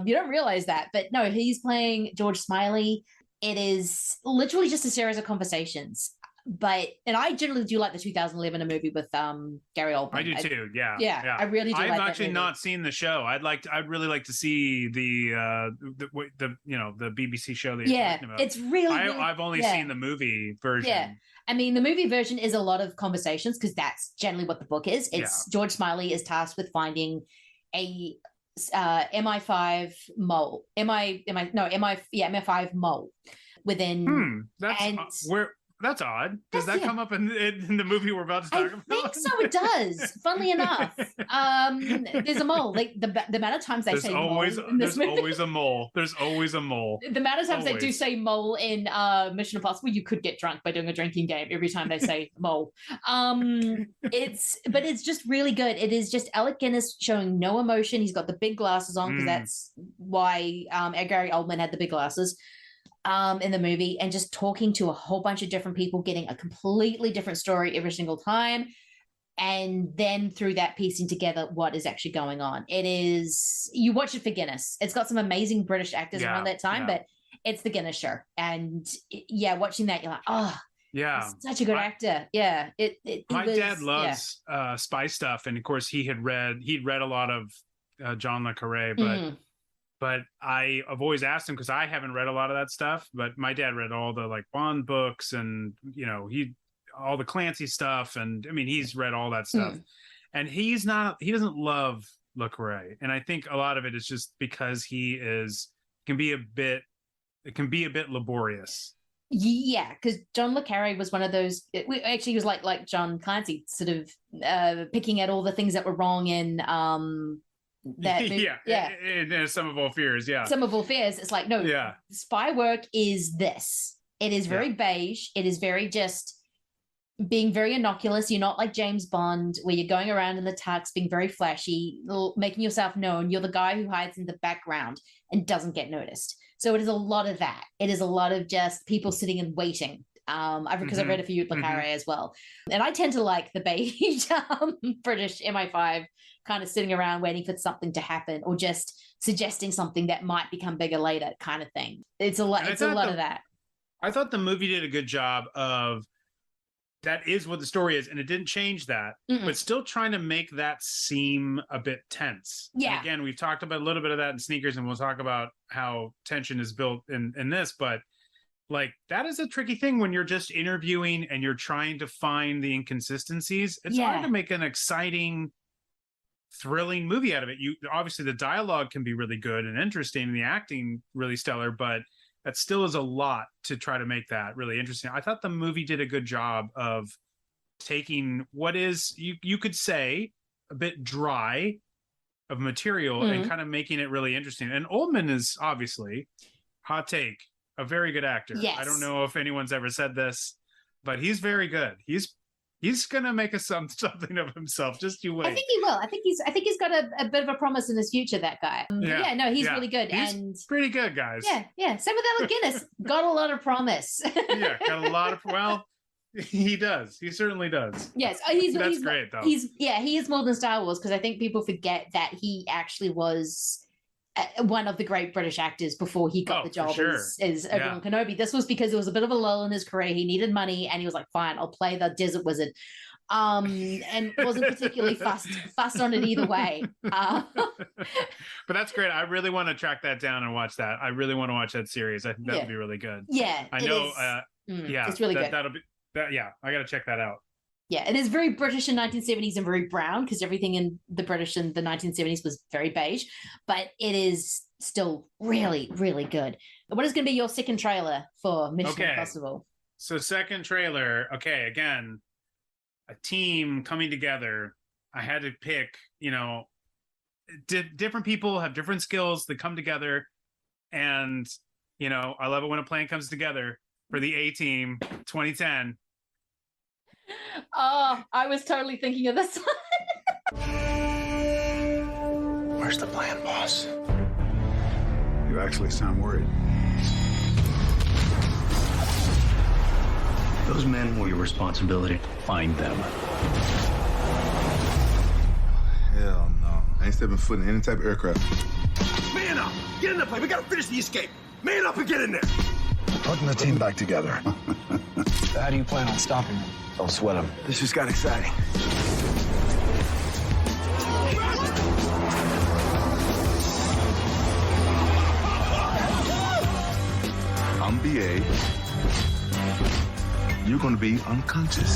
You don't realize that, but no, he's playing George Smiley. It is literally just a series of conversations. And I generally do like the 2011 movie with Gary Oldman. I do too. Yeah. I really do. I've actually not seen the show. I'd really like to see the BBC show that you're talking about. It's really, I've only seen the movie version. Yeah. I mean, the movie version is a lot of conversations, because that's generally what the book is. It's George Smiley is tasked with finding a MI5 mole. MI5 mole within. that's odd. Does that come up in the movie we're about to talk about? I think so. It does. Funnily enough, there's a mole. Like the amount of times they say mole in this movie. There's always a mole. There's always a mole. The amount of times they do say mole in Mission Impossible, you could get drunk by doing a drinking game every time they say mole. It's just really good. It is just Alec Guinness showing no emotion. He's got the big glasses on because that's why Gary Oldman had the big glasses. In the movie, and just talking to a whole bunch of different people, getting a completely different story every single time, and then through that piecing together what is actually going on. It is, you watch it for Guinness. It's got some amazing British actors around that time, but it's the Guinness show. And watching that, you're like, oh yeah, such a good actor. Yeah, my dad loves spy stuff, and of course he'd read a lot of John le Carré, but I've always asked him, because I haven't read a lot of that stuff, but my dad read all the like Bond books and, all the Clancy stuff. And I mean, he's read all that stuff and he doesn't love le Carré. And I think a lot of it is just because it can be a bit laborious. Yeah, because John le Carré was one of those. He was like John Clancy, sort of picking at all the things that were wrong in that movie. And Sum of All Fears. Sum of All Fears. It's like, no, spy work is this. It is very beige. It is very just being very innocuous. You're not like James Bond, where you're going around in the tux, being very flashy, making yourself known. You're the guy who hides in the background and doesn't get noticed. So it is a lot of that. It is a lot of just people sitting and waiting. Because I've read a few le Carré as well. And I tend to like the beige British MI5 kind of sitting around waiting for something to happen, or just suggesting something that might become bigger later kind of thing. It's a lot of that. I thought the movie did a good job of, that is what the story is, and it didn't change that, but still trying to make that seem a bit tense. Yeah. And again, we've talked about a little bit of that in Sneakers, and we'll talk about how tension is built in this, but like, that is a tricky thing when you're just interviewing and you're trying to find the inconsistencies. It's hard to make an exciting, thrilling movie out of it. Obviously the dialogue can be really good and interesting, and the acting really stellar, but that still is a lot to try to make that really interesting. I thought the movie did a good job of taking what is, you could say, a bit dry of material and kind of making it really interesting. And Oldman is obviously, hot take, a very good actor. Yes. I don't know if anyone's ever said this, but he's very good. He's gonna make something of himself. Just you wait. I think he will. I think he's got a bit of a promise in his future, that guy. He's really good. He's pretty good, guys. Yeah. Same with Alec Guinness. Got a lot of promise. Got a lot of, well, he does. He certainly does. Yes. That's great though. He is more than Star Wars, because I think people forget that he actually was one of the great British actors before he got the job as Obi-Wan Kenobi. This was because there was a bit of a lull in his career. He needed money, and he was like, fine, I'll play the desert wizard. And wasn't particularly fussed on it either way. But that's great. I really want to track that down and watch that. I really want to watch that series. I think that would be really good. Yeah. I know. It's really good. That'll be that. Yeah. I got to check that out. Yeah, it is very British in 1970s and very brown, because everything in the British in the 1970s was very beige, but it is still really, really good. What is going to be your second trailer for Mission Impossible? So second trailer, again, a team coming together. I had to pick, different people have different skills that come together, and, I love it when a plan comes together for the A-Team 2010. Oh, I was totally thinking of this one. Where's the plan, boss? You actually sound worried. Those men were your responsibility. Find them. Hell no. I ain't stepping foot in any type of aircraft. Man up! Get in the plane. We gotta finish the escape. Man up and get in there. Putting the team back together. How do you plan on stopping them? Don't sweat them. This just got exciting. I'm BA. You're gonna be unconscious.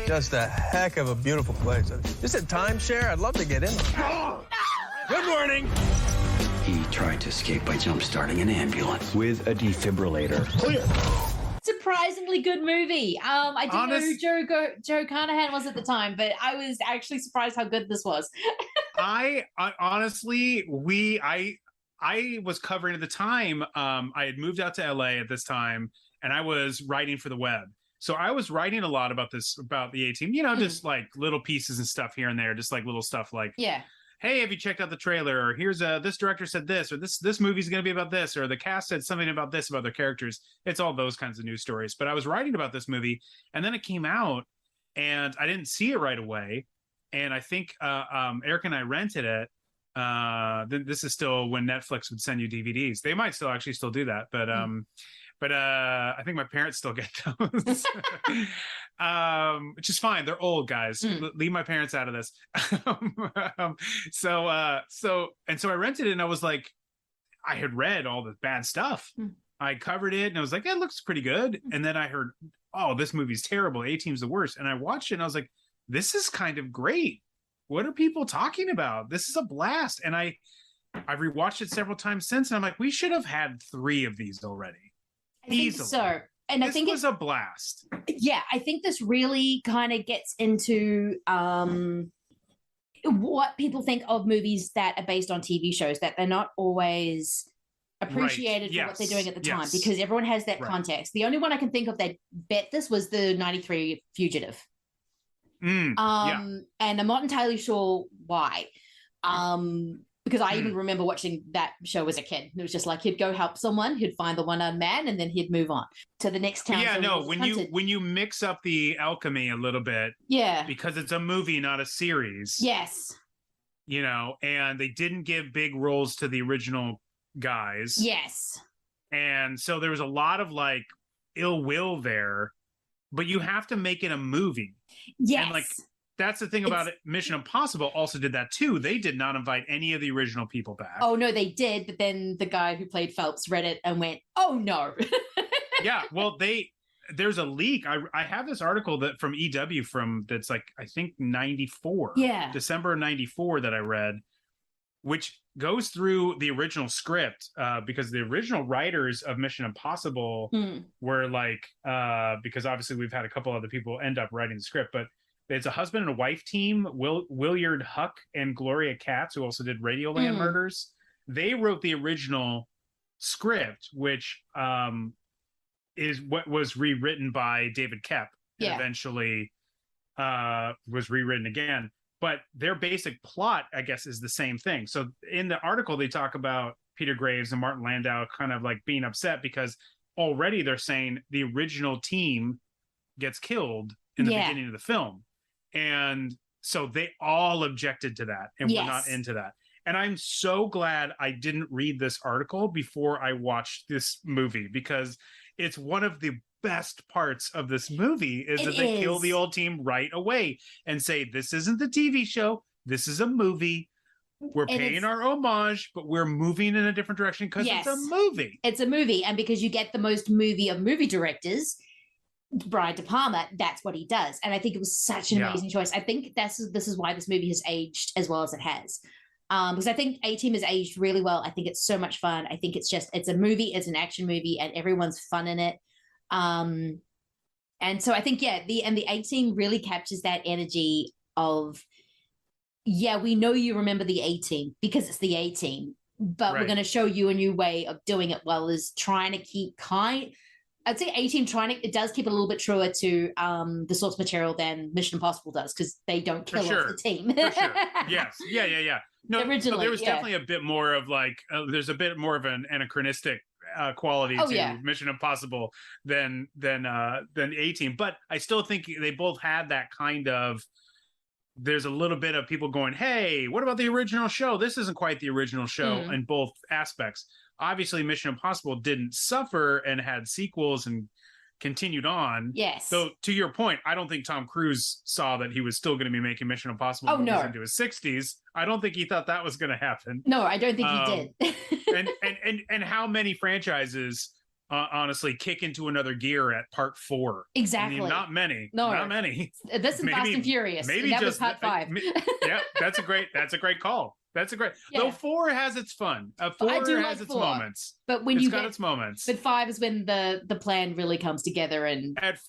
Just a heck of a beautiful place. Just a timeshare. I'd love to get in. Good morning. He tried to escape by jump-starting an ambulance with a defibrillator. Clear. surprisingly good movie. I didn't know who Joe Carnahan was at the time, but I was actually surprised how good this was. I honestly, I was covering at the time. I had moved out to LA at this time, and I was writing for the web. So I was writing a lot about the A-Team, just like little pieces and stuff here and there, just like little stuff like, hey, have you checked out the trailer? Or here's this director said this, or this movie's going to be about this, or the cast said something about this about their characters. It's all those kinds of news stories. But I was writing about this movie, and then it came out, and I didn't see it right away. And I think Eric and I rented it. This is still when Netflix would send you DVDs. They might still do that, but I think my parents still get those, which is fine. They're old guys. Leave my parents out of this. So I rented it, and I was like, I had read all the bad stuff. I covered it, and I was like, it looks pretty good. And then I heard, oh, this movie's terrible. A-Team's the worst. And I watched it, and I was like, this is kind of great. What are people talking about? This is a blast. And I've rewatched it several times since, and I'm like, we should have had 3 of these already. I think so. And I think it was a blast. Yeah, I think this really kind of gets into what people think of movies that are based on TV shows, that they're not always appreciated for what they're doing at the time, because everyone has that context. The only one I can think of that bet this was the 93 Fugitive. And I'm not entirely sure why. Because I even remember watching that show as a kid. It was just like he'd go help someone, he'd find the one-armed man, and then he'd move on to the next town. Yeah, no, when you mix up the alchemy a little bit, because it's a movie, not a series. Yes. And they didn't give big roles to the original guys. Yes. And so there was a lot of like ill will there, but you have to make it a movie. Yes. And like that's the thing about it. Mission Impossible also did that too. They did not invite any of the original people back. Oh no, they did, but then the guy who played Phelps read it and went, "Oh no." Yeah, well, there's a leak. I have this article from EW that's like I think 94. Yeah. December 94 that I read, which goes through the original script because the original writers of Mission Impossible were like because obviously we've had a couple other people end up writing the script, but it's a husband and a wife team, Willard Huck and Gloria Katz, who also did Radioland Murders. They wrote the original script, which is what was rewritten by David Koepp and eventually was rewritten again. But their basic plot, I guess, is the same thing. So in the article, they talk about Peter Graves and Martin Landau kind of like being upset because already they're saying the original team gets killed in the beginning of the film. And so they all objected to that and were not into that. And I'm so glad I didn't read this article before I watched this movie, because it's one of the best parts of this movie is that they kill the old team right away and say, this isn't the TV show. This is a movie. We're paying our homage, but we're moving in a different direction because it's a movie. It's a movie. And because you get the most movie of movie directors, Brian De Palma, that's what he does. And I think it was such an amazing choice. I think this is why this movie has aged as well as it has. Because I think A-Team has aged really well. I think it's so much fun. I think it's a movie, it's an action movie, and everyone's fun in it. And so I think, the A-Team really captures that energy of, we know you remember the A-Team because it's the A-Team, but we're going to show you a new way of doing it, while is trying to keep I'd say A-Team it does keep a little bit truer to the source material than Mission Impossible does, because they don't kill off the team. For sure. Yes. Yeah. No, originally, there was definitely a bit more of like, there's a bit more of an anachronistic quality to Mission Impossible than A-Team. But I still think they both had that kind of, there's a little bit of people going, hey, what about the original show? This isn't quite the original show in both aspects. Obviously, Mission Impossible didn't suffer and had sequels and continued on. Yes. So to your point, I don't think Tom Cruise saw that he was still going to be making Mission Impossible movies into his 60s. I don't think he thought that was going to happen. No, I don't think he did. and how many franchises honestly kick into another gear at part 4? Exactly. I mean, not many. No, not many. This is Fast and Furious. Maybe that just was part 5. Yeah, that's a great call. That's a great. Though 4 has its fun. 4 has its moments. But when it's got its moments. But 5 is when the plan really comes together, and at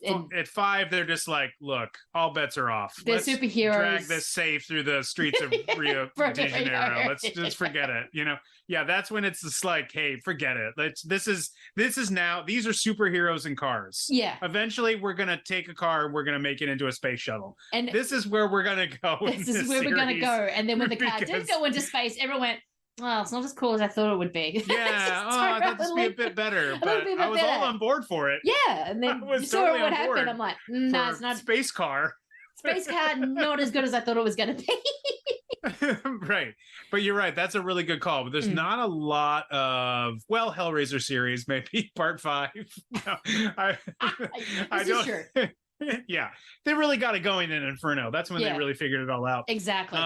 5 they're just like, look, all bets are off. They're superheroes. Drag this safe through the streets of Rio de Janeiro. Let's just forget it. You know, yeah, that's when it's just like, hey, forget it. This is now. These are superheroes in cars. Yeah. Eventually, we're gonna take a car and we're gonna make it into a space shuttle. And this is where we're gonna go. This is where we're gonna go. And then when the car did go into space, everyone went, well, it's not as cool as I thought it would be. Yeah, I thought this would be a bit better, but I was all on board for it. Yeah, and then you saw what happened. I'm like, no, it's not. Space car. Space car, not as good as I thought it was going to be. Right. But you're right. That's a really good call. But there's not a lot of, Hellraiser series, maybe part 5. No, I don't. Sure. Yeah, they really got it going in Inferno. That's when they really figured it all out. Exactly.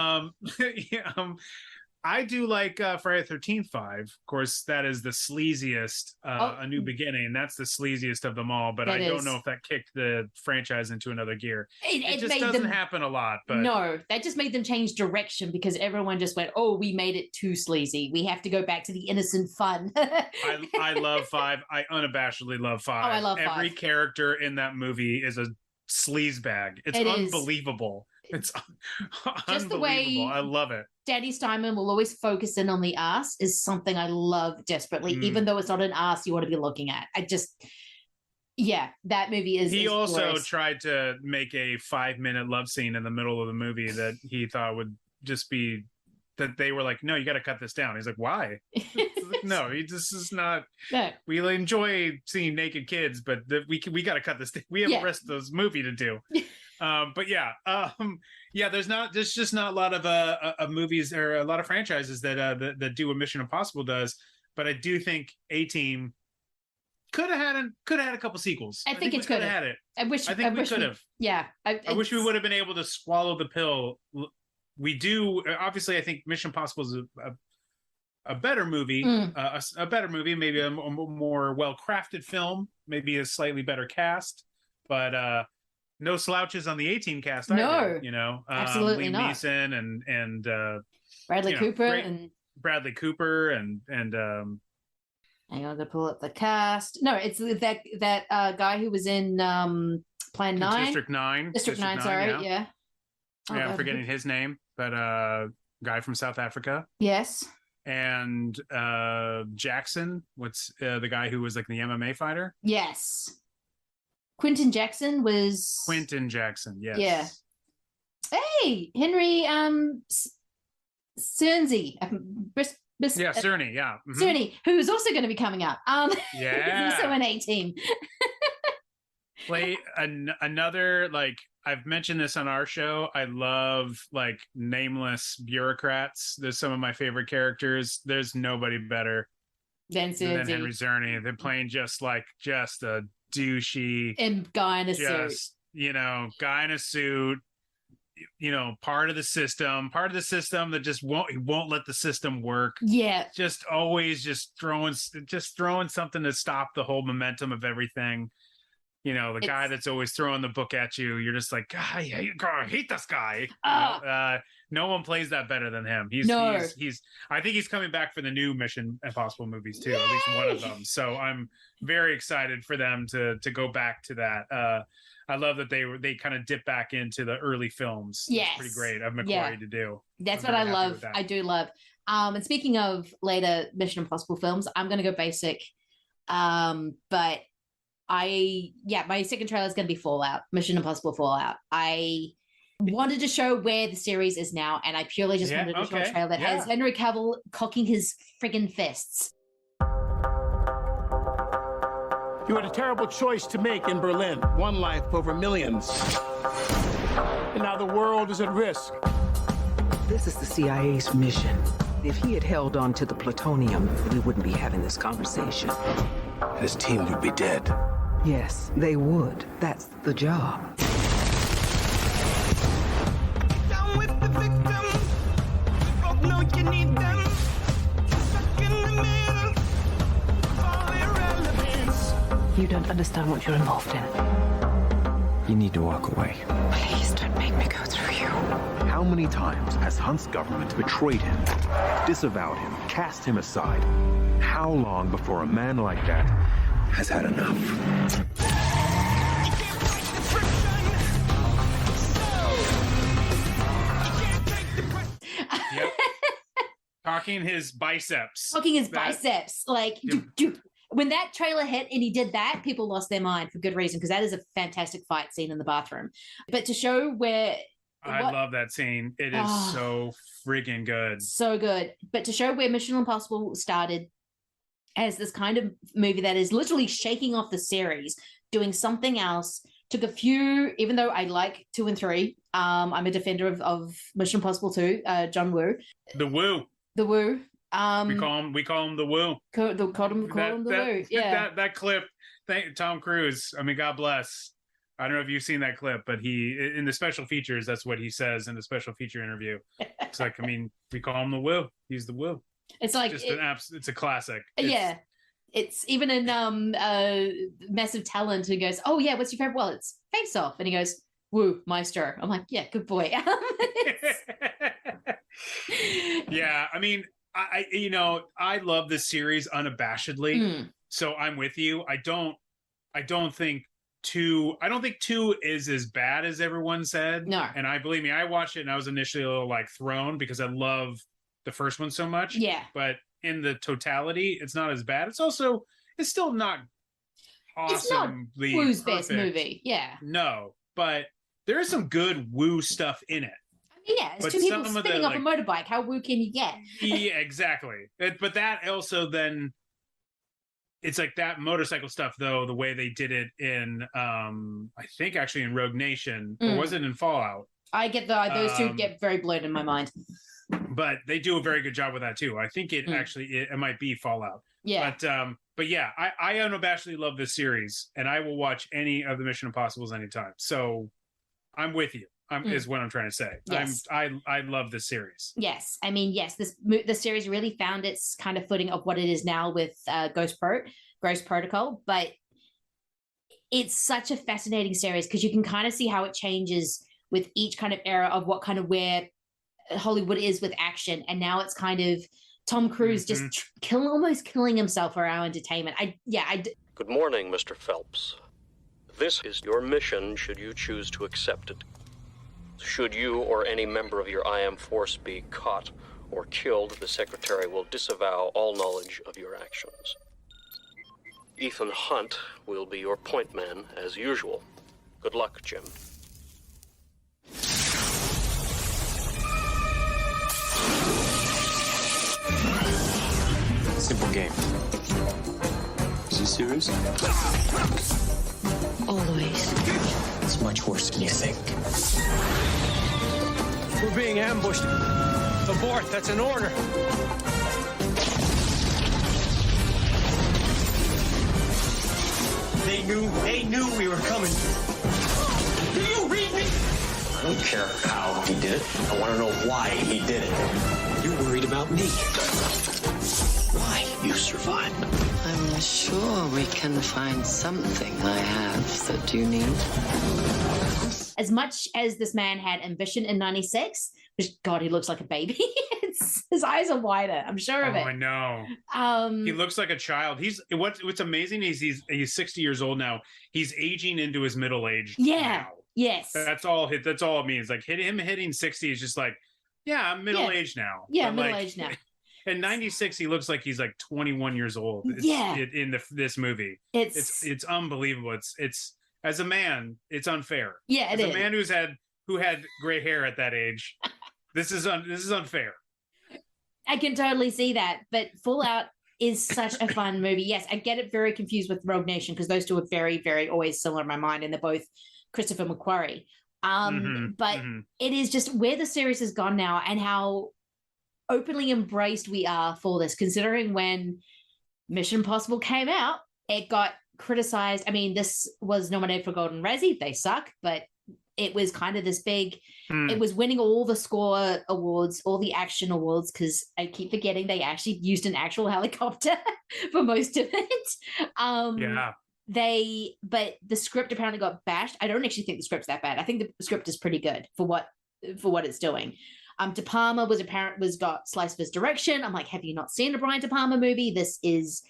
I do like Friday the 13th 5. Of course, that is the sleaziest, A New Beginning. That's the sleaziest of them all. But I don't know if that kicked the franchise into another gear. It just doesn't happen a lot. But no, that just made them change direction because everyone just went, oh, we made it too sleazy. We have to go back to the innocent fun. I love 5. I unabashedly love 5. Oh, I love 5. Every character in that movie is a sleaze bag. It's unbelievable. It's just unbelievable. The way I love it. Danny Steinman will always focus in on the ass is something I love desperately, even though it's not an ass you want to be looking at. That movie is. He also glorious. Tried to make a 5-minute love scene in the middle of the movie that he thought would just be that they were like, no, you got to cut this down. He's like, why? No, this is not. No. We enjoy seeing naked kids, but we got to cut this. We have the rest of this movie to do. There's just not a lot of movies or a lot of franchises that do what Mission Impossible does. But I do think A-Team could have had a couple sequels. I think it could have had it. I wish we could have. Yeah, I wish we would have been able to swallow the pill. We do obviously. I think Mission Impossible is a better movie, a better movie, maybe a more well-crafted film, maybe a slightly better cast, but no slouches on the A-Team cast either. No, absolutely Liam not. Neeson and Bradley Cooper and hang on, to pull up the cast. No, it's that guy who was in Plan 9, District 9. District 9. Sorry, yeah. I'm forgetting his name, but guy from South Africa. Yes. And Jackson, what's the guy who was like the MMA fighter? Yes. Quentin Jackson, yes. Yeah. Hey, Henry Cerny. Cerny, yeah. Mm-hmm. Cerny, who's also going to be coming up. Yeah. He's also an A-Team. Play another, like, I've mentioned this on our show. I love like nameless bureaucrats. There's some of my favorite characters. There's nobody better than Henry Czerny. They're playing just a douchey and guy in a suit. Guy in a suit. Part of the system that just won't let the system work. Yeah. Just always throwing something to stop the whole momentum of everything. Guy that's always throwing the book at you. You're just like, I hate this guy. No one plays that better than him. He's I think he's coming back for the new Mission Impossible movies too. Yay! At least one of them. So I'm very excited for them to go back to that. I love that they kind of dip back into the early films. Yes. It's pretty great of Macquarie to do. That's what I love. I do love. And speaking of later Mission Impossible films, I'm going to go basic. But my second trailer is going to be Fallout, Mission Impossible Fallout. I wanted to show where the series is now, and I purely just wanted to show a trailer that has Henry Cavill cocking his friggin' fists. You had a terrible choice to make in Berlin. One life over millions. And now the world is at risk. This is the CIA's mission. If he had held on to the plutonium, we wouldn't be having this conversation. His team would be dead. Yes, they would. That's the job. Down with the victims. We both know you need them. Stuck in the middle of all irrelevance. You don't understand what you're involved in. You need to walk away. Please don't make me go through you. How many times has Hunt's government betrayed him, disavowed him, cast him aside? how long before a man like that has had enough? Yep. Talking his biceps. Like, when that trailer hit and he did that, people lost their mind for good reason, because that is a fantastic fight scene in the bathroom. But to show where... I love that scene. It is so freaking good. So good. But to show where Mission Impossible started as this kind of movie that is literally shaking off the series, doing something else, took a few, even though I like 2 and 3, I'm a defender of Mission Impossible 2, John Woo. The Woo. The Woo. We call him the Woo. Call him the Woo. Yeah. That clip. Tom Cruise. I mean, God bless. I don't know if you've seen that clip, but he, in the special features, that's what he says in the special feature interview. It's like, I mean, we call him the Woo. He's the Woo. It's like just it's a classic. It's even in Massive Talent, who goes, "Oh yeah, what's your favorite?" Well, it's Face Off, and he goes, "Woo, Meister." I'm like, yeah, good boy. Yeah, I mean, I love this series unabashedly. So I'm with you. I don't think 2 is as bad as everyone said. No. And believe me, I watched it and I was initially a little like thrown because I love the first one so much. Yeah. But in the totality, it's not as bad. It's still not awesomely It's not Woo's best movie. Yeah. No, but there is some good Woo stuff in it. Yeah, it's 2 people spinning off a motorbike. How Woo can you get? Yeah, exactly. But that also then, it's like that motorcycle stuff, though, the way they did it in, I think actually in Rogue Nation, or was it in Fallout? I get those two get very blurred in my mind. But they do a very good job with that, too. I think it actually, it might be Fallout. Yeah. But yeah, I unabashedly love this series, and I will watch any of the Mission Impossibles anytime. So I'm with you. Is what I'm trying to say. Yes. I love this series. Yes, I mean, yes, the series really found its kind of footing of what it is now with Ghost Protocol, but it's such a fascinating series because you can kind of see how it changes with each kind of era of what kind of where Hollywood is with action, and now it's kind of Tom Cruise just almost killing himself for our entertainment. Good morning, Mr. Phelps. This is your mission should you choose to accept it. Should you or any member of your IM force be caught or killed, the Secretary will disavow all knowledge of your actions. Ethan Hunt will be your point man as usual. Good luck, Jim. Simple game. Is he serious? Always. It's much worse than you think. We're being ambushed. Abort, that's an order. They knew we were coming. Do you read me? I don't care how he did it. I want to know why he did it. You're worried about me. Why you survived. I'm sure we can find something I have that you need. As much as this man had ambition in 96, which, God, he looks like a baby. His eyes are wider. I'm sure of it. I know. He looks like a child. What's amazing is he's 60 years old now. He's aging into his middle age. Yeah. Now. Yes. That's all it means. Like him hitting 60 is just like, yeah, I'm middle aged now. Yeah, middle aged now. In 96, he looks like he's like 21 years old. In this movie, it's unbelievable. It's as a man, it's unfair. Yeah, as a man who had gray hair at that age, this is unfair. I can totally see that, but Fallout is such a fun movie. Yes, I get it very confused with Rogue Nation because those two are very, very always similar in my mind, and they're both Christopher McQuarrie. But it is just where the series has gone now and how openly embraced we are for this, considering when Mission Impossible came out, it got criticized. I mean, this was nominated for Golden Razzie. They suck, but it was kind of this big, it was winning all the score awards, all the action awards, because I keep forgetting they actually used an actual helicopter for most of it. But the script apparently got bashed. I don't actually think the script's that bad. I think the script is pretty good for what it's doing. De Palma was got slice of his direction. I'm like, have you not seen a Brian De Palma movie? This is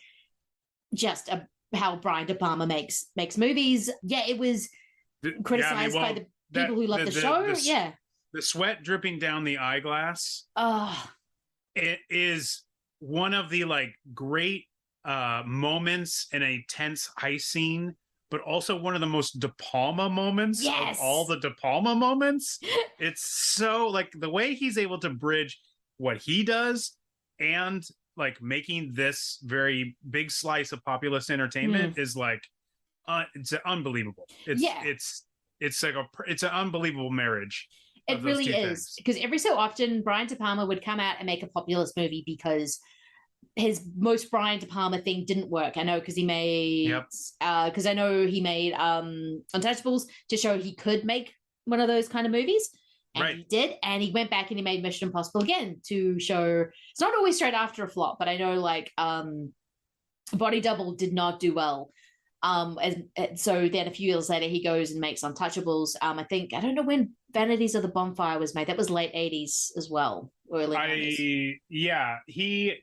just how Brian De Palma makes movies. Yeah, it was criticized by the people who love the show. The sweat dripping down the eyeglass. Oh, it is one of the like great moments in a tense heist scene, but also one of the most De Palma moments of all the De Palma moments. It's so like the way he's able to bridge what he does and like making this very big slice of populist entertainment is like it's unbelievable. It's an unbelievable marriage. It really is, because every so often Brian De Palma would come out and make a populist movie because his most Brian De Palma thing didn't work. I know because he made Untouchables to show he could make one of those kind of movies. And he did, and he went back and he made Mission Impossible again to show it's not always straight after a flop, but I know like Body Double did not do well. So then a few years later he goes and makes Untouchables. I don't know when Vanities of the Bonfire was made. That was late 80s as well. Early 90s. Yeah, he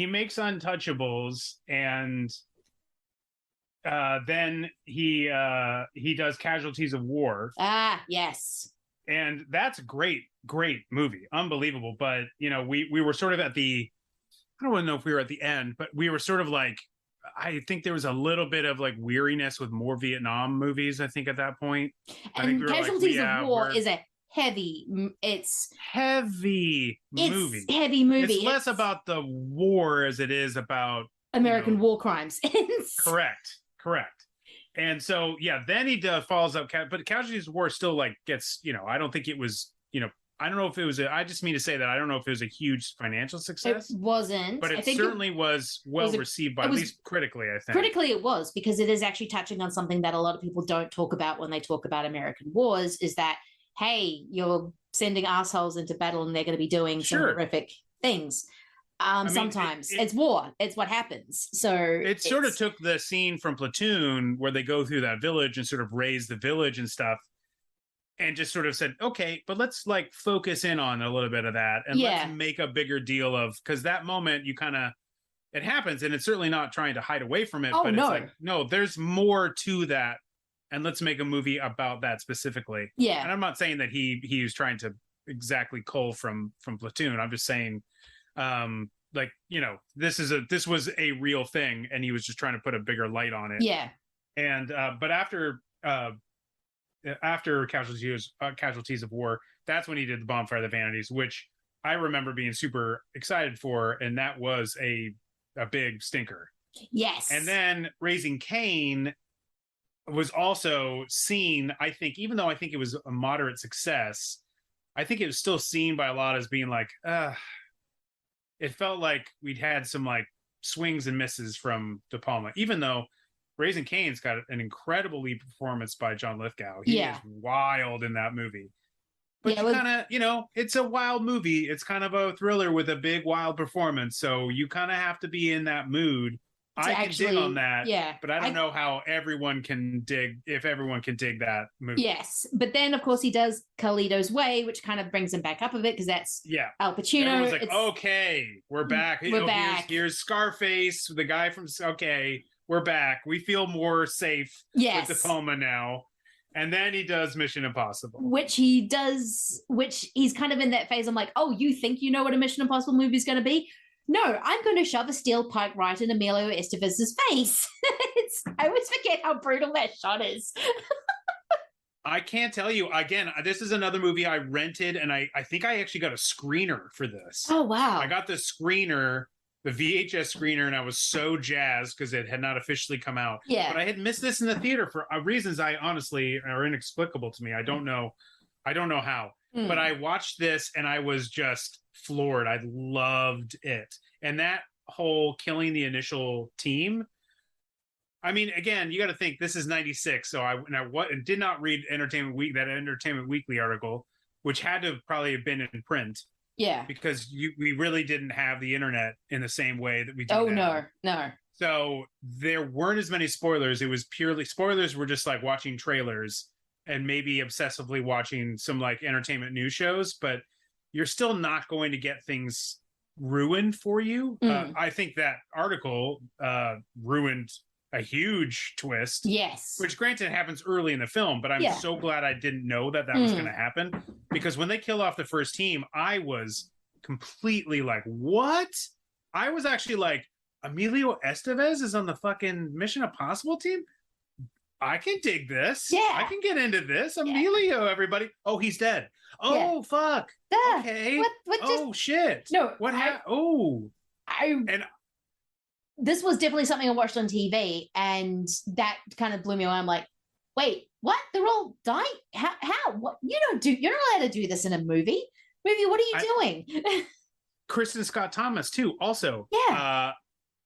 makes Untouchables, and then he does Casualties of War. Ah, yes. And that's a great movie. Unbelievable. But, you know, we were sort of at the, I don't know if we were at the end, but we were sort of like, I think there was a little bit of like weariness with more Vietnam movies, I think, at that point. And Casualties of War is a heavy movie. It's heavy movie. It's less about the war as it is about American war crimes. Correct. And so, yeah, then he follows up, but Casualties of War still like gets, you know, I don't think it was, you know, I don't know if it was I just mean to say that I don't know if it was a huge financial success. It wasn't. But it certainly was well received by, at least critically, I think. Critically it was, because it is actually touching on something that a lot of people don't talk about when they talk about American wars, is that, hey, you're sending assholes into battle and they're going to be doing some horrific things. Sometimes it's war. It's what happens. So it sort of took the scene from Platoon where they go through that village and sort of raise the village and stuff, and just sort of said, okay, but let's like focus in on a little bit of that and let's make a bigger deal of, because that moment you kind of, it happens, and it's certainly not trying to hide away from it, but it's like, no, there's more to that, and let's make a movie about that specifically. Yeah. And I'm not saying that he was trying to exactly cull from Platoon. I'm just saying, like, you know, this was a real thing, and he was just trying to put a bigger light on it. Yeah. And but after Casualties of War, that's when he did The Bonfire of the Vanities, which I remember being super excited for, and that was a big stinker. Yes. And then Raising Cain was also seen, I think, even though I think it was a moderate success, I think it was still seen by a lot as being like, it felt like we'd had some like swings and misses from De Palma, even though Raising Cain's got an incredible lead performance by John Lithgow. He is wild in that movie. But you kind of, you know, it's a wild movie. It's kind of a thriller with a big wild performance. So you kind of have to be in that mood. I can dig on that. Yeah. But I don't know how everyone can dig that movie. Yes. But then, of course, he does Carlito's Way, which kind of brings him back up a bit, because that's Al Pacino. Everyone's like, okay, we're back. We're back. Here's Scarface, the guy from, okay, we're back. We feel more safe with De Palma now. And then he does Mission Impossible. Which he's kind of in that phase. I'm like, oh, you think you know what a Mission Impossible movie is going to be? No, I'm going to shove a steel pipe right in Emilio Estevez's face. I always forget how brutal that shot is. I can't tell you. Again, this is another movie I rented, and I think I actually got a screener for this. Oh, wow. I got the screener, the VHS screener, and I was so jazzed because it had not officially come out. Yeah. But I had missed this in the theater for reasons I honestly are inexplicable to me. I don't know how. But I watched this and I was just floored. I loved it. And that whole killing the initial team. I mean, again, you got to think this is 96. So I did not read Entertainment Weekly article, which had to probably have been in print. Yeah. Because we really didn't have the internet in the same way that we do now. No. So there weren't as many spoilers. It was purely spoilers were just like watching trailers and maybe obsessively watching some like entertainment news shows. But you're still not going to get things ruined for you. I think that article ruined a huge twist. Yes. Which granted happens early in the film, but I'm so glad I didn't know that was going to happen, because when they kill off the first team, I was completely like, what? I was actually like, Emilio Estevez is on the fucking Mission Impossible team? I can dig this. Yeah. I can get into this. Emilio, everybody. Oh, he's dead. Oh, fuck. Okay. What shit. No. What happened? This was definitely something I watched on TV, and that kind of blew me away. I'm like, wait, what? They're all dying? How? What? You're not allowed to do this in a movie. What are you doing? Kristen Scott Thomas, too, also. Yeah.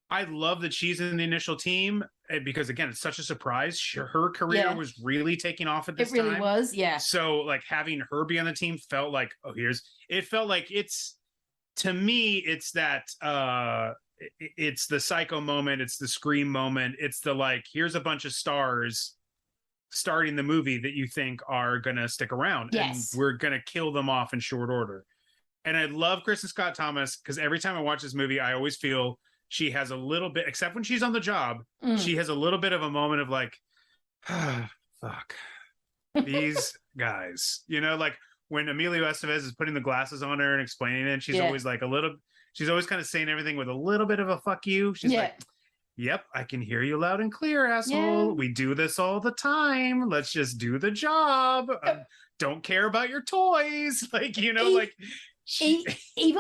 I love that she's in the initial team because, again, it's such a surprise. Her career was really taking off at this time. It really was, yeah. So, like, having her be on the team felt like, it felt like to me, it's that, it's the Psycho moment, it's the Scream moment, it's the, like, here's a bunch of stars starting the movie that you think are going to stick around. Yes. And we're going to kill them off in short order. And I love Kristen Scott Thomas because every time I watch this movie, I always feel she has a little bit, except when she's on the job, she has a little bit of a moment of like, fuck, these guys, like when Emilio Estevez is putting the glasses on her and explaining it, she's always like she's always kind of saying everything with a little bit of a fuck you. She's like, yep, I can hear you loud and clear, asshole. We do this all the time. Let's just do the job. Don't care about your toys. Like, even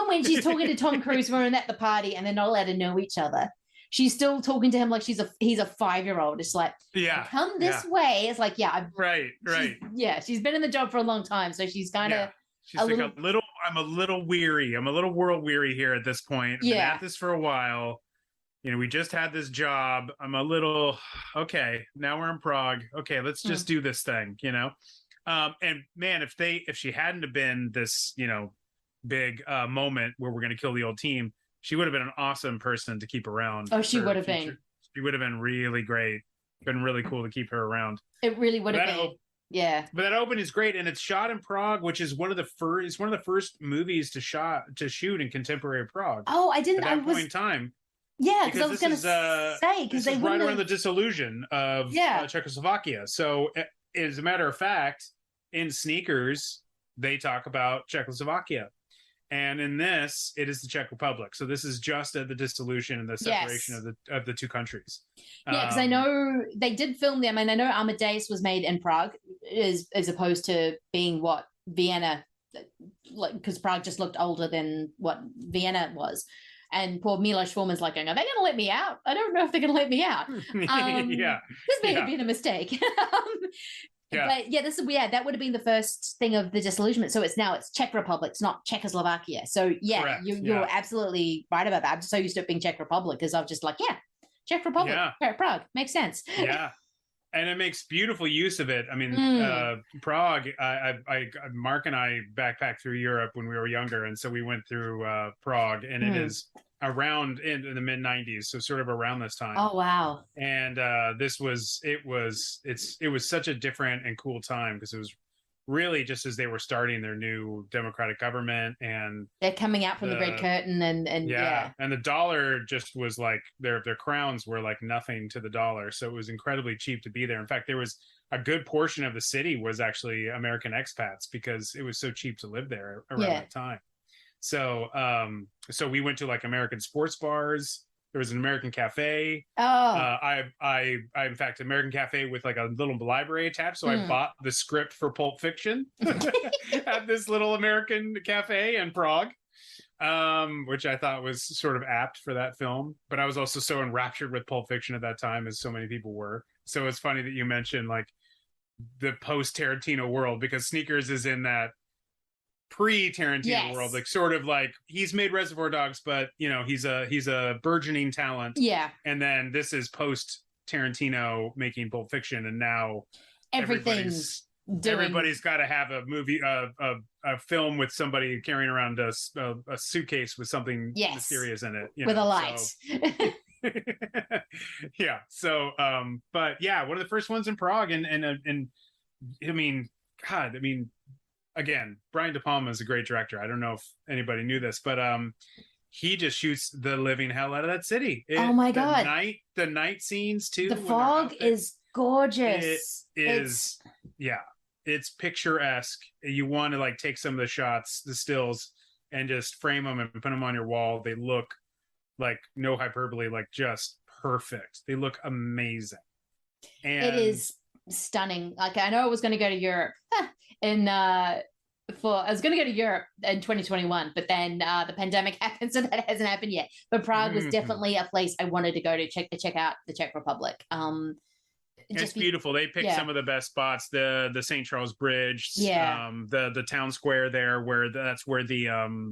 when she's talking to Tom Cruise when we're at the party and they're not allowed to know each other, she's still talking to him like he's a 5-year-old. It's like, come this way. It's like, right. She's been in the job for a long time, so she's kind of she's I'm a little weary. I'm a little world weary here at this point. I've been at this for a while. We just had this job. I'm a little okay. Now we're in Prague. Okay, let's just do this thing. And man, if she hadn't have been this, big moment where we're going to kill the old team, she would have been an awesome person to keep around. Oh, she would have been. She would have been really great. Been really cool to keep her around. It really would have been. Yeah. But that open is great, and it's shot in Prague, which is one of the first movies to shoot in contemporary Prague. Oh, I didn't. At that point in time. Yeah, because I was going to say because they right around the dissolution of Czechoslovakia. So, as a matter of fact, in Sneakers, they talk about Czechoslovakia. And in this, it is the Czech Republic. So this is just at the dissolution and the separation of the two countries. Yeah, because I know they did film them, and I know Amadeus was made in Prague, as opposed to being Vienna, because Prague just looked older than what Vienna was. And poor Milos Forman's like, are they going to let me out? I don't know if they're going to let me out. This may have been a mistake. But that would have been the first thing of the disillusionment. So it's Czech Republic, it's not Czechoslovakia. So you're absolutely right about that. I'm so used to it being Czech Republic because I'm just like, Czech Republic, Prague, makes sense. Yeah. And it makes beautiful use of it. I mean, Prague, Mark and I backpacked through Europe when we were younger. And so we went through Prague, and it is around in the mid 90s. So sort of around this time. Oh, wow. And it was such a different and cool time because it was really just as they were starting their new democratic government, and they're coming out from the Red Curtain and and the dollar just was like their crowns were like nothing to the dollar, so it was incredibly cheap to be there. In fact, there was a good portion of the city was actually American expats because it was so cheap to live there around that time. So so we went to like American sports bars. There was an American cafe. I in fact, American cafe with like a little library attached. So I bought the script for Pulp Fiction at this little American cafe in Prague, which I thought was sort of apt for that film. But I was also so enraptured with Pulp Fiction at that time, as so many people were. So it's funny that you mentioned like the post-Tarantino world, because Sneakers is in that pre-Tarantino world, like sort of like he's made Reservoir Dogs, but he's a burgeoning talent. Yeah. And then this is post-Tarantino making Pulp Fiction, and now everybody's got to have a movie, a film with somebody carrying around a suitcase with something mysterious in it, with a light. So. Yeah. So, but yeah, one of the first ones in Prague, and I mean, God, I mean, again, Brian De Palma is a great director. I don't know if anybody knew this, but he just shoots the living hell out of that city. Oh my God. The night scenes too. The fog is gorgeous. It's picturesque. You want to like take some of the shots, the stills, and just frame them and put them on your wall. They look like, no hyperbole, like just perfect. They look amazing. And it is stunning. Like, I know I was going to go to Europe I was going to go to Europe in 2021, but then the pandemic happened, so that hasn't happened yet. But Prague was definitely a place I wanted to go to check out the Czech Republic. It's beautiful. They picked some of the best spots. The St. Charles Bridge, the town square there, that's where the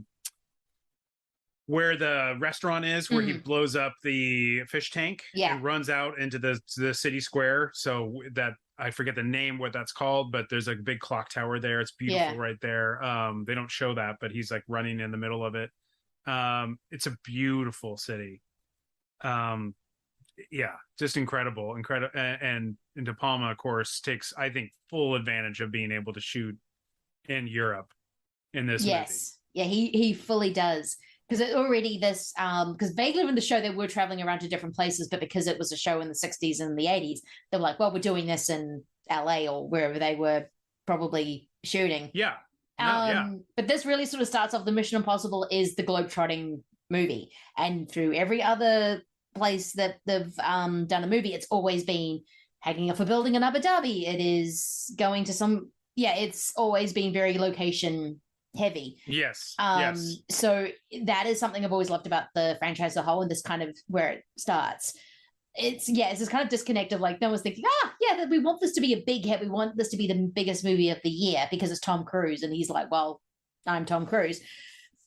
restaurant is, where he blows up the fish tank and runs out into the city square. So that, I forget the name, what that's called, but there's a big clock tower there. It's beautiful right there. They don't show that, but he's like running in the middle of it. It's a beautiful city. Just incredible. And De Palma, of course, takes, I think, full advantage of being able to shoot in Europe in this movie. Yeah, he fully does. Because already this, because vaguely in the show they were traveling around to different places, but because it was a show in the 60s and the 80s, they were like, well, we're doing this in LA or wherever they were probably shooting. But this really sort of starts off, the Mission Impossible is the globetrotting movie. And through every other place that they've done a movie, it's always been hanging off a building in Abu Dhabi. It is going to it's always been very location heavy. Yes. So that is something I've always loved about the franchise as a whole, and this kind of where it starts. It's this kind of disconnect of like, no one's thinking, we want this to be a big hit. We want this to be the biggest movie of the year because it's Tom Cruise. And he's like, well, I'm Tom Cruise.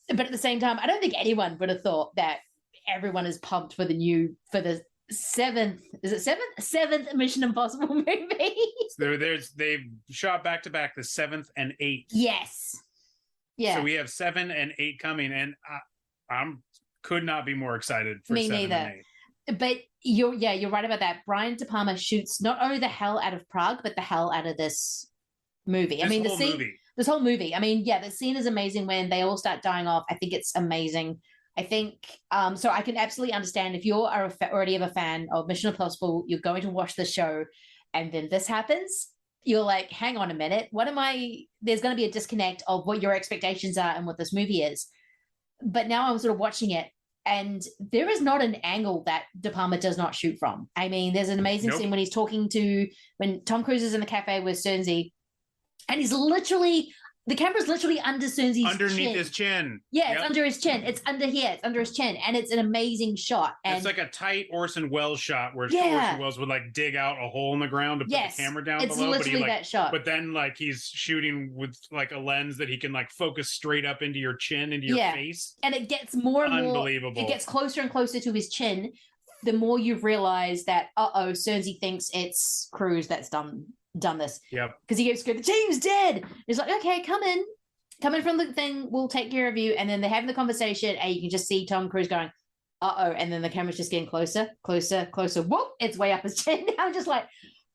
But at the same time, I don't think anyone would have thought that everyone is pumped for the seventh Mission Impossible movie. They've shot back to back the 7th and 8th. Yes. Yeah. So we have 7 and 8 coming, and I'm could not be more excited for Me 7 neither. and 8. But you're right about that. Brian De Palma shoots not only the hell out of Prague, but the hell out of this movie. This whole movie. I mean, the scene is amazing when they all start dying off. I think it's amazing. I think so. I can absolutely understand if you're already a fan of Mission Impossible, you're going to watch the show, and then this happens. You're like, hang on a minute, there's going to be a disconnect of what your expectations are and what this movie is. But now I'm sort of watching it, and there is not an angle that De Palma does not shoot from. I mean, there's an amazing scene when Tom Cruise is in the cafe with Cernsey, and the camera's literally under Cernzi's underneath his chin. Yeah, it's under his chin. It's under here. It's under his chin. And it's an amazing shot. And it's like a tight Orson Welles shot where Orson Welles would like dig out a hole in the ground to put the camera down it's below. Literally that shot. But then like he's shooting with like a lens that he can like focus straight up into your chin, into your face. And it gets more and more. Unbelievable. It gets closer and closer to his chin. The more you realize that, Cernsey thinks it's Cruise that's done this. Yep. Because he goes, the team's dead. He's like, okay, come in from the thing, we'll take care of you. And then they're having the conversation, and you can just see Tom Cruise going, and then the camera's just getting closer. Whoop, it's way up his chin. I'm just like,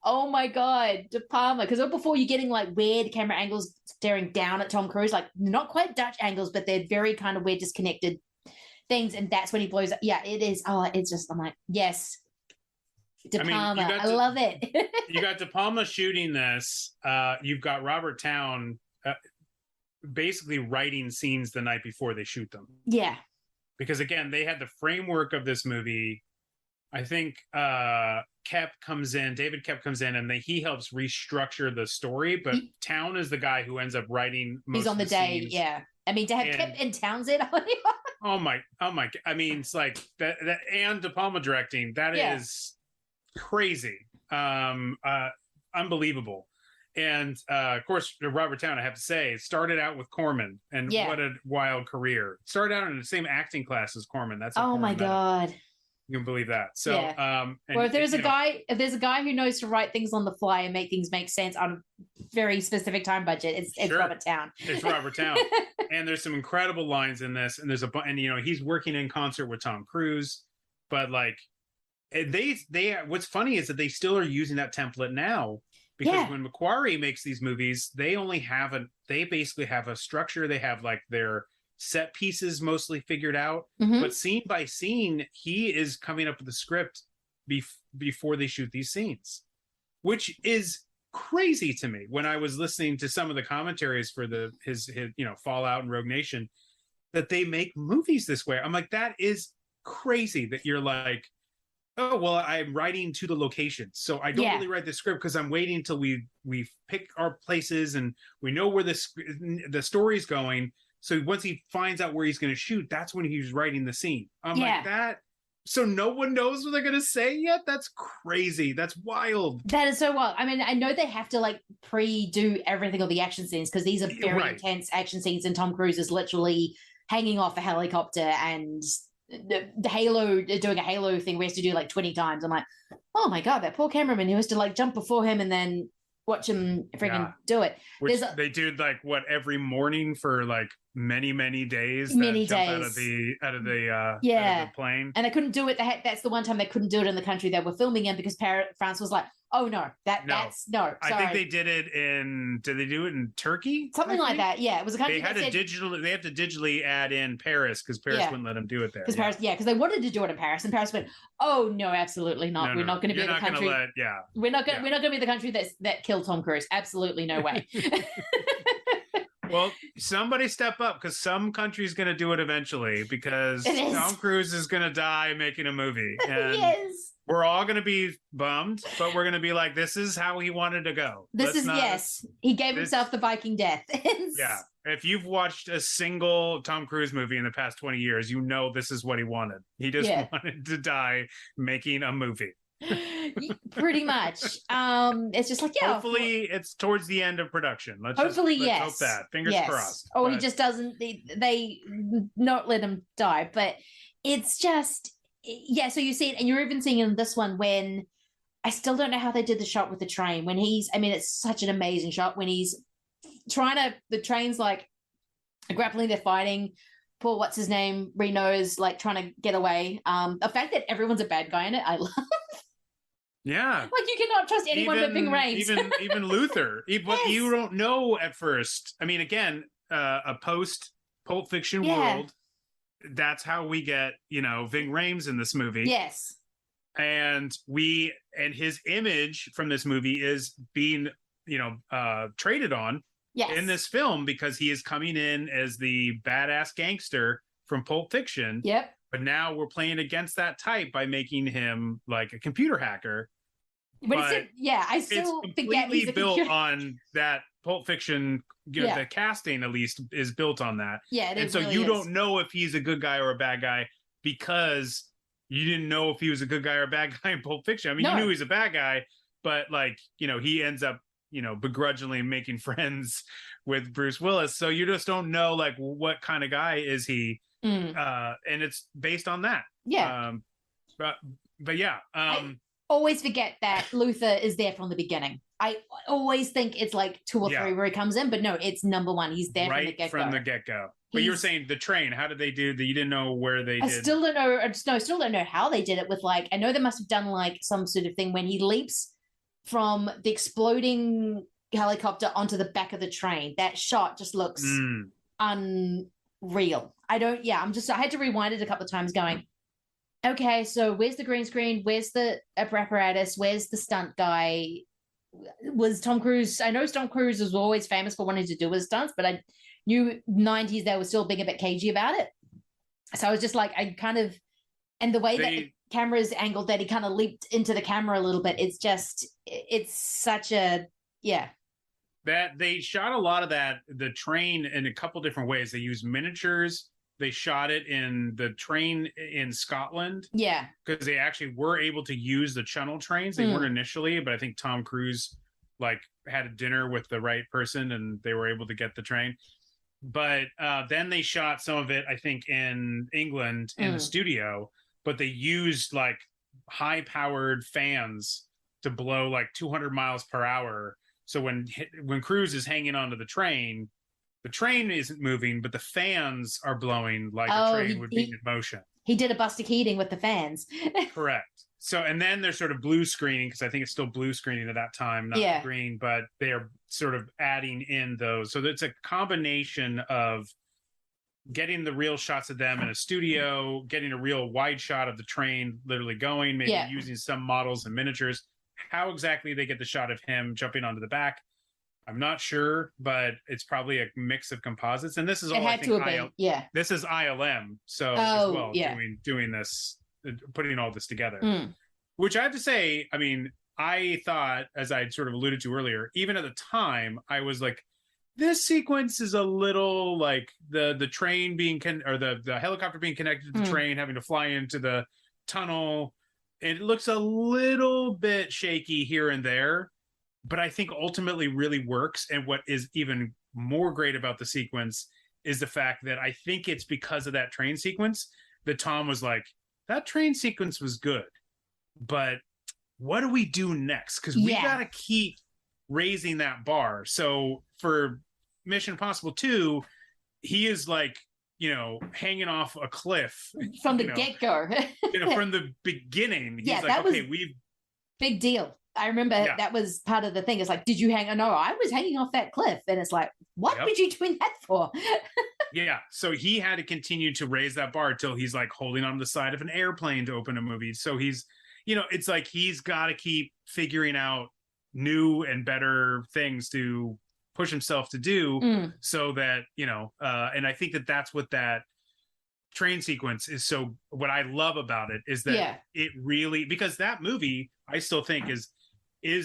oh my God, De Palma. Because before you're getting like weird camera angles staring down at Tom Cruise, like not quite Dutch angles, but they're very kind of weird, disconnected things. And that's when he blows up. Yeah, it is. It's just, I'm like, yes. De Palma. I love it. You got De Palma shooting this. You've got Robert Towne basically writing scenes the night before they shoot them. Yeah. Because again, they had the framework of this movie. I think David Koepp comes in, and he helps restructure the story, but Towne is the guy who ends up writing most He's on the day, scenes. yeah. I mean, to have Koepp and Townsend on it. Oh my. I mean, it's like that and De Palma directing, that is crazy. Unbelievable. And of course, Robert Towne, I have to say, started out with Corman, and what a wild career. Started out in the same acting class as Corman. That's my God. You can believe that. So, if there's a guy who knows to write things on the fly and make things make sense on a very specific time budget, it's Robert Towne. It's Robert Towne. And there's some incredible lines in this, and he's working in concert with Tom Cruise, but like what's funny is that they still are using that template now. Because when Macquarie makes these movies, they basically have a structure. They have like their set pieces mostly figured out, but scene by scene, he is coming up with the script before they shoot these scenes, which is crazy to me. When I was listening to some of the commentaries for his Fallout and Rogue Nation, that they make movies this way. I'm like, that is crazy that you're like, oh, well, I'm writing to the location. So I don't really write the script because I'm waiting until we pick our places and we know where the story's going. So once he finds out where he's going to shoot, that's when he's writing the scene. I'm like, that. So no one knows what they're going to say yet? That's crazy. That's wild. That is so wild. I mean, I know they have to like pre-do everything of the action scenes because these are very intense action scenes, and Tom Cruise is literally hanging off a helicopter and the Halo, doing a Halo thing we have to do like 20 times. I'm like, oh my God, that poor cameraman who has to like jump before him and then watch him freaking do it. Which they do like what every morning for like many days. Out of the plane. And they couldn't do it. That's the one time they couldn't do it in the country they were filming in because France was like, oh no, that's no. Sorry. I think they did it in. Did they do it in Turkey? Something like that. Yeah, it was a country. They had to They have to digitally add in Paris because Paris wouldn't let them do it there. Because Paris, because they wanted to do it in Paris, and Paris went, oh no, absolutely not. We're not going to be the country. We're not going to be the country that killed Tom Cruise. Absolutely no way. Well, somebody step up because some country's going to do it eventually because Tom Cruise is going to die making a movie. And we're all going to be bummed, but we're going to be like, this is how he wanted to go. He gave himself the Viking death. Yeah. If you've watched a single Tom Cruise movie in the past 20 years, you know this is what he wanted. He just wanted to die making a movie. Pretty much. It's just like, hopefully it's towards the end of production. Let's hope that. Fingers crossed. Or he just doesn't, they not let him die. But it's just, so you see it, and you're even seeing in this one when I still don't know how they did the shot with the train. When it's such an amazing shot when he's the train's like grappling, they're fighting. Poor what's his name, Reno's like trying to get away. The fact that everyone's a bad guy in it, I love. Yeah, like you cannot trust anyone but Ving Rhames. even Luther. But you don't know at first. I mean, again, a post Pulp Fiction world. That's how we get Ving Rhames in this movie. Yes, and his image from this movie is being traded on. Yes. In this film because he is coming in as the badass gangster from Pulp Fiction. Yep. But now we're playing against that type by making him like a computer hacker. But I still forget he's built on that Pulp Fiction. The casting at least is built on that. Yeah, and so you don't know if he's a good guy or a bad guy because you didn't know if he was a good guy or a bad guy in Pulp Fiction. I mean, you knew he's a bad guy, but he ends up begrudgingly making friends with Bruce Willis. So you just don't know like what kind of guy is he. And it's based on that. Yeah. But yeah. I always forget that Luther is there from the beginning. I always think it's like 2 or 3 where he comes in, but no, it's number 1. He's there from the get-go. But you were saying the train, how did they do that? You didn't know where they did. Still don't know how they did it with like, I know they must have done like some sort of thing when he leaps from the exploding helicopter onto the back of the train. That shot just looks unreal. I had to rewind it a couple of times going, okay, so where's the green screen? Where's the apparatus? Where's the stunt guy? Was Tom Cruise, I know Tom Cruise was always famous for wanting to do his stunts, but I knew 90s they were still being a bit cagey about it. So I was just like, and the way that the camera is angled, that he kind of leaped into the camera a little bit, it's such a, That they shot a lot of the train in a couple different ways. They used miniatures. They shot it in the train in Scotland. Yeah. Because they actually were able to use the Channel trains. They weren't initially, but I think Tom Cruise had a dinner with the right person and they were able to get the train. But then they shot some of it, I think, in England in the studio, but they used like high-powered fans to blow like 200 miles per hour. So when Cruise is hanging onto the train isn't moving, but the fans are blowing like a train would be in motion. He did a Buster Keating with the fans. Correct. So, and then they're sort of blue screening, because I think it's still blue screening at that time, not green, but they are sort of adding in those. So it's a combination of getting the real shots of them in a studio, getting a real wide shot of the train literally going, maybe using some models and miniatures. How exactly they get the shot of him jumping onto the back, I'm not sure, but it's probably a mix of composites. And this is all, I think, this is ILM. So as well, doing this, putting all this together, which I have to say, I mean, I thought, as I sort of alluded to earlier, even at the time, I was like, this sequence is a little like the train being the helicopter being connected to the train, having to fly into the tunnel. It looks a little bit shaky here and there, but I think ultimately really works. And what is even more great about the sequence is the fact that I think it's because of that train sequence that Tom was like, that train sequence was good, but what do we do next? Because we got to keep raising that bar. So for Mission Impossible 2, he is like, hanging off a cliff from the get-go. From the beginning. He's like, that okay, was big deal. I remember that was part of the thing. It's like, did you hang? No, I was hanging off that cliff. And it's like, what were you doing that for? Yeah. So he had to continue to raise that bar till he's like holding on the side of an airplane to open a movie. So he's, it's like he's got to keep figuring out new and better things to push himself to do, so that, and I think that that's what that train sequence is. So what I love about it is that it really, because that movie I still think is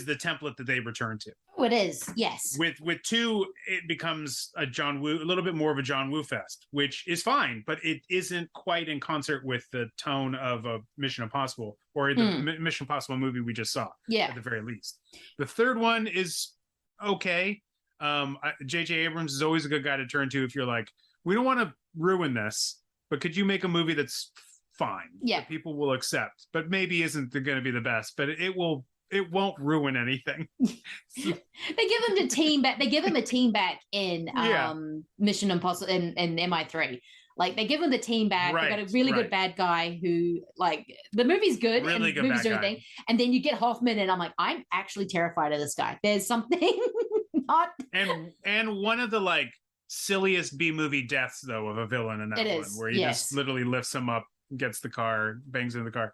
the template that they return to. Oh, it is. Yes. With 2, it becomes a little bit more of a John Woo fest, which is fine, but it isn't quite in concert with the tone of a Mission Impossible or the Mission Impossible movie we just saw. At the very least. The third one is okay. J.J. Abrams is always a good guy to turn to if you're like, we don't want to ruin this, but could you make a movie that's fine? That people will accept, but maybe isn't going to be the best, but it won't ruin anything. They give him the team back. They give him a team back in Mission Impossible in MI3. Like, they give him the team back. They got a really good bad guy who, like, the movie's good and the movie's doing thing. And then you get Hoffman, and I'm like, I'm actually terrified of this guy. There's something not. And one of the like silliest B movie deaths though of a villain in that one, where he just literally lifts him up, gets the car, bangs into the car.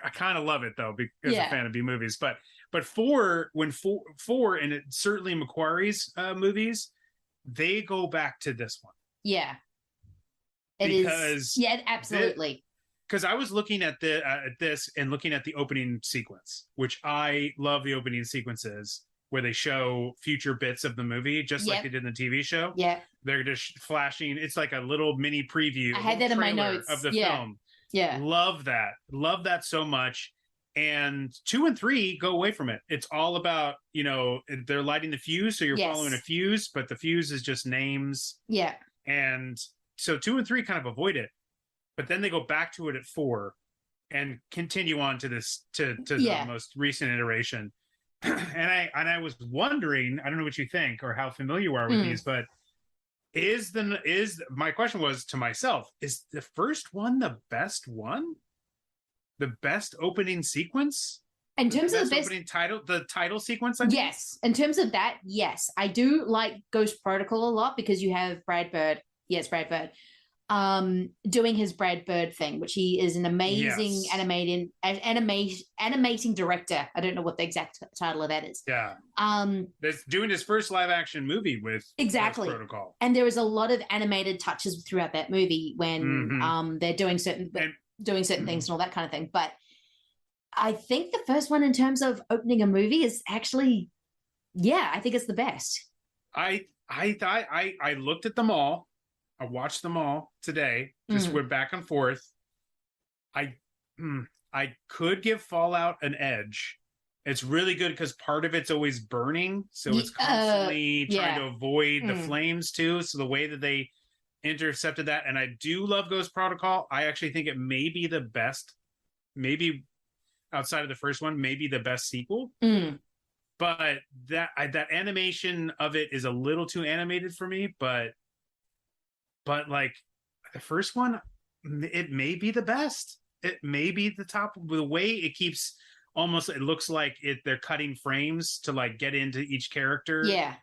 I kind of love it though, because I'm a fan of B movies. But 4, and it certainly McQuarrie's movies, they go back to this one. Yeah. Yeah, absolutely. Because I was looking at this and looking at the opening sequence, which I love the opening sequences where they show future bits of the movie, just like they did in the TV show. Yeah. They're just flashing. It's like a little mini preview. I had that in my notes. Of the film. Yeah. Love that. Love that so much. And 2 and 3 go away from it. It's all about, they're lighting the fuse. So you're following a fuse, but the fuse is just names. Yeah. And so 2 and 3 kind of avoid it. But then they go back to it at 4 and continue on to this, to the most recent iteration. And I was wondering, I don't know what you think or how familiar you are with these, but my question was to myself, is the first one the best one? The best opening sequence? In terms of the best opening title, the title sequence? Yes. In terms of that, yes. I do like Ghost Protocol a lot because you have Brad Bird. Yes, Brad Bird. Doing his Brad Bird thing, which he is an amazing animating director. I don't know what the exact title of that is. Yeah. That's doing his first live action movie with exactly Protocol. And there is a lot of animated touches throughout that movie when they're doing certain things and all that kind of thing. But I think the first one in terms of opening a movie is actually, I think it's the best. I looked at them all. I watched them all today. Just went back and forth. I could give Fallout an edge. It's really good because part of it's always burning, so it's constantly trying to avoid the flames too. So the way that they intercepted that, and I do love Ghost Protocol. I actually think it may be the best, maybe outside of the first one, maybe the best sequel. But that animation of it is a little too animated for me. But like the first one, it may be the best. it may be the top. The way it keeps almost, it looks like they're cutting frames to like get into each character. Yeah,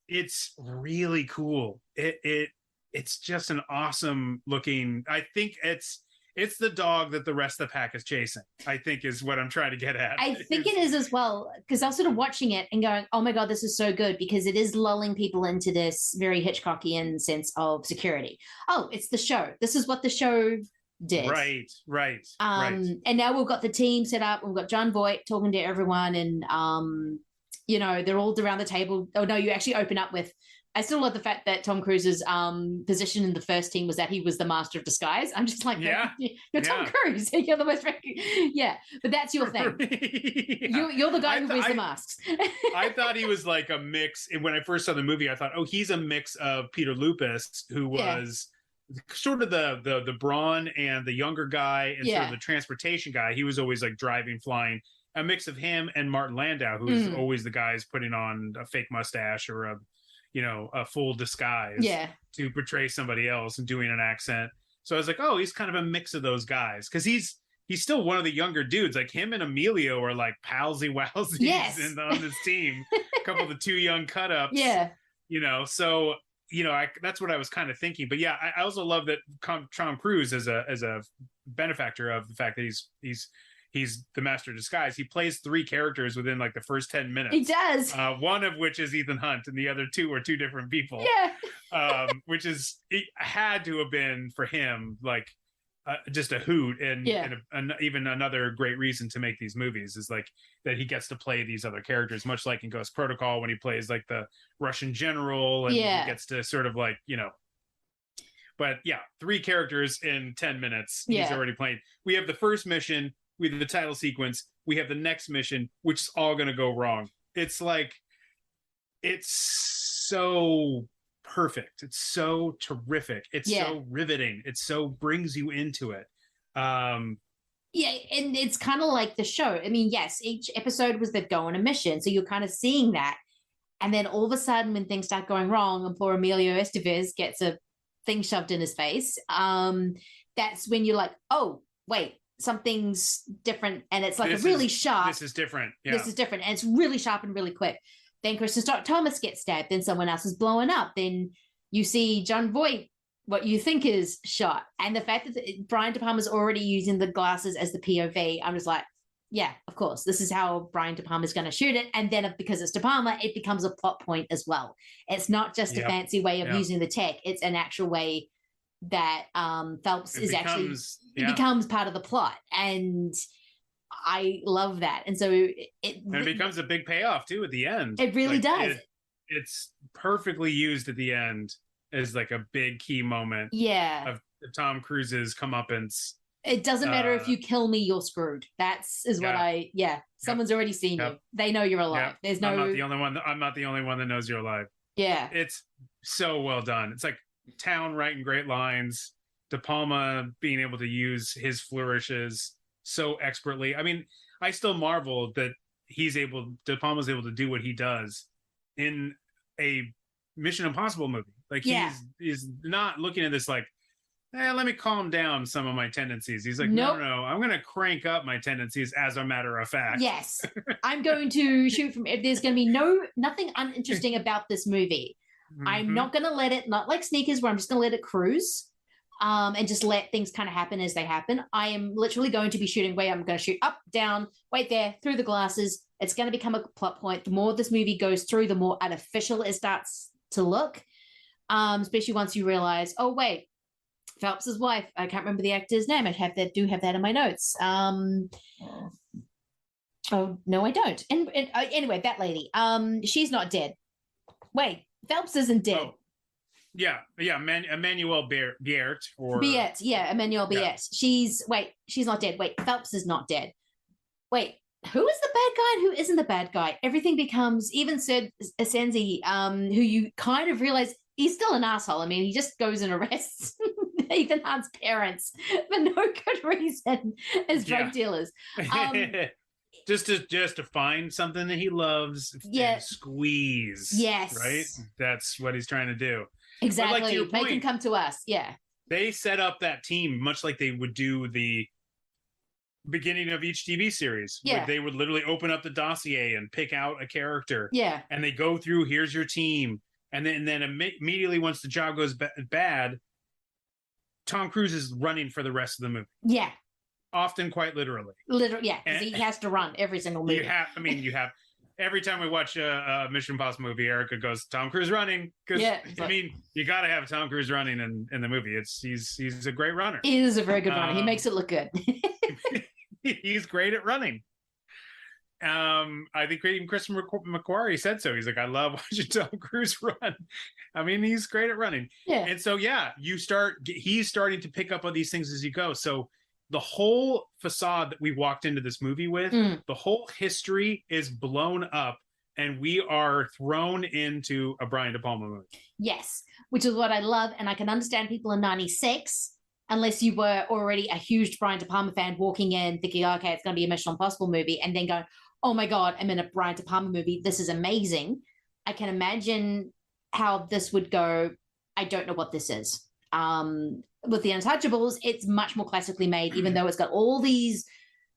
it's really cool. It's just an awesome looking. I think it's the dog that the rest of the pack is chasing, I think, is what I'm trying to get at. I think it is as well, because I was sort of watching it and going, oh my God, this is so good, because it is lulling people into this very Hitchcockian sense of security. Oh, it's the show. This is what the show did. Right. And now we've got the team set up. We've got John Voight talking to everyone, and, they're all around the table. Oh, no, you actually open up with, I still love the fact that Tom Cruise's position in the first team was that he was the master of disguise. I'm just like, you're Tom Cruise. You're the most, but that's your thing. You're the guy who wears the masks. I thought he was like a mix. When I first saw the movie, I thought, oh, he's a mix of Peter Lupus, who was sort of the brawn and the younger guy and sort of the transportation guy. He was always like driving, flying. A mix of him and Martin Landau, who's always the guy who's putting on a fake mustache or a full disguise to portray somebody else and doing an accent. So I was like, oh, he's kind of a mix of those guys, because he's still one of the younger dudes. Like him and Emilio are like palsy wowsies on this team. A couple of the two young cut-ups. So that's what I was kind of thinking. But yeah, I also love that Tom Cruise as a benefactor of the fact that he's the master of disguise. He plays 3 characters within like the first 10 minutes. He does. One of which is Ethan Hunt, and the other 2 are 2 different people. Which it had to have been for him like just a hoot, and even another great reason to make these movies is like that he gets to play these other characters, much like in Ghost Protocol when he plays like the Russian general, and he gets to sort of like But yeah, 3 characters in 10 minutes. He's already playing. We have the first mission. We have the title sequence. We have the next mission, which is all going to go wrong. It's like, it's so perfect. It's so terrific. It's so riveting. It so brings you into it. And it's kind of like the show. I mean, yes, each episode was they'd go on a mission. So you're kind of seeing that. And then all of a sudden, when things start going wrong and poor Emilio Estevez gets a thing shoved in his face, that's when you're like, oh, wait. Something's different, and it's like really sharp. This is different. This is different, and it's really sharp and really quick. Then Kristen Scott Thomas gets stabbed. Then someone else is blowing up. Then you see John Voight, what you think is shot, and the fact that Brian De Palma's already using the glasses as the POV. I'm just like, yeah, of course, this is how Brian De Palma's going to shoot it. And then because it's De Palma, it becomes a plot point as well. It's not just a fancy way of using the tech; it's an actual way that Phelps becomes part of the plot, and I love that. And so it becomes a big payoff too at the end. It really does. It's perfectly used at the end as like a big key moment of Tom Cruise's comeuppance. It doesn't matter if you kill me, you're screwed. Someone's already seen you. They know you're alive. There's no, I'm not the only one that knows you're alive. It's so well done. It's like Town writing great lines, De Palma being able to use his flourishes so expertly. I mean, I still marvel that De Palma's able to do what he does in a Mission Impossible movie. Like he's not looking at this like, let me calm down some of my tendencies. He's like, no, I'm going to crank up my tendencies as a matter of fact. Yes, I'm going to shoot from. There's going to be nothing uninteresting about this movie. I'm not going to let it, not like Sneakers, where I'm just going to let it cruise and just let things kind of happen as they happen. I am literally going to be shooting where I'm going to shoot up, down, wait there, through the glasses. It's going to become a plot point. The more this movie goes through, the more artificial it starts to look, especially once you realize, oh, wait, Phelps's wife, I can't remember the actor's name. I do have that in my notes. Oh, no, I don't. And anyway, that lady, she's not dead. Wait. Phelps isn't dead. Oh. Yeah, Emmanuel Biert or Biet, Emmanuel Biet. She's not dead. Wait, Phelps is not dead. Wait, who is the bad guy and who isn't the bad guy? Everything becomes, even Sid Asensi, who you kind of realize he's still an asshole. I mean, he just goes and arrests Ethan Hunt's parents for no good reason as drug dealers. Just to find something that he loves and squeeze. Yes. Right? That's what he's trying to do. Exactly. Like Make him come to us. Yeah. They set up that team much like they would do the beginning of each TV series. Yeah. Where they would literally open up the dossier and pick out a character. Yeah. And they go through, here's your team. And then immediately once the job goes bad, Tom Cruise is running for the rest of the movie. Yeah. Often quite literally. Literally, yeah, because he has to run every single movie. You have every time we watch a Mission Impossible movie, Erica goes, Tom Cruise running. Because, you got to have Tom Cruise running in the movie. He's a great runner. He is a very good runner. He makes it look good. He's great at running. I think even Christopher McQuarrie said so. He's like, I love watching Tom Cruise run. I mean, he's great at running. Yeah. And so, he's starting to pick up on these things as you go. So the whole facade that we walked into this movie with, the whole history is blown up, and we are thrown into a Brian De Palma movie. Yes, which is what I love. And I can understand people in 96, unless you were already a huge Brian De Palma fan, walking in thinking, okay, it's going to be a Mission Impossible movie, and then going, oh my God, I'm in a Brian De Palma movie. This is amazing. I can imagine how this would go. I don't know what this is. With The Untouchables, it's much more classically made, even though it's got all these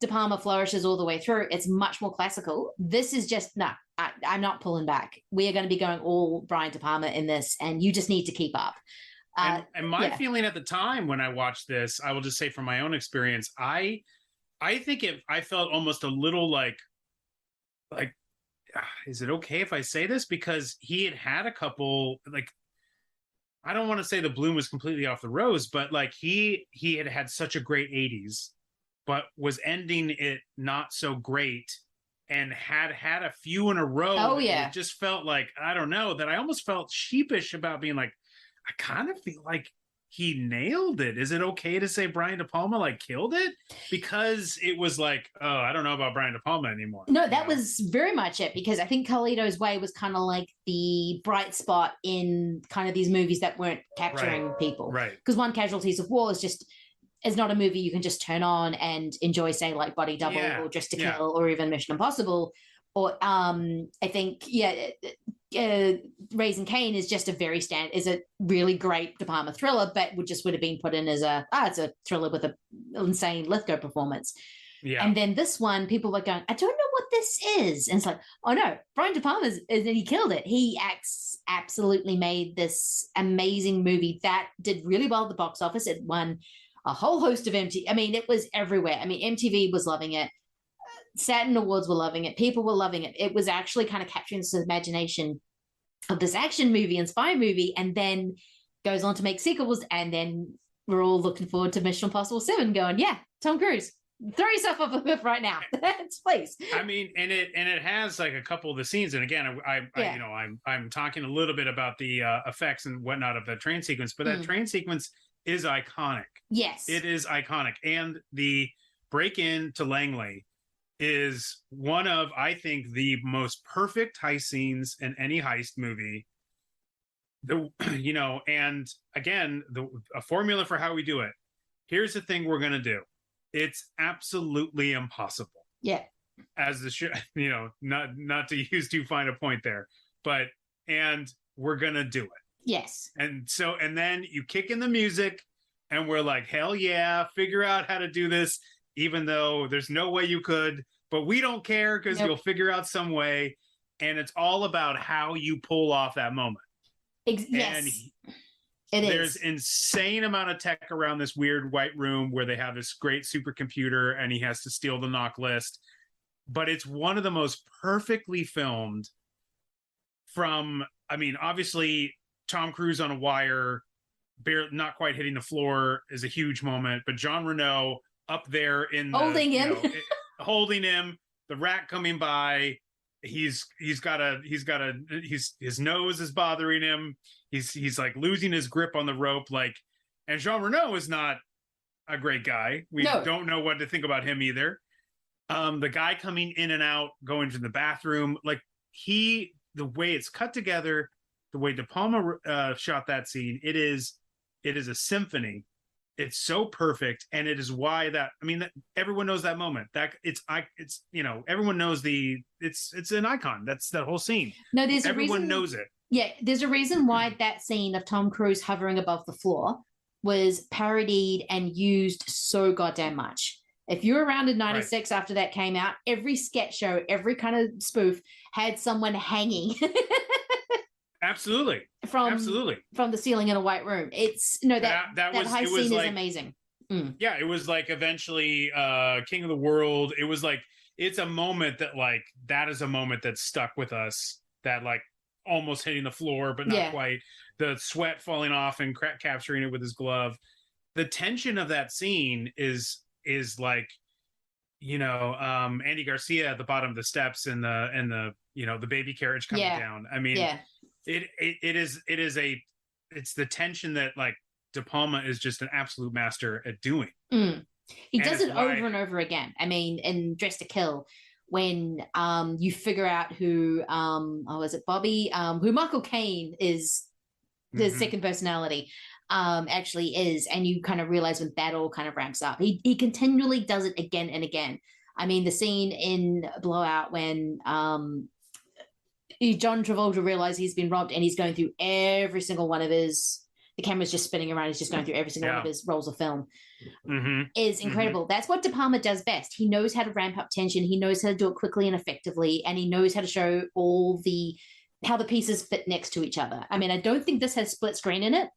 De Palma flourishes all the way through. It's much more classical. This is just, I'm not pulling back. We are going to be going all Brian De Palma in this, and you just need to keep up. And my feeling at the time when I watched this, I will just say from my own experience, I think I felt almost a little like, is it okay if I say this? Because he had a couple, like, I don't want to say the bloom was completely off the rose, but like he had such a great 80s, but was ending it not so great, and had a few in a row. Oh yeah. It just felt like, I don't know, that I almost felt sheepish about being like, I kind of feel like he nailed it. Is it okay to say Brian De Palma like killed it? Because it was like, oh, I don't know about Brian De Palma anymore. No, that was very much it, because I think Carlito's Way was kind of like the bright spot in kind of these movies that weren't capturing people. Right. Because One Casualties of War is not a movie you can just turn on and enjoy, say, like Body Double or Just to Kill or even Mission Impossible. Or I think, Raising Cain is just is a really great De Palma thriller, but would have been put in as it's a thriller with an insane Lithgow performance. Yeah. And then this one, people were going, I don't know what this is. And it's like, oh no, Brian De Palma he killed it. He absolutely made this amazing movie that did really well at the box office. It won a whole host of MTV. I mean, it was everywhere. I mean, MTV was loving it. Saturn Awards were loving it. People were loving it. It was actually kind of capturing this imagination of this action movie and spy movie, and then goes on to make sequels. And then we're all looking forward to Mission Impossible 7 going, yeah, Tom Cruise, throw yourself off a cliff right now. Please. I mean, and it has like a couple of the scenes. And again, I'm talking a little bit about the effects and whatnot of the train sequence, but that train sequence is iconic. Yes. It is iconic. And the break in to Langley is one of, I think, the most perfect heist scenes in any heist movie. And again, a formula for how we do it. Here's the thing we're going to do. It's absolutely impossible. Yeah. As not to use too fine a point there, and we're going to do it. Yes. And then you kick in the music and we're like, hell yeah, figure out how to do this, even though there's no way you could, but we don't care because you'll figure out some way. And it's all about how you pull off that moment. Yes. There's insane amount of tech around this weird white room where they have this great supercomputer and he has to steal the knock list. But it's one of the most perfectly filmed obviously Tom Cruise on a wire, not quite hitting the floor is a huge moment, but Jean Reno up there holding him, the rat coming by, his nose is bothering him. He's like losing his grip on the rope, and Jean Reno is not a great guy. We don't know what to think about him either. The guy coming in and out, going to the bathroom, the way it's cut together, the way De Palma shot that scene, it is a symphony. It's so perfect, and it is why everyone knows that moment. Everyone knows it's an icon. That's that whole scene. No, everyone knows it. Yeah, there's a reason why that scene of Tom Cruise hovering above the floor was parodied and used so goddamn much. If you were around in 96 after that came out, every sketch show, every kind of spoof had someone hanging. Absolutely. From the ceiling in a white room. It's that high scene is amazing. Yeah, it was like eventually King of the World. It was like it's a moment that is a moment that stuck with us, that like almost hitting the floor but not quite, the sweat falling off and capturing it with his glove. The tension of that scene is like, Andy Garcia at the bottom of the steps and the the baby carriage coming down. I mean, it's the tension that like De Palma is just an absolute master at doing. He does it over and over again. I mean, in Dress to Kill, when you figure out who was it Bobby, who Michael Caine is, the second personality actually is, and you kind of realize when that all kind of ramps up. He continually does it again and again. I mean, the scene in Blowout when John Travolta realizes he's been robbed and he's going through every single one of the camera's just spinning around, he's just going through every single one of his rolls of film, is incredible. That's what De Palma does best. He knows how to ramp up tension, he knows how to do it quickly and effectively, and he knows how to show how the pieces fit next to each other. I mean, I don't think this has split screen in it.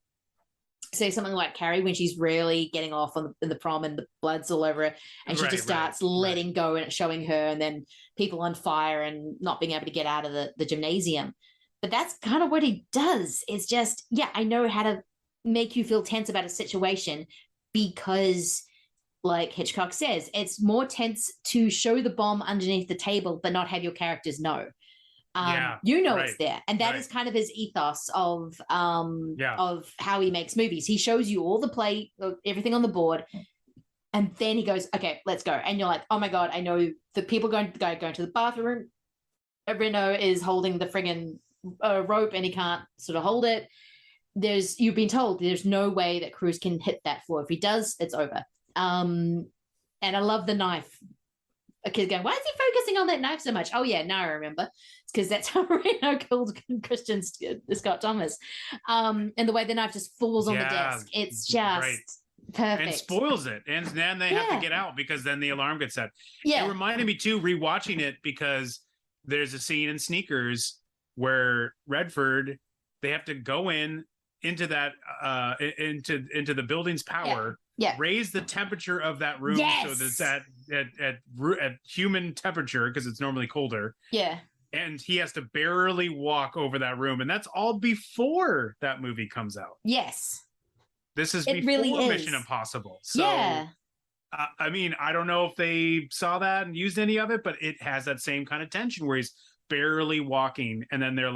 Say something like Carrie, when she's really getting off in the prom and the blood's all over her, and she just starts letting go and it's showing her, and then people on fire and not being able to get out of the gymnasium. But that's kind of what he does. It's just, I know how to make you feel tense about a situation, because like Hitchcock says, it's more tense to show the bomb underneath the table but not have your characters know. It's there, and that is kind of his ethos of how he makes movies. He shows you all the play, everything on the board, and then he goes, okay, let's go. And you're like, oh my god, I know the people going to the bathroom. Reno is holding the friggin' rope and he can't sort of hold it. You've been told there's no way that Cruise can hit that floor. If he does, it's over. And I love the knife. A kid going, why is he focusing on that knife so much? Oh yeah, now I remember. It's because that's how Reno killed Christian Scott Thomas. And the way the knife just falls on the desk. It's just perfect. And spoils it. And then they have to get out because then the alarm gets set. It reminded me too, rewatching it, because there's a scene in Sneakers where Redford, they have to go into that into the building's power, raise the temperature of that room so that it's at human temperature, because it's normally colder. And he has to barely walk over that room, and that's all before that movie comes out. This is before Mission Impossible. So I mean, I don't know if they saw that and used any of it, but it has that same kind of tension where he's barely walking, and then they're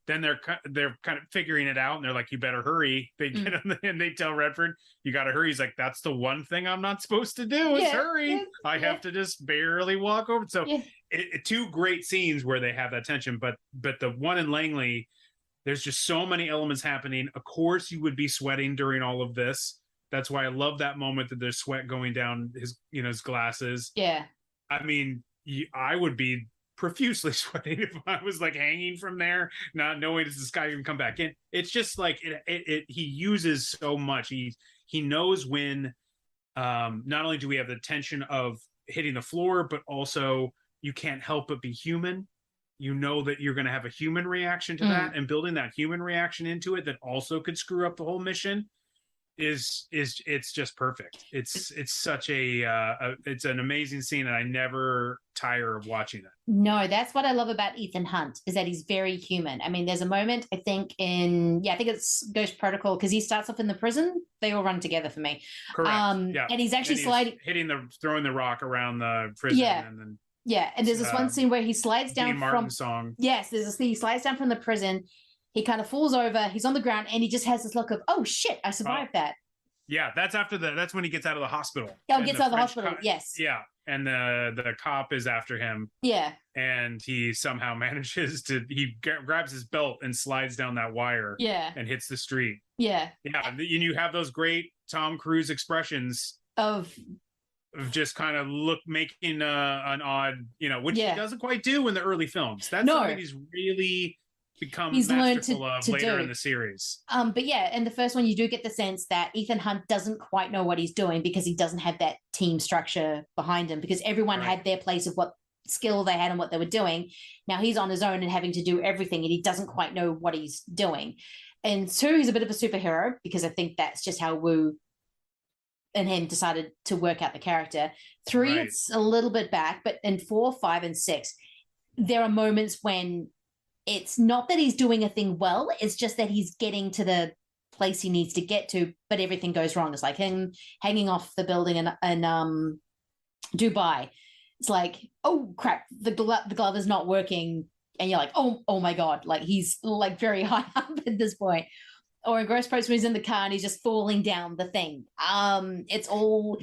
kind of figuring it out, and they're like, you better hurry. They get on and they tell Redford, you gotta hurry. He's like, that's the one thing I'm not supposed to do is hurry. I have to just barely walk over. So two great scenes where they have that tension, but the one in Langley, there's just so many elements happening. Of course you would be sweating during all of this. That's why I love that moment that there's sweat going down his glasses. I mean, I would be profusely sweating if I was like hanging from there, not knowing does this guy even come back in. It's just like he uses so much. He knows when not only do we have the tension of hitting the floor, but also you can't help but be human. You know that you're going to have a human reaction to that, and building that human reaction into it that also could screw up the whole mission is it's just perfect. It's such it's an amazing scene, and I never tire of watching it. No, that's what I love about Ethan Hunt, is that he's very human. I mean, there's a moment I think it's Ghost Protocol, because he starts off in the prison. They all run together for me. Correct. And he's actually throwing the rock around the prison, and then and there's this one scene where he slides down Dean Martin's song. Yes, there's a scene, he slides down from the prison. He kind of falls over. He's on the ground, and he just has this look of, "Oh shit, I survived that." Yeah, that's when he gets out of the hospital. Oh, gets out of the hospital. Yes. Yeah, and the cop is after him. Yeah. And he somehow manages to grabs his belt and slides down that wire. Yeah. And hits the street. Yeah. Yeah, and you have those great Tom Cruise expressions of just kind of making an odd, which he doesn't quite do in the early films. That's something he's really become he's learned masterful of to later do. in the series. But yeah, in the first one, you do get the sense that Ethan Hunt doesn't quite know what he's doing because he doesn't have that team structure behind him, because everyone had their place of what skill they had and what they were doing. Now he's on his own and having to do everything, and he doesn't quite know what he's doing. And 2, he's a bit of a superhero, because I think that's just how Wu and him decided to work out the character. 3, it's a little bit back, but in 4, 5, and 6, there are moments when it's not that he's doing a thing well, it's just that he's getting to the place he needs to get to, but everything goes wrong. It's like him hanging off the building in Dubai. It's like, oh crap, the glove is not working, and you're like, oh my god, like he's like very high up at this point. Or in Gross Post, when he's in the car and he's just falling down the thing. It's all,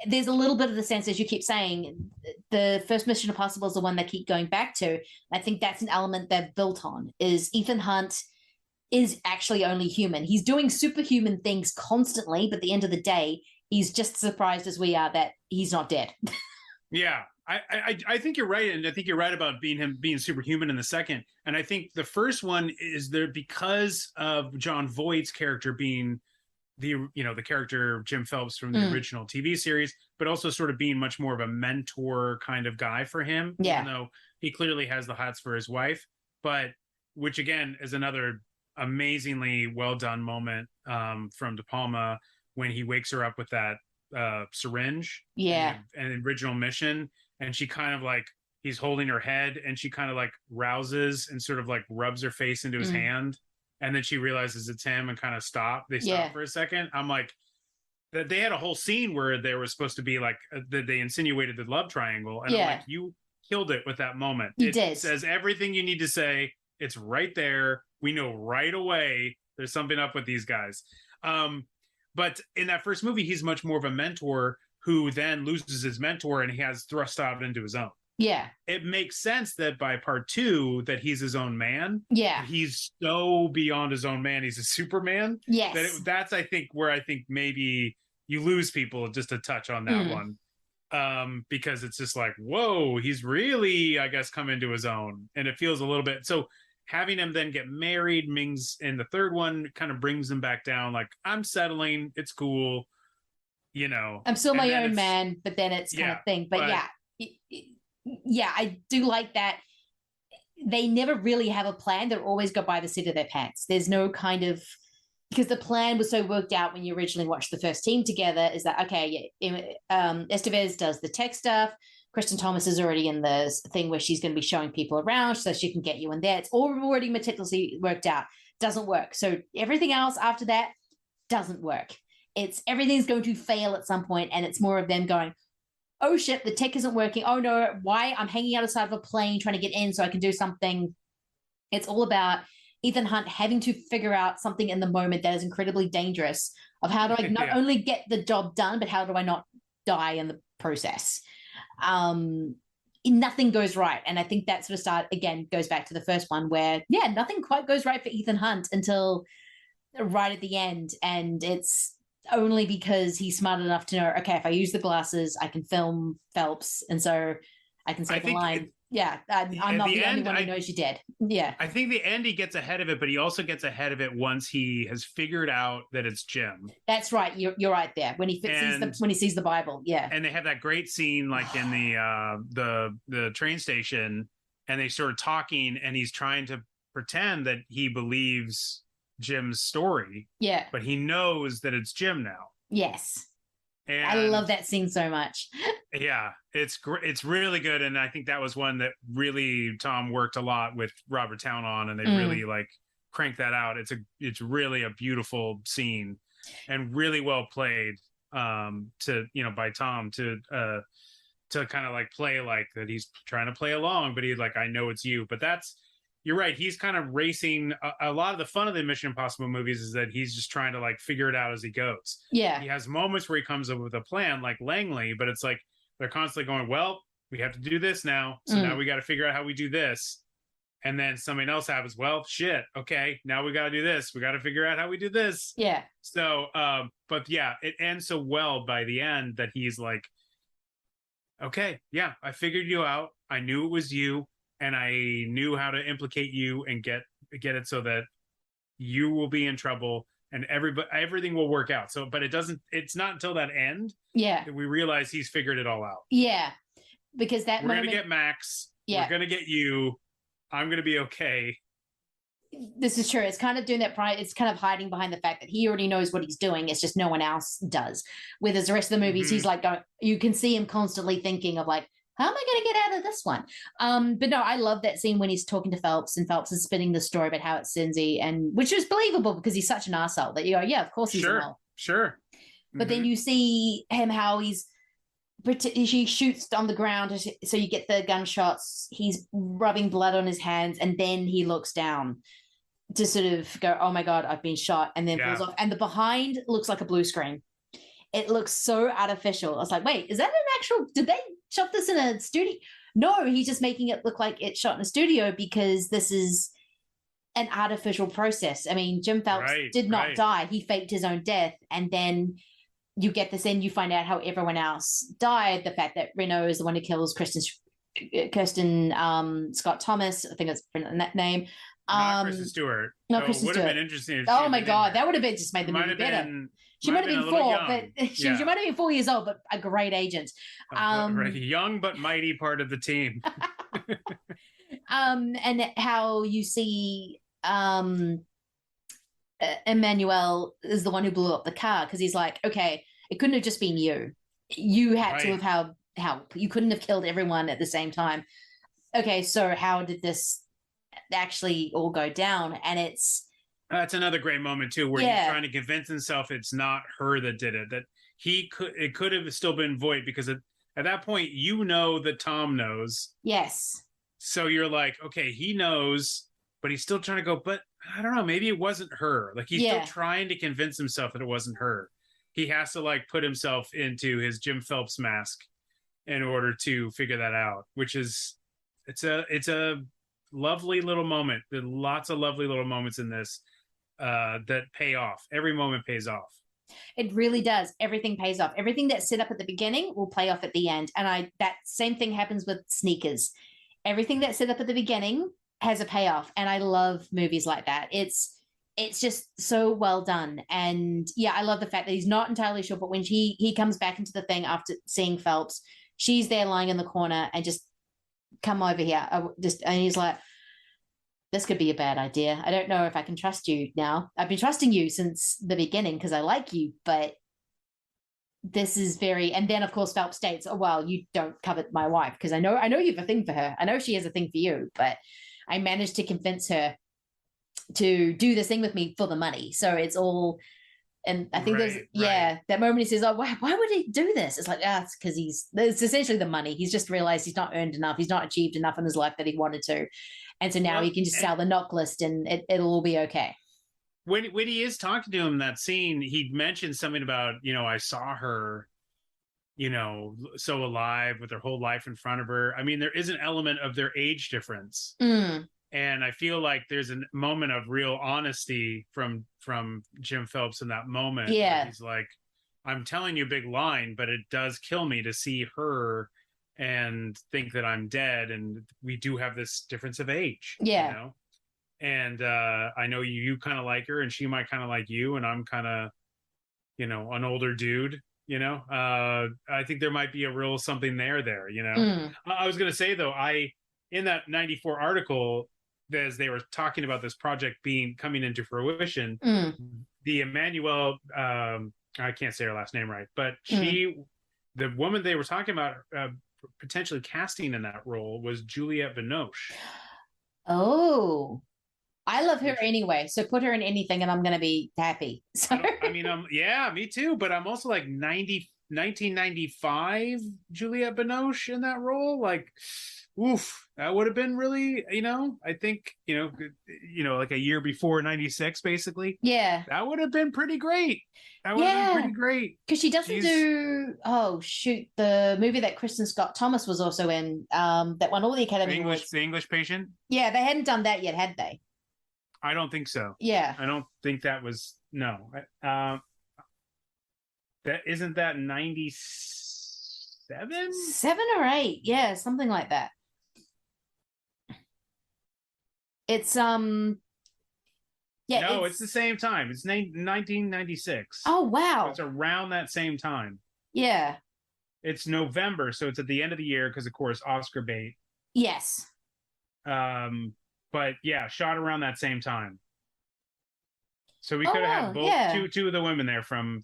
there's a little bit of the sense, as you keep saying, the first Mission Impossible is the one they keep going back to. I think that's an element they've built on, is Ethan Hunt is actually only human. He's doing superhuman things constantly, but at the end of the day, he's just as surprised as we are that he's not dead. Yeah, I think you're right, and I think you're right about being superhuman in the second. And I think the first one is there because of Jon Voight's character being the character Jim Phelps from the original TV series, but also sort of being much more of a mentor kind of guy for him. Yeah. Even though he clearly has the hots for his wife, but which again is another amazingly well done moment from De Palma when he wakes her up with that syringe and original Mission, and she kind of like, he's holding her head and she kind of like rouses and sort of like rubs her face into his hand, and then she realizes it's him and kind of they stop for a second. I'm like, that they had a whole scene where they were supposed to be like they insinuated the love triangle, and I'm like, you killed it with that moment. You it did. Says everything you need to say. It's right there. We know right away there's something up with these guys. But in that first movie, he's much more of a mentor who then loses his mentor and he has thrust out into his own. Yeah. It makes sense that by part 2 that he's his own man. Yeah. He's so beyond his own man. He's a Superman. Yes. That's, I think, where I think maybe you lose people just a touch on that one. Because it's just like, whoa, he's really, I guess, come into his own. And it feels a little bit... So having him then get married, Ming's in the third one kind of brings him back down. Like, I'm settling. It's cool. I'm still my own man, but then it's kind of thing. But yeah, I do like that. They never really have a plan. They always go by the seat of their pants. There's no kind of, because the plan was so worked out when you originally watched the first team together, is that, okay, Estevez does the tech stuff. Kristen Thomas is already in the thing where she's going to be showing people around so she can get you in there. It's already meticulously worked out. Doesn't work. So everything else after that doesn't work. Everything's going to fail at some point, and it's more of them going, oh shit, the tech isn't working. Oh no, why? I'm hanging out outside of a plane trying to get in so I can do something. It's all about Ethan Hunt having to figure out something in the moment that is incredibly dangerous, of how do I not only get the job done, but how do I not die in the process? Nothing goes right. And I think that sort of goes back to the first one where, nothing quite goes right for Ethan Hunt until right at the end. And it's only because he's smart enough to know, okay, if I use the glasses, I can film Phelps. And so I can say the line. I'm not the only one who knows you're dead. Yeah. I think the end he gets ahead of it, but he also gets ahead of it once he has figured out that it's Jim. That's right. You're right there. When he sees the Bible. Yeah. And they have that great scene like in the train station, and they start talking, and he's trying to pretend that he believes Jim's story. Yeah. But he knows that it's Jim now. Yes. And I love that scene so much. Yeah, it's really good, and I think that was one that really Tom worked a lot with Robert Towne on, and they really like cranked that out. It's really a beautiful scene, and really well played by Tom to kind of like play like that he's trying to play along, but he's like, I know it's you. But you're right. He's kind of racing. A lot of the fun of the Mission Impossible movies is that he's just trying to like figure it out as he goes. Yeah. He has moments where he comes up with a plan like Langley, but it's like they're constantly going, well, we have to do this now. So now we got to figure out how we do this. And then something else happens. Well, shit. Okay. Now we got to do this. We got to figure out how we do this. Yeah. So, but yeah, it ends so well by the end that he's like, okay, yeah, I figured you out. I knew it was you. And I knew how to implicate you and get get it so that you will be in trouble and everything will work out. So, but it's not until that end that we realize he's figured it all out. Yeah. Because that we're moment... going to get Max. Yeah. We're going to get you. I'm going to be okay. This is true. It's kind of doing that. It's kind of hiding behind the fact that he already knows what he's doing. It's just no one else does. Whereas the rest of the movies, he's like going, you can see him constantly thinking of like, how am I going to get out of this one? But no, I love that scene when he's talking to Phelps and Phelps is spinning the story about how it's Lindsay, and which is believable because he's such an arsehole that you go, yeah, of course he's a mole. Sure. But then you see him how he shoots on the ground, so you get the gunshots. He's rubbing blood on his hands, and then he looks down to sort of go, oh my God, I've been shot, and then falls off. And the behind looks like a blue screen. It looks so artificial. I was like, wait, is that an actual, did they shot this in a studio? No, he's just making it look like it's shot in a studio because this is an artificial process. I mean, Jim Phelps did not die. He faked his own death. And then you get this in, you find out how everyone else died. The fact that Reno is the one who kills Kirsten Scott Thomas. I think that's that name. Not Kristen Stewart. No, Kristen Stewart. Would have been interesting. Oh my God, that would have been just made the movie better. She might have been 4, but she might have been 4 years old, but a great agent. Young but mighty part of the team. And how you see Emmanuel is the one who blew up the car because he's like, okay, it couldn't have just been you. You had to have had help. You couldn't have killed everyone at the same time. Okay, so how did this actually all go down? And that's another great moment too, where he's trying to convince himself it's not her that did it, that it could have still been Voight, because at that point, you know that Tom knows. Yes. So you're like, okay, he knows, but he's still trying to go, but I don't know, maybe it wasn't her. Like he's still trying to convince himself that it wasn't her. He has to like put himself into his Jim Phelps mask in order to figure that out, which is, it's a lovely little moment. There's lots of lovely little moments in this that pay off. Every moment pays off. It really does. Everything pays off. Everything that's set up at the beginning will pay off at the end. And that same thing happens with Sneakers. Everything that's set up at the beginning has a payoff. And I love movies like that. It's just so well done. And yeah, I love the fact that he's not entirely sure, but when he comes back into the thing after seeing Phelps, she's there lying in the corner and just come over here. And he's like, this could be a bad idea. I don't know if I can trust you now. I've been trusting you since the beginning because I like you, but this is very, and then of course Phelps states, oh, well, you don't covet my wife because I know you have a thing for her. I know she has a thing for you, but I managed to convince her to do this thing with me for the money. So it's all, and I think that moment he says, oh, why would he do this? It's like, it's because it's essentially the money. He's just realized he's not earned enough. He's not achieved enough in his life that he wanted to. And so now he can just sell the knock list and it'll all be okay. When he is talking to him in that scene, he mentions something about, I saw her, so alive with her whole life in front of her. I mean, there is an element of their age difference. And I feel like there's a moment of real honesty from Jim Phelps in that moment. Yeah. He's like, I'm telling you a big line, but it does kill me to see her and think that I'm dead. And we do have this difference of age. Yeah. And I know you kind of like her and she might kind of like you. And I'm kind of, an older dude, I think there might be a real something there, I was going to say though, in that 94 article, as they were talking about this project coming into fruition, the Emmanuel, I can't say her last name right, but the woman they were talking about potentially casting in that role was Juliette Binoche. Oh, I love her anyway. So put her in anything and I'm going to be happy. So me too. But I'm also like 1995 Juliette Binoche in that role. Like, oof, that would have been really, I think, like a year before 96, basically. Yeah. That would have been pretty great. That would have been pretty great. Because she doesn't do, the movie that Kristen Scott Thomas was also in, that won all the Academy Awards. The English Patient? Yeah, they hadn't done that yet, had they? I don't think so. Yeah. I don't think that was, no. That isn't that 97? 7 or 8, yeah, something like that. It's Yeah. No, it's the same time. It's 1996. Oh, wow. So it's around that same time. Yeah. It's November, so it's at the end of the year because, of course, Oscar bait. Yes. But yeah, shot around that same time. So we could have had both two of the women there from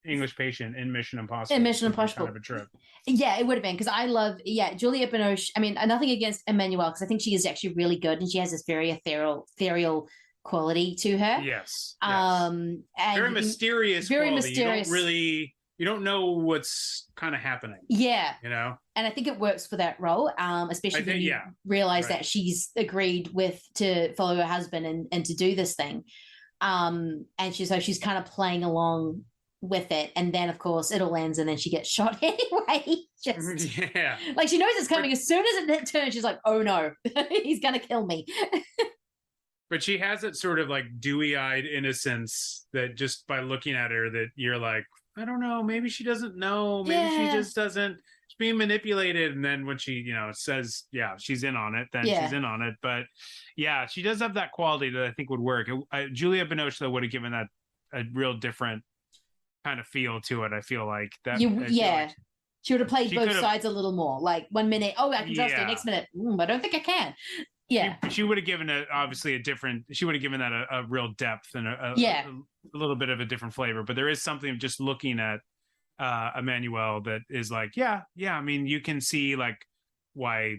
English Patient in Mission Impossible. In Mission Impossible. Kind of a trip. Yeah, it would have been because I love Juliette Binoche. I mean, nothing against Emmanuelle because I think she is actually really good and she has this very ethereal quality to her. Yes. And very mysterious. Very quality. mysterious. You don't know what's kind of happening. Yeah. You know? And I think it works for that role, especially when you realize that she's agreed to follow her husband and to do this thing. And she's kind of playing along with it. And then, of course, it all ends and then she gets shot anyway. Like she knows it's coming. As soon as it turns, she's like, oh no, he's going to kill me. But she has that sort of like dewy-eyed innocence that just by looking at her that you're like, I don't know, maybe she doesn't know. Maybe she just doesn't. She's being manipulated. And then when she, says, she's in on it, then she's in on it. But yeah, she does have that quality that I think would work. Juliette Binoche, though, would have given that a real different kind of feel to it. I feel like that. She would have played both sides a little more. Like 1 minute, I can trust her. Next minute, I don't think I can. Yeah, she would have given it obviously she would have given that a real depth and a little bit of a different flavor. But there is something just looking at Emmanuelle that is like, I mean, you can see like why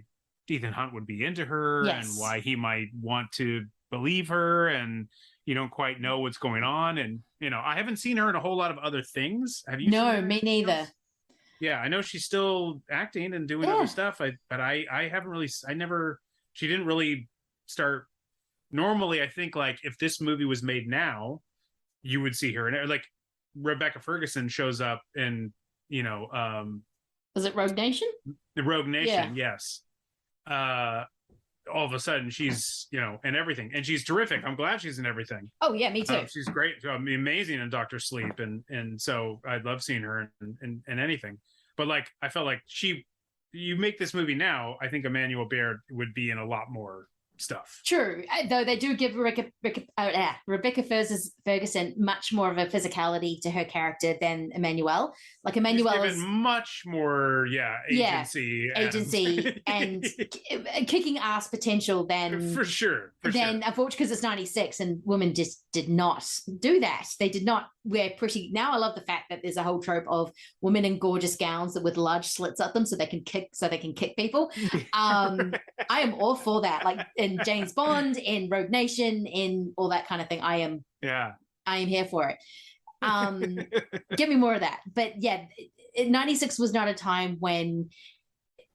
Ethan Hunt would be into her and why he might want to believe her, and you don't quite know what's going on. And I haven't seen her in a whole lot of other things. Have you? No, me neither. Yeah, I know she's still acting and doing other stuff. But I haven't really. She didn't really start. Normally, I think like if this movie was made now, you would see her, and like Rebecca Ferguson shows up in, was it Rogue Nation? The Rogue Nation, yes. All of a sudden, she's in everything, and she's terrific. I'm glad she's in everything. Oh yeah, me too. She's great, amazing in Dr. Sleep, and so I love seeing her in anything. But like, I felt like you make this movie now, I think Emmanuelle Baird would be in a lot more stuff. True, though they do give Rebecca Ferguson much more of a physicality to her character than Emmanuelle. Like Emmanuelle is much more, agency and kicking ass potential than for sure. Unfortunately, because it's 96 and women just did not do that. They did not wear pretty. Now I love the fact that there's a whole trope of women in gorgeous gowns with large slits up them so they can kick people. I am all for that. Like in James Bond, in Rogue Nation, in all that kind of thing. I am here for it. Give me more of that. But yeah, 96 was not a time when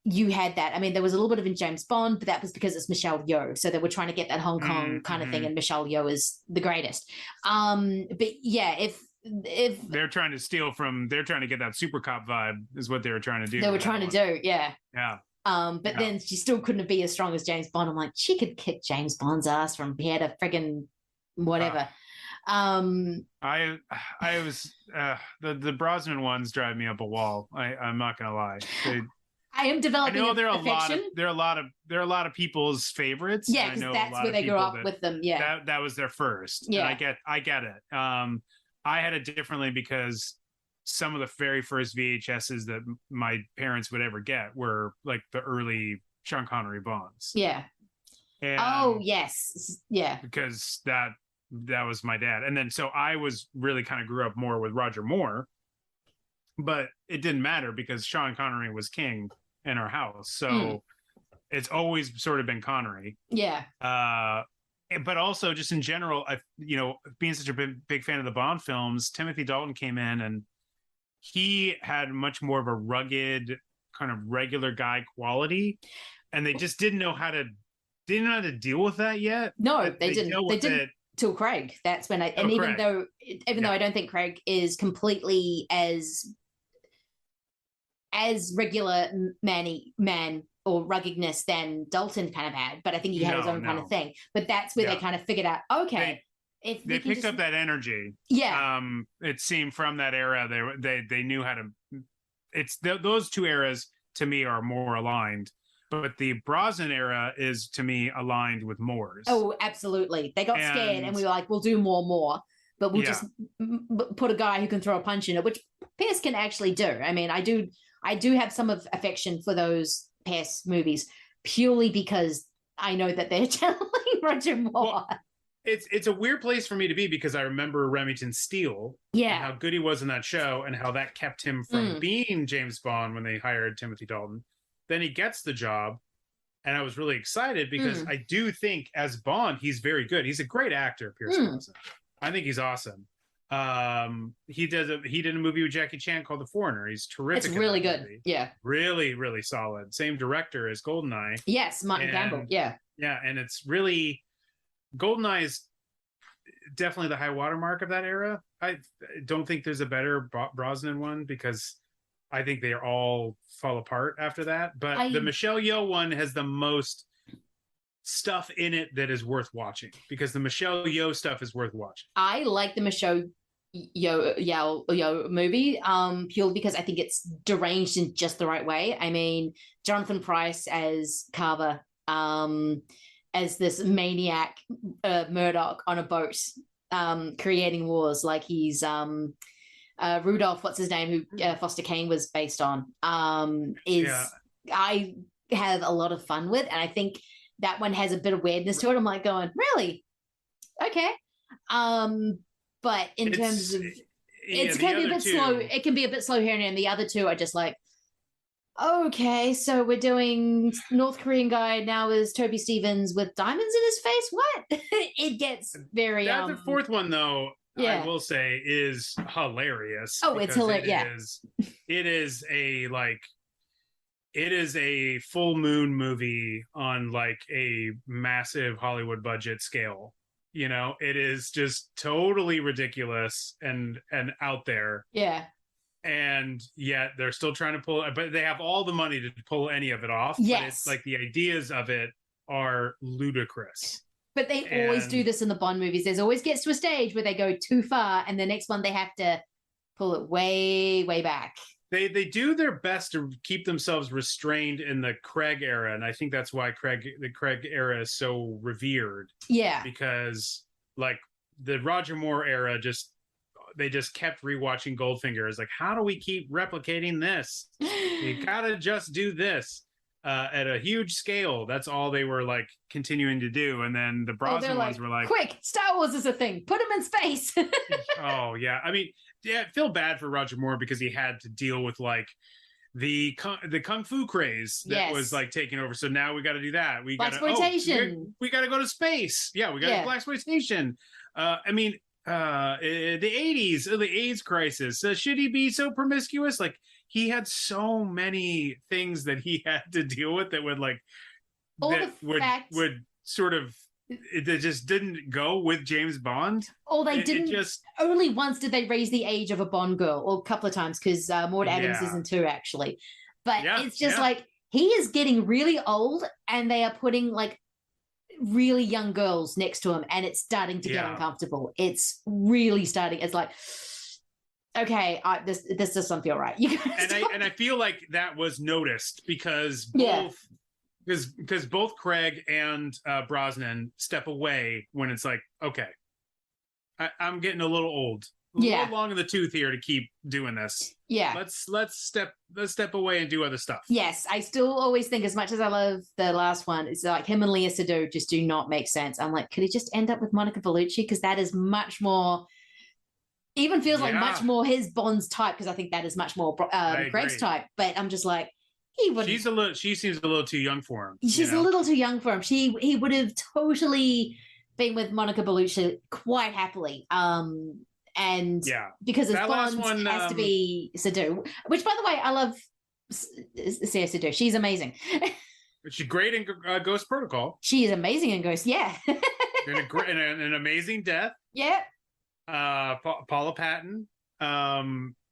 you had that. I mean, there was a little bit of in James Bond, but that was because it's Michelle Yeoh. So they were trying to get that Hong Kong kind of thing, and Michelle Yeoh is the greatest. But yeah, if they're trying to get that super cop vibe is what they were trying to do. They were trying to do, yeah. But then she still couldn't be as strong as James Bond. I'm like, she could kick James Bond's ass from here to friggin' whatever. I was the Brosnan ones drive me up a wall. I'm not gonna lie. I am developing. I know there are affection. a lot of people's favorites. Yeah, because that's where they grew up with them. Yeah, that was their first. Yeah, and I get it. I had it differently because some of the very first VHSs that my parents would ever get were like the early Sean Connery Bonds. Yeah. And yes. Yeah. Because that was my dad. And then so I was really kind of grew up more with Roger Moore, but it didn't matter because Sean Connery was king in our house. So it's always sort of been Connery. Yeah. But also just in general, being such a big fan of the Bond films, Timothy Dalton came in and he had much more of a rugged kind of regular guy quality, and they just didn't know how to deal with that yet. No, they didn't. They didn't till Craig. That's when even though I don't think Craig is completely as regular man or ruggedness than Dalton kind of had, but I think he had his own kind of thing. But that's where they kind of figured out, okay. If they picked up that energy, it seemed from that era they knew how to. It's those two eras to me are more aligned. But the Brosnan era is, to me, aligned with Moore's. Oh, absolutely. They got scared and we were like, we'll do more. But we'll just put a guy who can throw a punch in it, which Pierce can actually do. I mean, I do have some of affection for those Pierce movies purely because I know that they're channeling Roger Moore. Well, it's a weird place for me to be because I remember Remington Steele and how good he was in that show and how that kept him from being James Bond when they hired Timothy Dalton. Then he gets the job, and I was really excited because I do think as Bond, he's very good. He's a great actor, Pierce Brosnan. I think he's awesome. He did a movie with Jackie Chan called The Foreigner. He's terrific. It's really good. Movie. Yeah. Really, really solid. Same director as GoldenEye. Yes, Martin Campbell. Yeah. Yeah, and it's really GoldenEye is definitely the high watermark of that era. I don't think there's a better Brosnan one because I think they all fall apart after that. But the Michelle Yeoh one has the most stuff in it that is worth watching because the Michelle Yeoh stuff is worth watching. I like the Michelle Yeoh movie purely because I think it's deranged in just the right way. I mean, Jonathan Pryce as Carver, as this maniac Murdoch on a boat, creating wars like he's Rudolph, what's his name, who Foster Kane was based on, I have a lot of fun with, and I think that one has a bit of weirdness to it. I'm like going, really? Okay. But in terms of it can be a bit slow. It can be a bit slow here and there. And the other two are just like, okay, so we're doing North Korean guy now is Toby Stevens with diamonds in his face. What? It gets very. The fourth one though, I will say, is hilarious. Oh, it's hilarious. It is a full moon movie on like a massive Hollywood budget scale. You know, it is just totally ridiculous and out there. Yeah. And yet they're still trying to pull it, but they have all the money to pull any of it off. Yes. But it's like the ideas of it are ludicrous. But they always do this in the Bond movies. There's always gets to a stage where they go too far and the next one they have to pull it way, way back. They do their best to keep themselves restrained in the Craig era, and I think that's why the Craig era is so revered. Yeah. Because like the Roger Moore era they just kept rewatching Goldfinger. It's like, how do we keep replicating this? You gotta just do this at a huge scale. That's all they were like continuing to do. And then the Brosnan ones were like, quick, Star Wars is a thing. Put him in space. Oh yeah. I mean, yeah, I feel bad for Roger Moore because he had to deal with like the kung fu craze that was like taking over. So now we got to do that. We got blaxploitation. We got to go to space. Yeah, we got to blaxploitation. I mean, the 80s, the AIDS crisis. Should he be so promiscuous? Like he had so many things that he had to deal with that would like would sort of. It just didn't go with James Bond. Or they didn't. Only once did they raise the age of a Bond girl, or a couple of times, because Maud Adams isn't too, actually. But it's just like he is getting really old, and they are putting like really young girls next to him, and it's starting to get uncomfortable. It's really starting. It's like, okay, this doesn't feel right. You guys and I feel like that was noticed because because both Craig and Brosnan step away when it's like, okay, I'm getting a little old, a little long in the tooth here to keep doing this. Yeah, let's step away and do other stuff. Yes, I still always think, as much as I love the last one, it's like him and Léa Seydoux just do not make sense. I'm like, could he just end up with Monica Bellucci? Because that is much more. Even feels like much more his Bond's type, because I think that is much more Craig's type. But I'm just like. She seems a little too young for him. She's a little too young for him. He would have totally been with Monica Bellucci quite happily. And because his Bond has to be Seydoux, which, by the way, I love Léa Seydoux. She's amazing. She's great in Ghost Protocol. She is amazing in Ghost. Yeah. in an amazing death. Yeah. Paula Patton.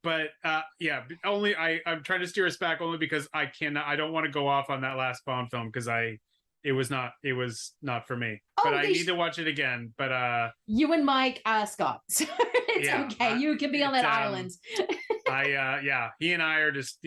But only I'm trying to steer us back only because I don't want to go off on that last Bond film because it was not for me. But I need to watch it again. But you and Mike are Scott, so it's okay. You can be on that island. He and I are just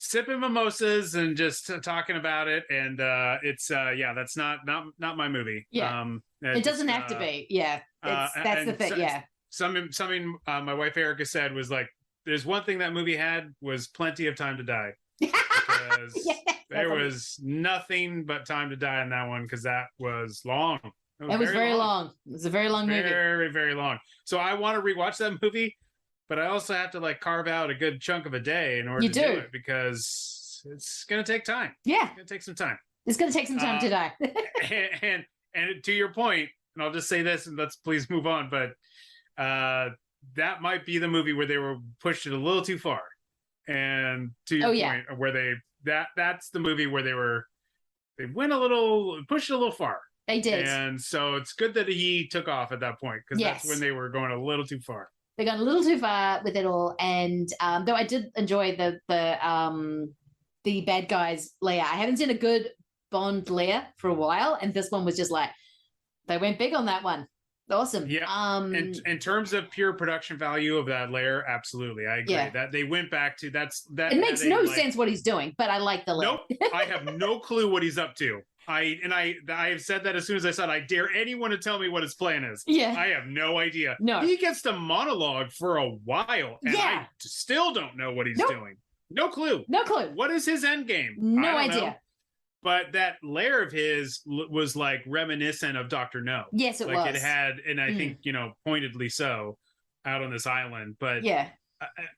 sipping mimosas and just talking about it, and it's that's not my movie. Yeah. It doesn't have to be. Yeah, that's the thing. Something my wife Erica said was like, there's one thing that movie had was plenty of time to die. Because there was nothing but time to die in that one, because that was long. It was very long. It was a very long movie. Very, very long. So I want to rewatch that movie, but I also have to like carve out a good chunk of a day in order to do it, because it's going to take time. Yeah. It's going to take some time. It's going to take some time to die. and to your point, and I'll just say this and let's please move on, but that might be the movie where they were pushed it a little too far. And to your point, where that's the movie where they pushed it a little far. They did. And so it's good that he took off at that point, because that's when they were going a little too far. They got a little too far with it all. And though I did enjoy the bad guys Leia. I haven't seen a good Bond Leia for a while, and this one was just like, they went big on that one. Awesome. Yeah. In terms of pure production value of that layer, absolutely, I agree. That they went back to that. It makes no sense what he's doing, but I like the layer. Nope. I have no clue what he's up to. I have said that as soon as I said, I dare anyone to tell me what his plan is. Yeah. I have no idea. No. He gets to monologue for a while, and I still don't know what he's doing. No clue. No clue. What is his end game? No idea. Know. But that layer of his was like reminiscent of Dr. No. Yes, it was. Like it had, and I think, pointedly so, out on this island. But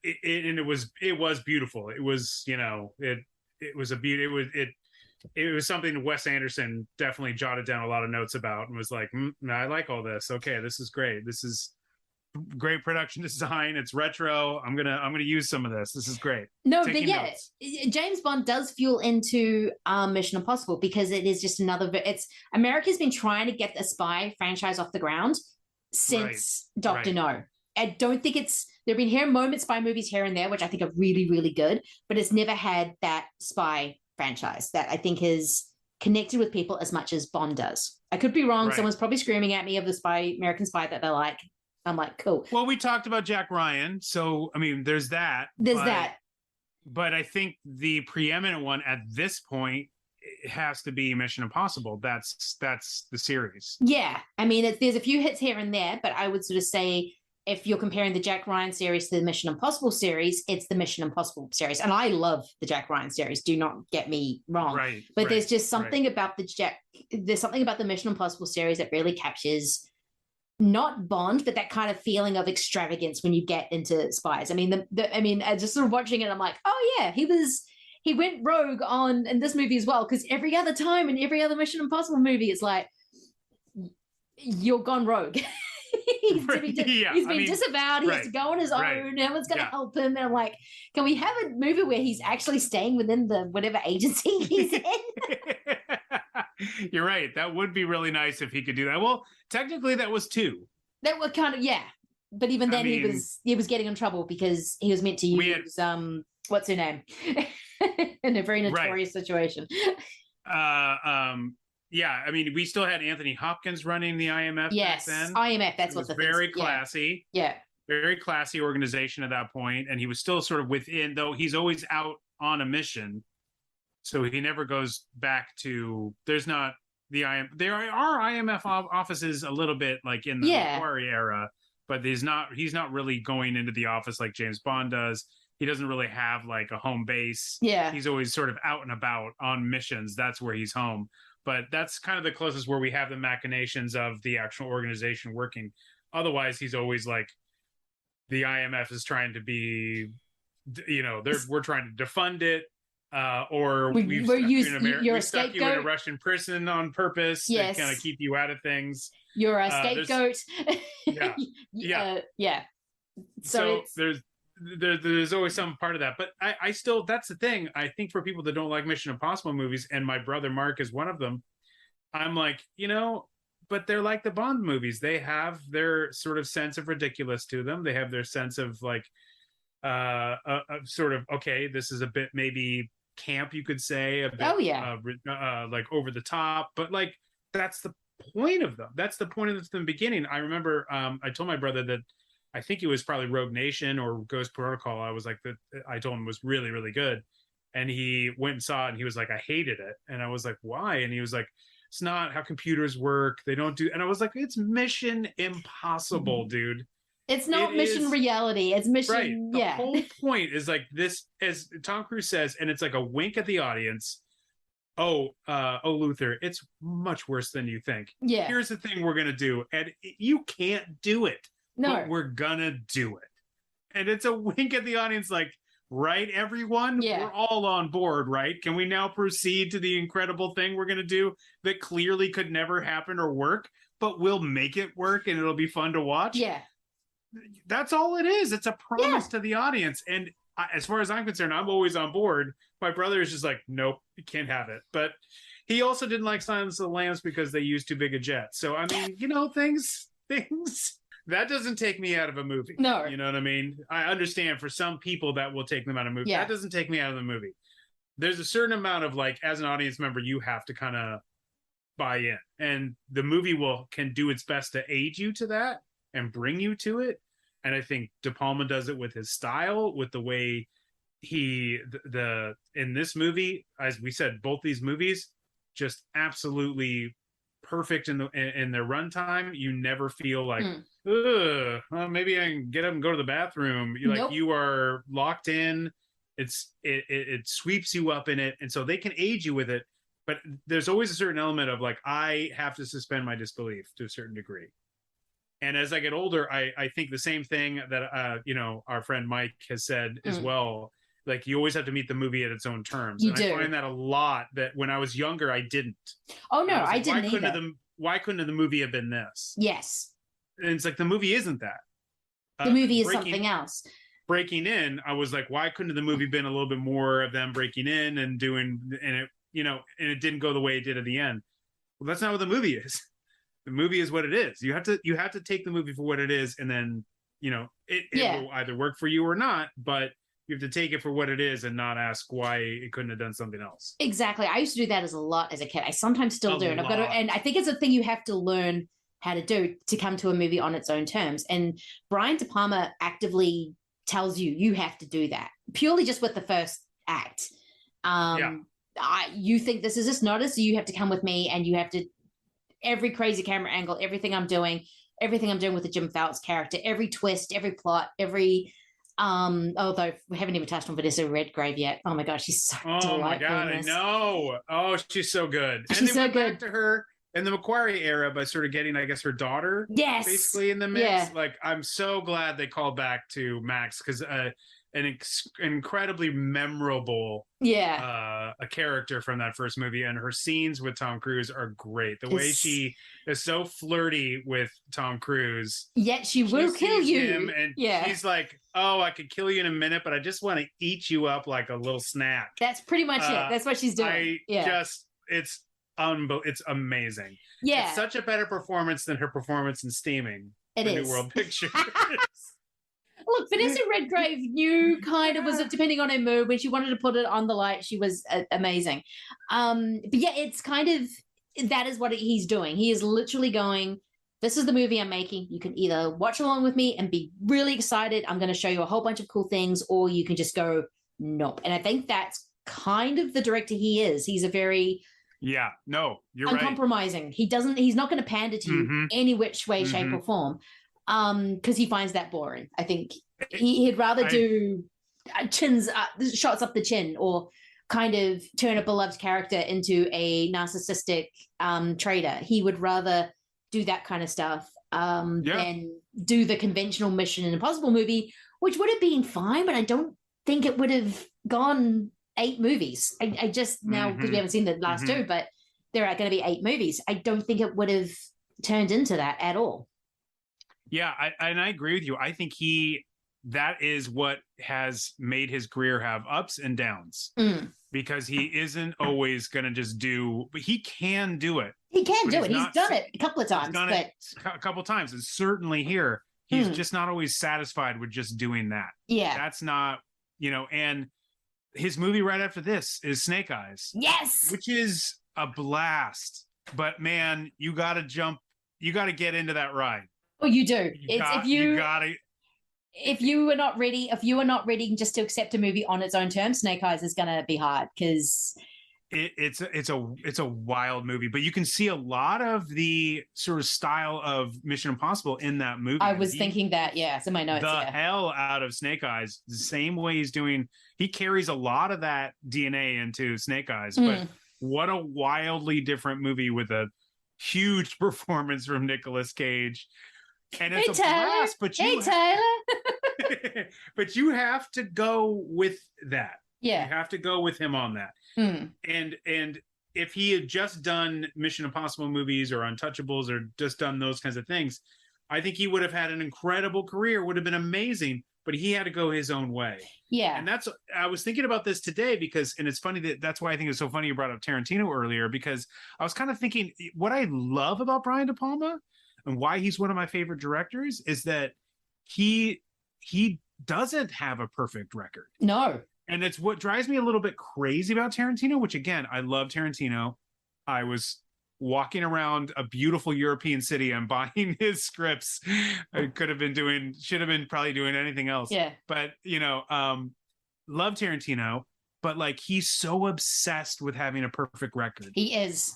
it was beautiful. It was, it was a beauty. It was something Wes Anderson definitely jotted down a lot of notes about and was like, I like all this. Okay, this is great. This is great production design. It's retro. I'm gonna use some of this. This is great. No, but James Bond does fuel into Mission Impossible, because it is just another. America's been trying to get the spy franchise off the ground since Dr. No. I don't think there've been spy movies here and there, which I think are really, really good, but it's never had that spy franchise that I think is connected with people as much as Bond does. I could be wrong. Right. Someone's probably screaming at me of the American Spy that they like. I'm like, cool. Well, we talked about Jack Ryan, so I mean, there's that. But I think the preeminent one at this point has to be Mission Impossible. That's the series. Yeah, I mean, there's a few hits here and there, but I would sort of say, if you're comparing the Jack Ryan series to the Mission Impossible series, it's the Mission Impossible series. And I love the Jack Ryan series. Do not get me wrong. But there's just something about there's something about the Mission Impossible series that really captures not Bond, but that kind of feeling of extravagance when you get into spies. I mean, just sort of watching it, I'm like, oh yeah, he went rogue in this movie as well. Because every other time in every other Mission Impossible movie, it's like, you're gone rogue. He's been disavowed. He has to go on his own. No one's going to help him. And I'm like, can we have a movie where he's actually staying within the whatever agency he's in? You're right. That would be really nice if he could do that. Well, technically, that was 2. That was kind of But even then, he was getting in trouble because he was meant to use what's her name in a very notorious situation. Yeah, I mean, we still had Anthony Hopkins running the IMF back then. IMF, that's what the very classy. Yeah. Very classy organization at that point, and he was still sort of within, though he's always out on a mission. So he never goes back to, there's not the IMF. There are IMF offices a little bit like in the Macquarie era, but he's not really going into the office like James Bond does. He doesn't really have like a home base. Yeah. He's always sort of out and about on missions. That's where he's home. But that's kind of the closest where we have the machinations of the actual organization working. Otherwise, he's always like, the IMF is trying to be, we're trying to defund it. Or you're stuck you in a Russian prison on purpose to kind of keep you out of things. You're a scapegoat. Yeah. So there's always some part of that. But I still, that's the thing. I think for people that don't like Mission Impossible movies, and my brother Mark is one of them, I'm like, but they're like the Bond movies. They have their sort of sense of ridiculous to them. They have their sense of like, sort of, okay, this is a bit maybe camp, you could say, a bit, like over the top, but like that's the point of them. That's the point of them from the beginning. I remember I told my brother that I think it was probably Rogue Nation or Ghost Protocol. I was like, I told him was really, really good. and he went and saw it, and he was like, I hated it. And I was like, why? And he was like, it's not how computers work. They don't do. And I was like, it's mission impossible, dude. It's not mission reality. It's mission. Right. The Yeah. whole point is like this, as Tom Cruise says, and it's like a wink at the audience. Oh, Luther, it's much worse than you think. Yeah. Here's the thing we're gonna do, and you can't do it. No. But we're gonna do it. And it's a wink at the audience, like, right, everyone? Yeah. We're all on board, right? Can we now proceed to the incredible thing we're gonna do that clearly could never happen or work, but we'll make it work and it'll be fun to watch? Yeah. That's all it is. It's a promise to the audience. And as far as I'm concerned, I'm always on board. My brother is just like, nope, you can't have it. But he also didn't like Silence of the Lambs because they used too big a jet. So, I mean, you know, things, that doesn't take me out of a movie. No. You know what I mean? I understand for some people that will take them out of a movie. Yeah. That doesn't take me out of the movie. There's a certain amount of, like, as an audience member, you have to kind of buy in. And the movie can do its best to aid you to that and bring you to it. And I think De Palma does it with his style, with the way in this movie, as we said, both these movies, just absolutely perfect in their runtime. You never feel like, ugh, well, maybe I can get up and go to the bathroom. You are locked in. It sweeps you up in it. And so they can aid you with it. But there's always a certain element of like, I have to suspend my disbelief to a certain degree. And as I get older, I think the same thing that, our friend Mike has said as well. Like, you always have to meet the movie at its own terms. You and do. I find that a lot, that when I was younger, I didn't. Oh, no, I I didn't either. Why couldn't the movie have been this? Yes. And it's like, the movie isn't that. The movie is something else. Breaking in, I was like, why couldn't the movie been a little bit more of them breaking in and doing, and it, and it didn't go the way it did at the end. Well, that's not what the movie is. The movie is what it is. You have to take the movie for what it is, and then it will either work for you or not, but you have to take it for what it is and not ask why it couldn't have done something else. Exactly. I used to do that as a kid. I sometimes still do. And and I think it's a thing you have to learn how to do to come to a movie on its own terms. And Brian De Palma actively tells you have to do that, purely just with the first act. You think this is just not so you have to come with me, and you have to, every crazy camera angle, everything I'm doing with the Jim Phelps character, every twist, every plot, although we haven't even touched on Vanessa Redgrave yet. Oh my gosh, she's so delightful. Oh my God, I know. Oh, she's so good. She's and they so went good. back to her in the Macquarie era by sort of getting, I guess, her daughter basically in the mix. Yeah. Like, I'm so glad they called back to Max, because an incredibly memorable a character from that first movie, and her scenes with Tom Cruise are great. The way she is so flirty with Tom Cruise, yet she will kill you, and she's like, oh, I could kill you in a minute, but I just want to eat you up like a little snack. That's pretty much it. That's what she's doing. It's amazing. Yeah, it's such a better performance than her performance in Steaming. It is New World Pictures. Look, Vanessa Redgrave knew kind of was depending on her mood. When she wanted to put it on the light, she was amazing. But yeah, it's kind of, that is what he's doing. He is literally going, this is the movie I'm making. You can either watch along with me and be really excited. I'm going to show you a whole bunch of cool things, or you can just go, nope. And I think that's kind of the director he is. He's a very you're uncompromising. Right. He's not going to pander to you any which way, shape, or form. Because he finds that boring. I think he'd rather do shots up the chin, or kind of turn a beloved character into a narcissistic traitor. He would rather do that kind of stuff than do the conventional Mission Impossible movie, which would have been fine, but I don't think it would have gone 8 movies. I just now, because we haven't seen the last 2, but there are going to be 8 movies. I don't think it would have turned into that at all. Yeah, I agree with you. I think that is what has made his career have ups and downs, because he isn't always going to just do, but he can do it. He can do it. He's done it a couple of times. He's done it a couple of times. And certainly here, he's just not always satisfied with just doing that. Yeah. That's not, and his movie right after this is Snake Eyes. Yes. Which is a blast. But man, you got to get into that ride. Oh, you do. You gotta. if you are not ready just to accept a movie on its own terms, Snake Eyes is going to be hard because it's a wild movie, but you can see a lot of the sort of style of Mission Impossible in that movie. I was thinking that, yeah, it's in my notes. The hell out of Snake Eyes, the same way he carries a lot of that DNA into Snake Eyes, but what a wildly different movie with a huge performance from Nicolas Cage. And it's Tyler. But Tyler. but you have to go with that. Yeah. You have to go with him on that. And if he had just done Mission Impossible movies or Untouchables or just done those kinds of things, I think he would have had an incredible career, would have been amazing, but he had to go his own way. Yeah. And I was thinking about this today and it's funny that's why I think it's so funny you brought up Tarantino earlier, because I was kind of thinking what I love about Brian De Palma and why he's one of my favorite directors is that he doesn't have a perfect record. No. And it's what drives me a little bit crazy about Tarantino, which again, I love Tarantino. I was walking around a beautiful European city and buying his scripts. I should have been probably doing anything else. Yeah. But, love Tarantino, but like he's so obsessed with having a perfect record. He is.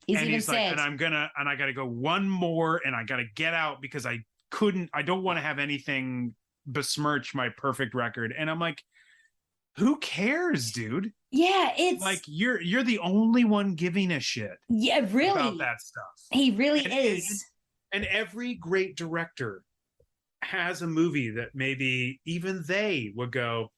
He's said, I got to go one more and I got to get out because I don't want to have anything besmirch my perfect record. And I'm like, who cares, dude? Yeah, it's like you're the only one giving a shit. Yeah, really. About that stuff. He really is. And every great director has a movie that maybe even they would go,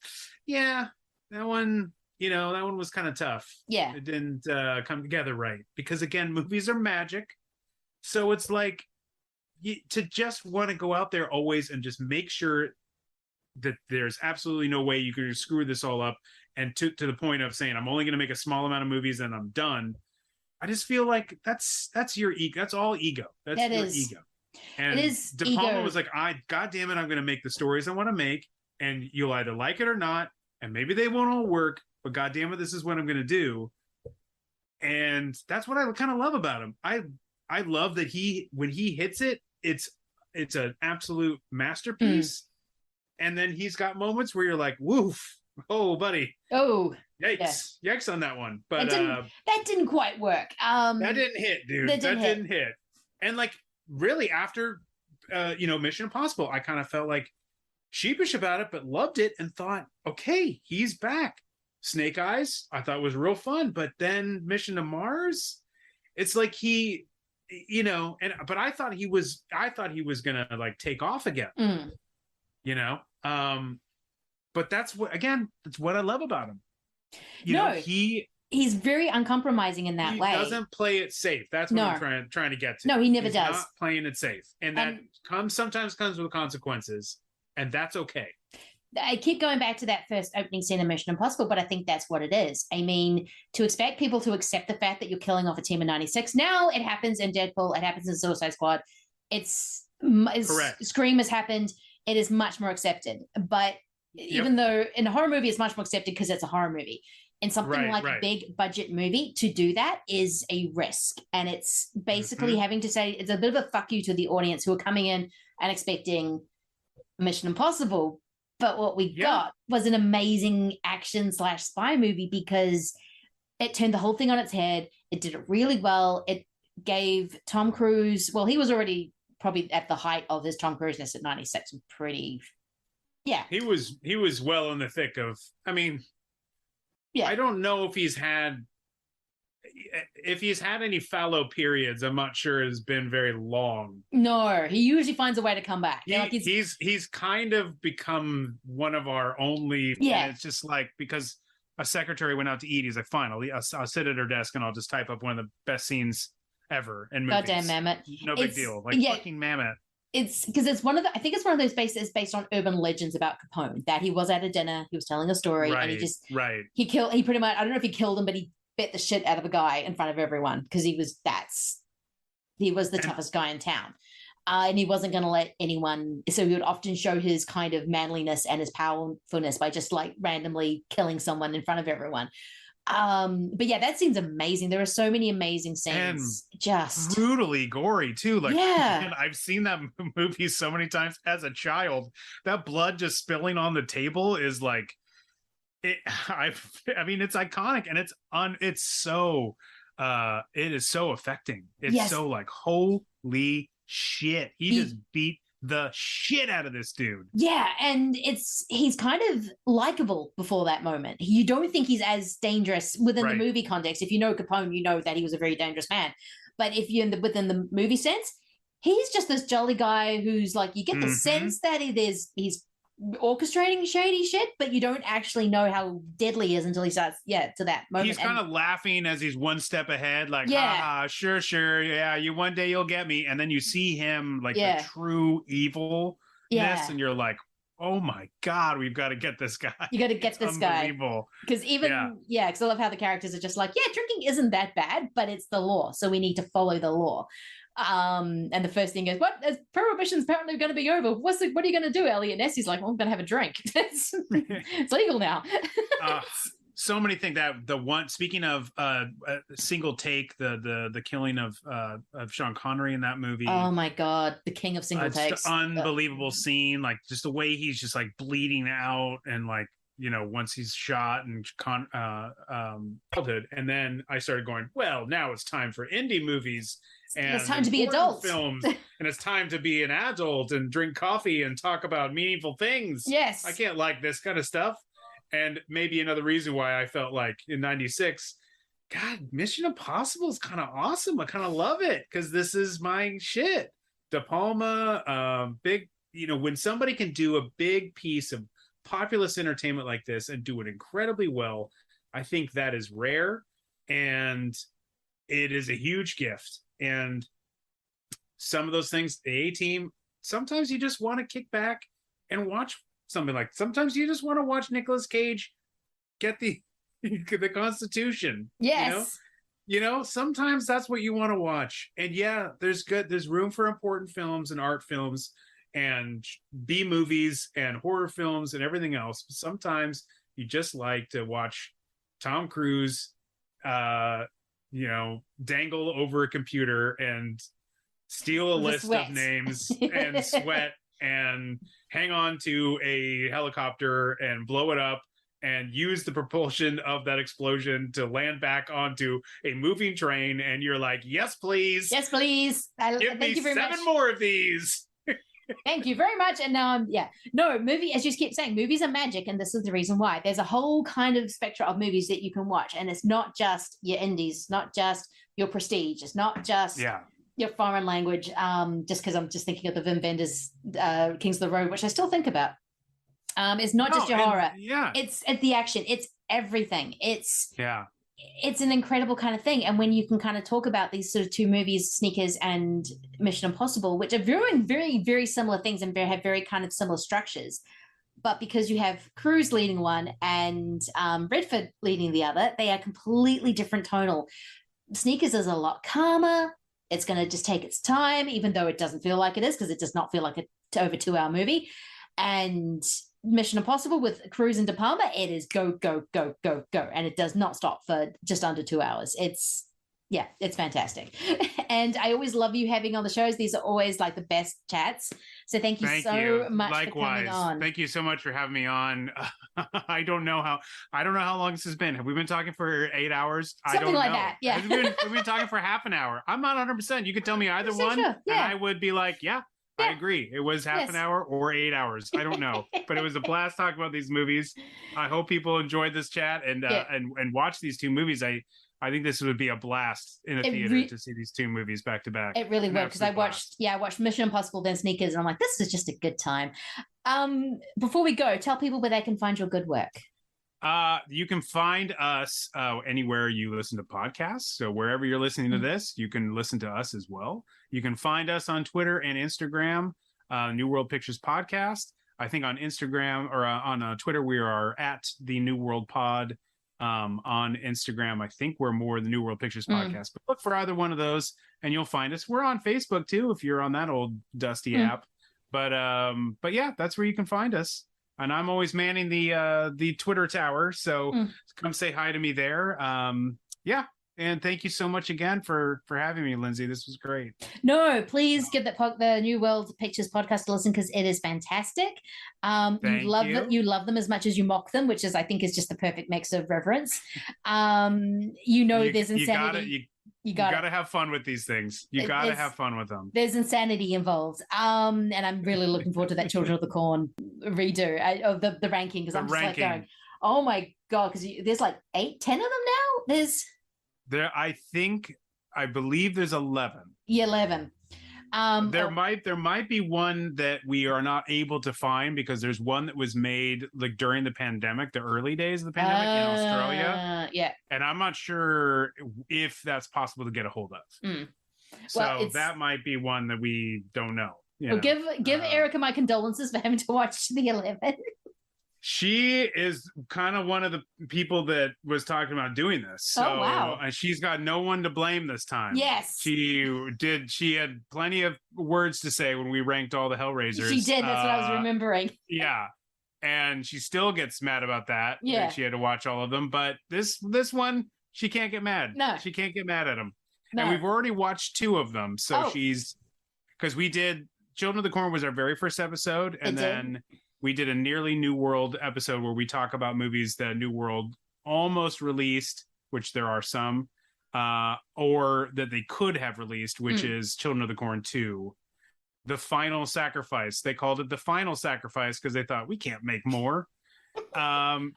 yeah, that one was kind of tough. Yeah. It didn't come together right. Because again, movies are magic. So it's like to just want to go out there always and just make sure that there's absolutely no way you can screw this all up, and to the point of saying I'm only going to make a small amount of movies and I'm done. I just feel like that's your ego. That's all ego. That's your ego. And it is De Palma ego. was like, God damn it, I'm going to make the stories I want to make, and you'll either like it or not, and maybe they won't all work, but God damn it, this is what I'm going to do. And that's what I kind of love about him. I love that when he hits it, it's an absolute masterpiece. And then he's got moments where you're like, woof, oh, buddy. Oh, yikes. Yeah. Yikes on that one. But that didn't quite work. That didn't hit, dude. That didn't hit. And like, really, after, Mission Impossible, I kind of felt like sheepish about it, but loved it and thought, okay, he's back. Snake Eyes, I thought was real fun. But then Mission to Mars, it's like but I thought he was going to like take off again. But that's what I love about him. He's very uncompromising in that way. He doesn't play it safe. That's what I'm trying to get to. No, he never He's does. Not playing it safe, and that sometimes comes with consequences, and that's okay. I keep going back to that first opening scene of Mission Impossible, but I think that's what it is. I mean, to expect people to accept the fact that you're killing off a team of 96. Now it happens in Deadpool. It happens in Suicide Squad. Scream has happened. It is much more accepted. But even though in a horror movie, it's much more accepted because it's a horror movie. In something like a big budget movie, to do that is a risk. And it's basically having to say, it's a bit of a fuck you to the audience who are coming in and expecting Mission Impossible. But what we got was an amazing action/spy movie because it turned the whole thing on its head. It did it really well. It gave Tom Cruise, well, he was already probably at the height of his Tom Cruise-ness at 96. He was well in the thick of, I don't know if he's had any fallow periods. I'm not sure it's been very long. No, he usually finds a way to come back. He's kind of become one of our only. Yeah, and it's just like because a secretary went out to eat. He's like, fine, I'll sit at her desk and I'll just type up one of the best scenes ever in movies. Goddamn Mamet. No big deal. Like fucking Mamet. It's because it's I think it's one of those bases based on urban legends about Capone, that he was at a dinner, he was telling a story, and he pretty much, I don't know if he killed him, but he bit the shit out of a guy in front of everyone because he was the toughest guy in town. And he wasn't going to let anyone, so he would often show his kind of manliness and his powerfulness by just like randomly killing someone in front of everyone. But yeah, that scene's amazing. There are so many amazing scenes. And just brutally gory too. Like, Yeah. man, I've seen that movie so many times as a child. That blood just spilling on the table is like, I mean, it's iconic, and it is so affecting. It's Yes. so like, holy shit, he just beat the shit out of this dude. Yeah, and he's kind of likable before that moment. You don't think he's as dangerous within the movie context. If you know Capone, you know that he was a very dangerous man. But if you're within the movie sense, he's just this jolly guy who's like, you get the sense that he's orchestrating shady shit, but you don't actually know how deadly he is until he starts to that moment. He's kind of laughing as he's one step ahead, like, sure, yeah, one day you'll get me. And then you see him like the true evilness, and you're like, oh my God, we've got to get this guy. You got to get this guy. Because because I love how the characters are just like, drinking isn't that bad, but it's the law, so we need to follow the law. And the first thing is, prohibition's apparently going to be over. What are you going to do, Elliot? Nessie's like, well, I'm going to have a drink. It's legal now. So many things that speaking of single take, the killing of Sean Connery in that movie. Oh my God, the king of single takes. Unbelievable scene, like just the way he's just like bleeding out, and like, once he's shot and childhood. And then I started going, well, now it's time for indie movies. And it's time to be adults. Films, and it's time to be an adult and drink coffee and talk about meaningful things. Yes. I can't like this kind of stuff. And maybe another reason why I felt like in 96, God, Mission Impossible is kind of awesome. I kind of love it because this is my shit. De Palma, big, when somebody can do a big piece of populist entertainment like this and do it incredibly well, I think that is rare, and it is a huge gift. And some of those things, the A-Team, sometimes you just want to kick back and watch something. Like sometimes you just want to watch Nicolas Cage get the Constitution. Yes. Sometimes that's what you want to watch. And there's room for important films and art films and B movies and horror films and everything else. But sometimes you just like to watch Tom Cruise dangle over a computer and steal a list of names and sweat and hang on to a helicopter and blow it up and use the propulsion of that explosion to land back onto a moving train. And you're like, yes, please. Yes, please. Thank you very much. 7 more of these. Thank you very much. And now movie, as you keep saying, movies are magic, and this is the reason why. There's a whole kind of spectrum of movies that you can watch, and it's not just your indies, not just your prestige, it's not just your foreign language. Just because I'm just thinking of the Wim Wenders Kings of the Road, which I still think about. It's not just your horror. It's the action. It's everything. It's an incredible kind of thing. And when you can kind of talk about these sort of two movies, Sneakers and Mission Impossible, which are doing very, very similar things and have very kind of similar structures, but because you have Cruise leading one and Redford leading the other, they are completely different tonal. Sneakers is a lot calmer. It's going to just take its time, even though it doesn't feel like it is, because it does not feel like a over 2-hour movie. And Mission Impossible with Cruise and De Palma, it is go, go, go, go, go. And it does not stop for just under 2 hours. It's fantastic. And I always love you having on the shows. These are always like the best chats. So thank you so much for coming on. Thank you so much for having me on. I don't know how long this has been. Have we been talking for 8 hours? Something like that. Yeah. We've been talking for half an hour. I'm not 100%. You could tell me either one, and I would be like, I agree. It was half an hour or 8 hours. I don't know, but it was a blast talking about these movies. I hope people enjoyed this chat and watch these two movies. I think this would be a blast in a theater to see these two movies back to back. It really would, because I watched Mission Impossible, then Sneakers, and I'm like, this is just a good time. Before we go, tell people where they can find your good work. You can find us anywhere you listen to podcasts. So wherever you're listening to this, you can listen to us as well. You can find us on Twitter and Instagram, New World Pictures Podcast. I think on Instagram or on Twitter, we are at the New World Pod. On Instagram, I think we're more the New World Pictures Podcast. But look for either one of those and you'll find us. We're on Facebook too, if you're on that old dusty app. But yeah, that's where you can find us. and I'm always manning the Twitter tower. So come say hi to me there. Yeah. And thank you so much again for having me, Lindsay. This was great. No, please give the New World Pictures podcast a listen because it is fantastic. You love them as much as you mock them, which I think is just the perfect mix of reverence. There's insanity. You gotta have fun with these things. You gotta have fun with them. There's insanity involved. And I'm really looking forward to that Children of the Corn redo of the ranking because I'm just like going, oh my God, because there's like 10 of them now. I believe there's 11. Yeah, 11. There might be one that we are not able to find because there's one that was made like during the pandemic, the early days of the pandemic in Australia. Yeah. And I'm not sure if that's possible to get a hold of. So that might be one that we don't know. Give Erica my condolences for having to watch the 11. She is kind of one of the people that was talking about doing this. So, wow. And she's got no one to blame this time. Yes. She had plenty of words to say when we ranked all the Hellraisers. She did. That's what I was remembering. Yeah. And she still gets mad about that. Yeah. That she had to watch all of them. But this one, she can't get mad. No. She can't get mad at them. No. And we've already watched 2 of them. So because we did, Children of the Corn was our very first episode. And then we did a Nearly New World episode where we talk about movies that New World almost released, which there are some, or that they could have released, which is Children of the Corn 2. The Final Sacrifice. They called it The Final Sacrifice because they thought, we can't make more. No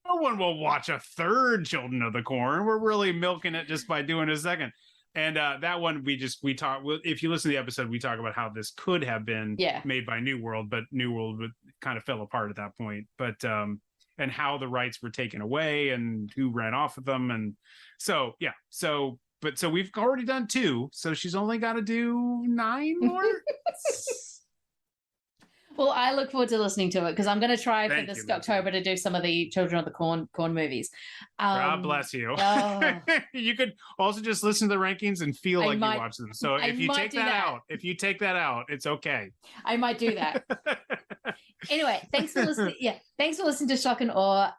one will watch a third Children of the Corn. We're really milking it just by doing a second. And that one, we talk. If you listen to the episode, we talk about how this could have been made by New World, but New World kind of fell apart at that point. But and how the rights were taken away and who ran off with them, and so so we've already done 2, so she's only got to do 9 more. Well, I look forward to listening to it because I'm going to try for this October to do some of the Children of the Corn movies. God bless you. You could also just listen to the rankings and feel like you watch them. So if you take that out, it's okay. I might do that. Anyway, thanks for listening. Yeah, thanks for listening to Shock and Awe.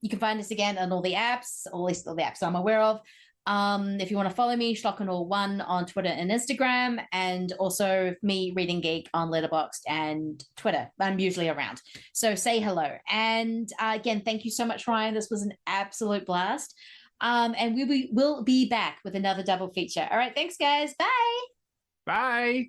You can find us again on all the apps, or at least all the apps I'm aware of. If you want to follow me, schlockandawemovies on Twitter and Instagram, and also me, Reading Geek, on Letterboxd and Twitter. I'm usually around, so say hello. And again, thank you so much, Ryan. This was an absolute blast. And we'll be back with another double feature. All right, thanks, guys. Bye. Bye.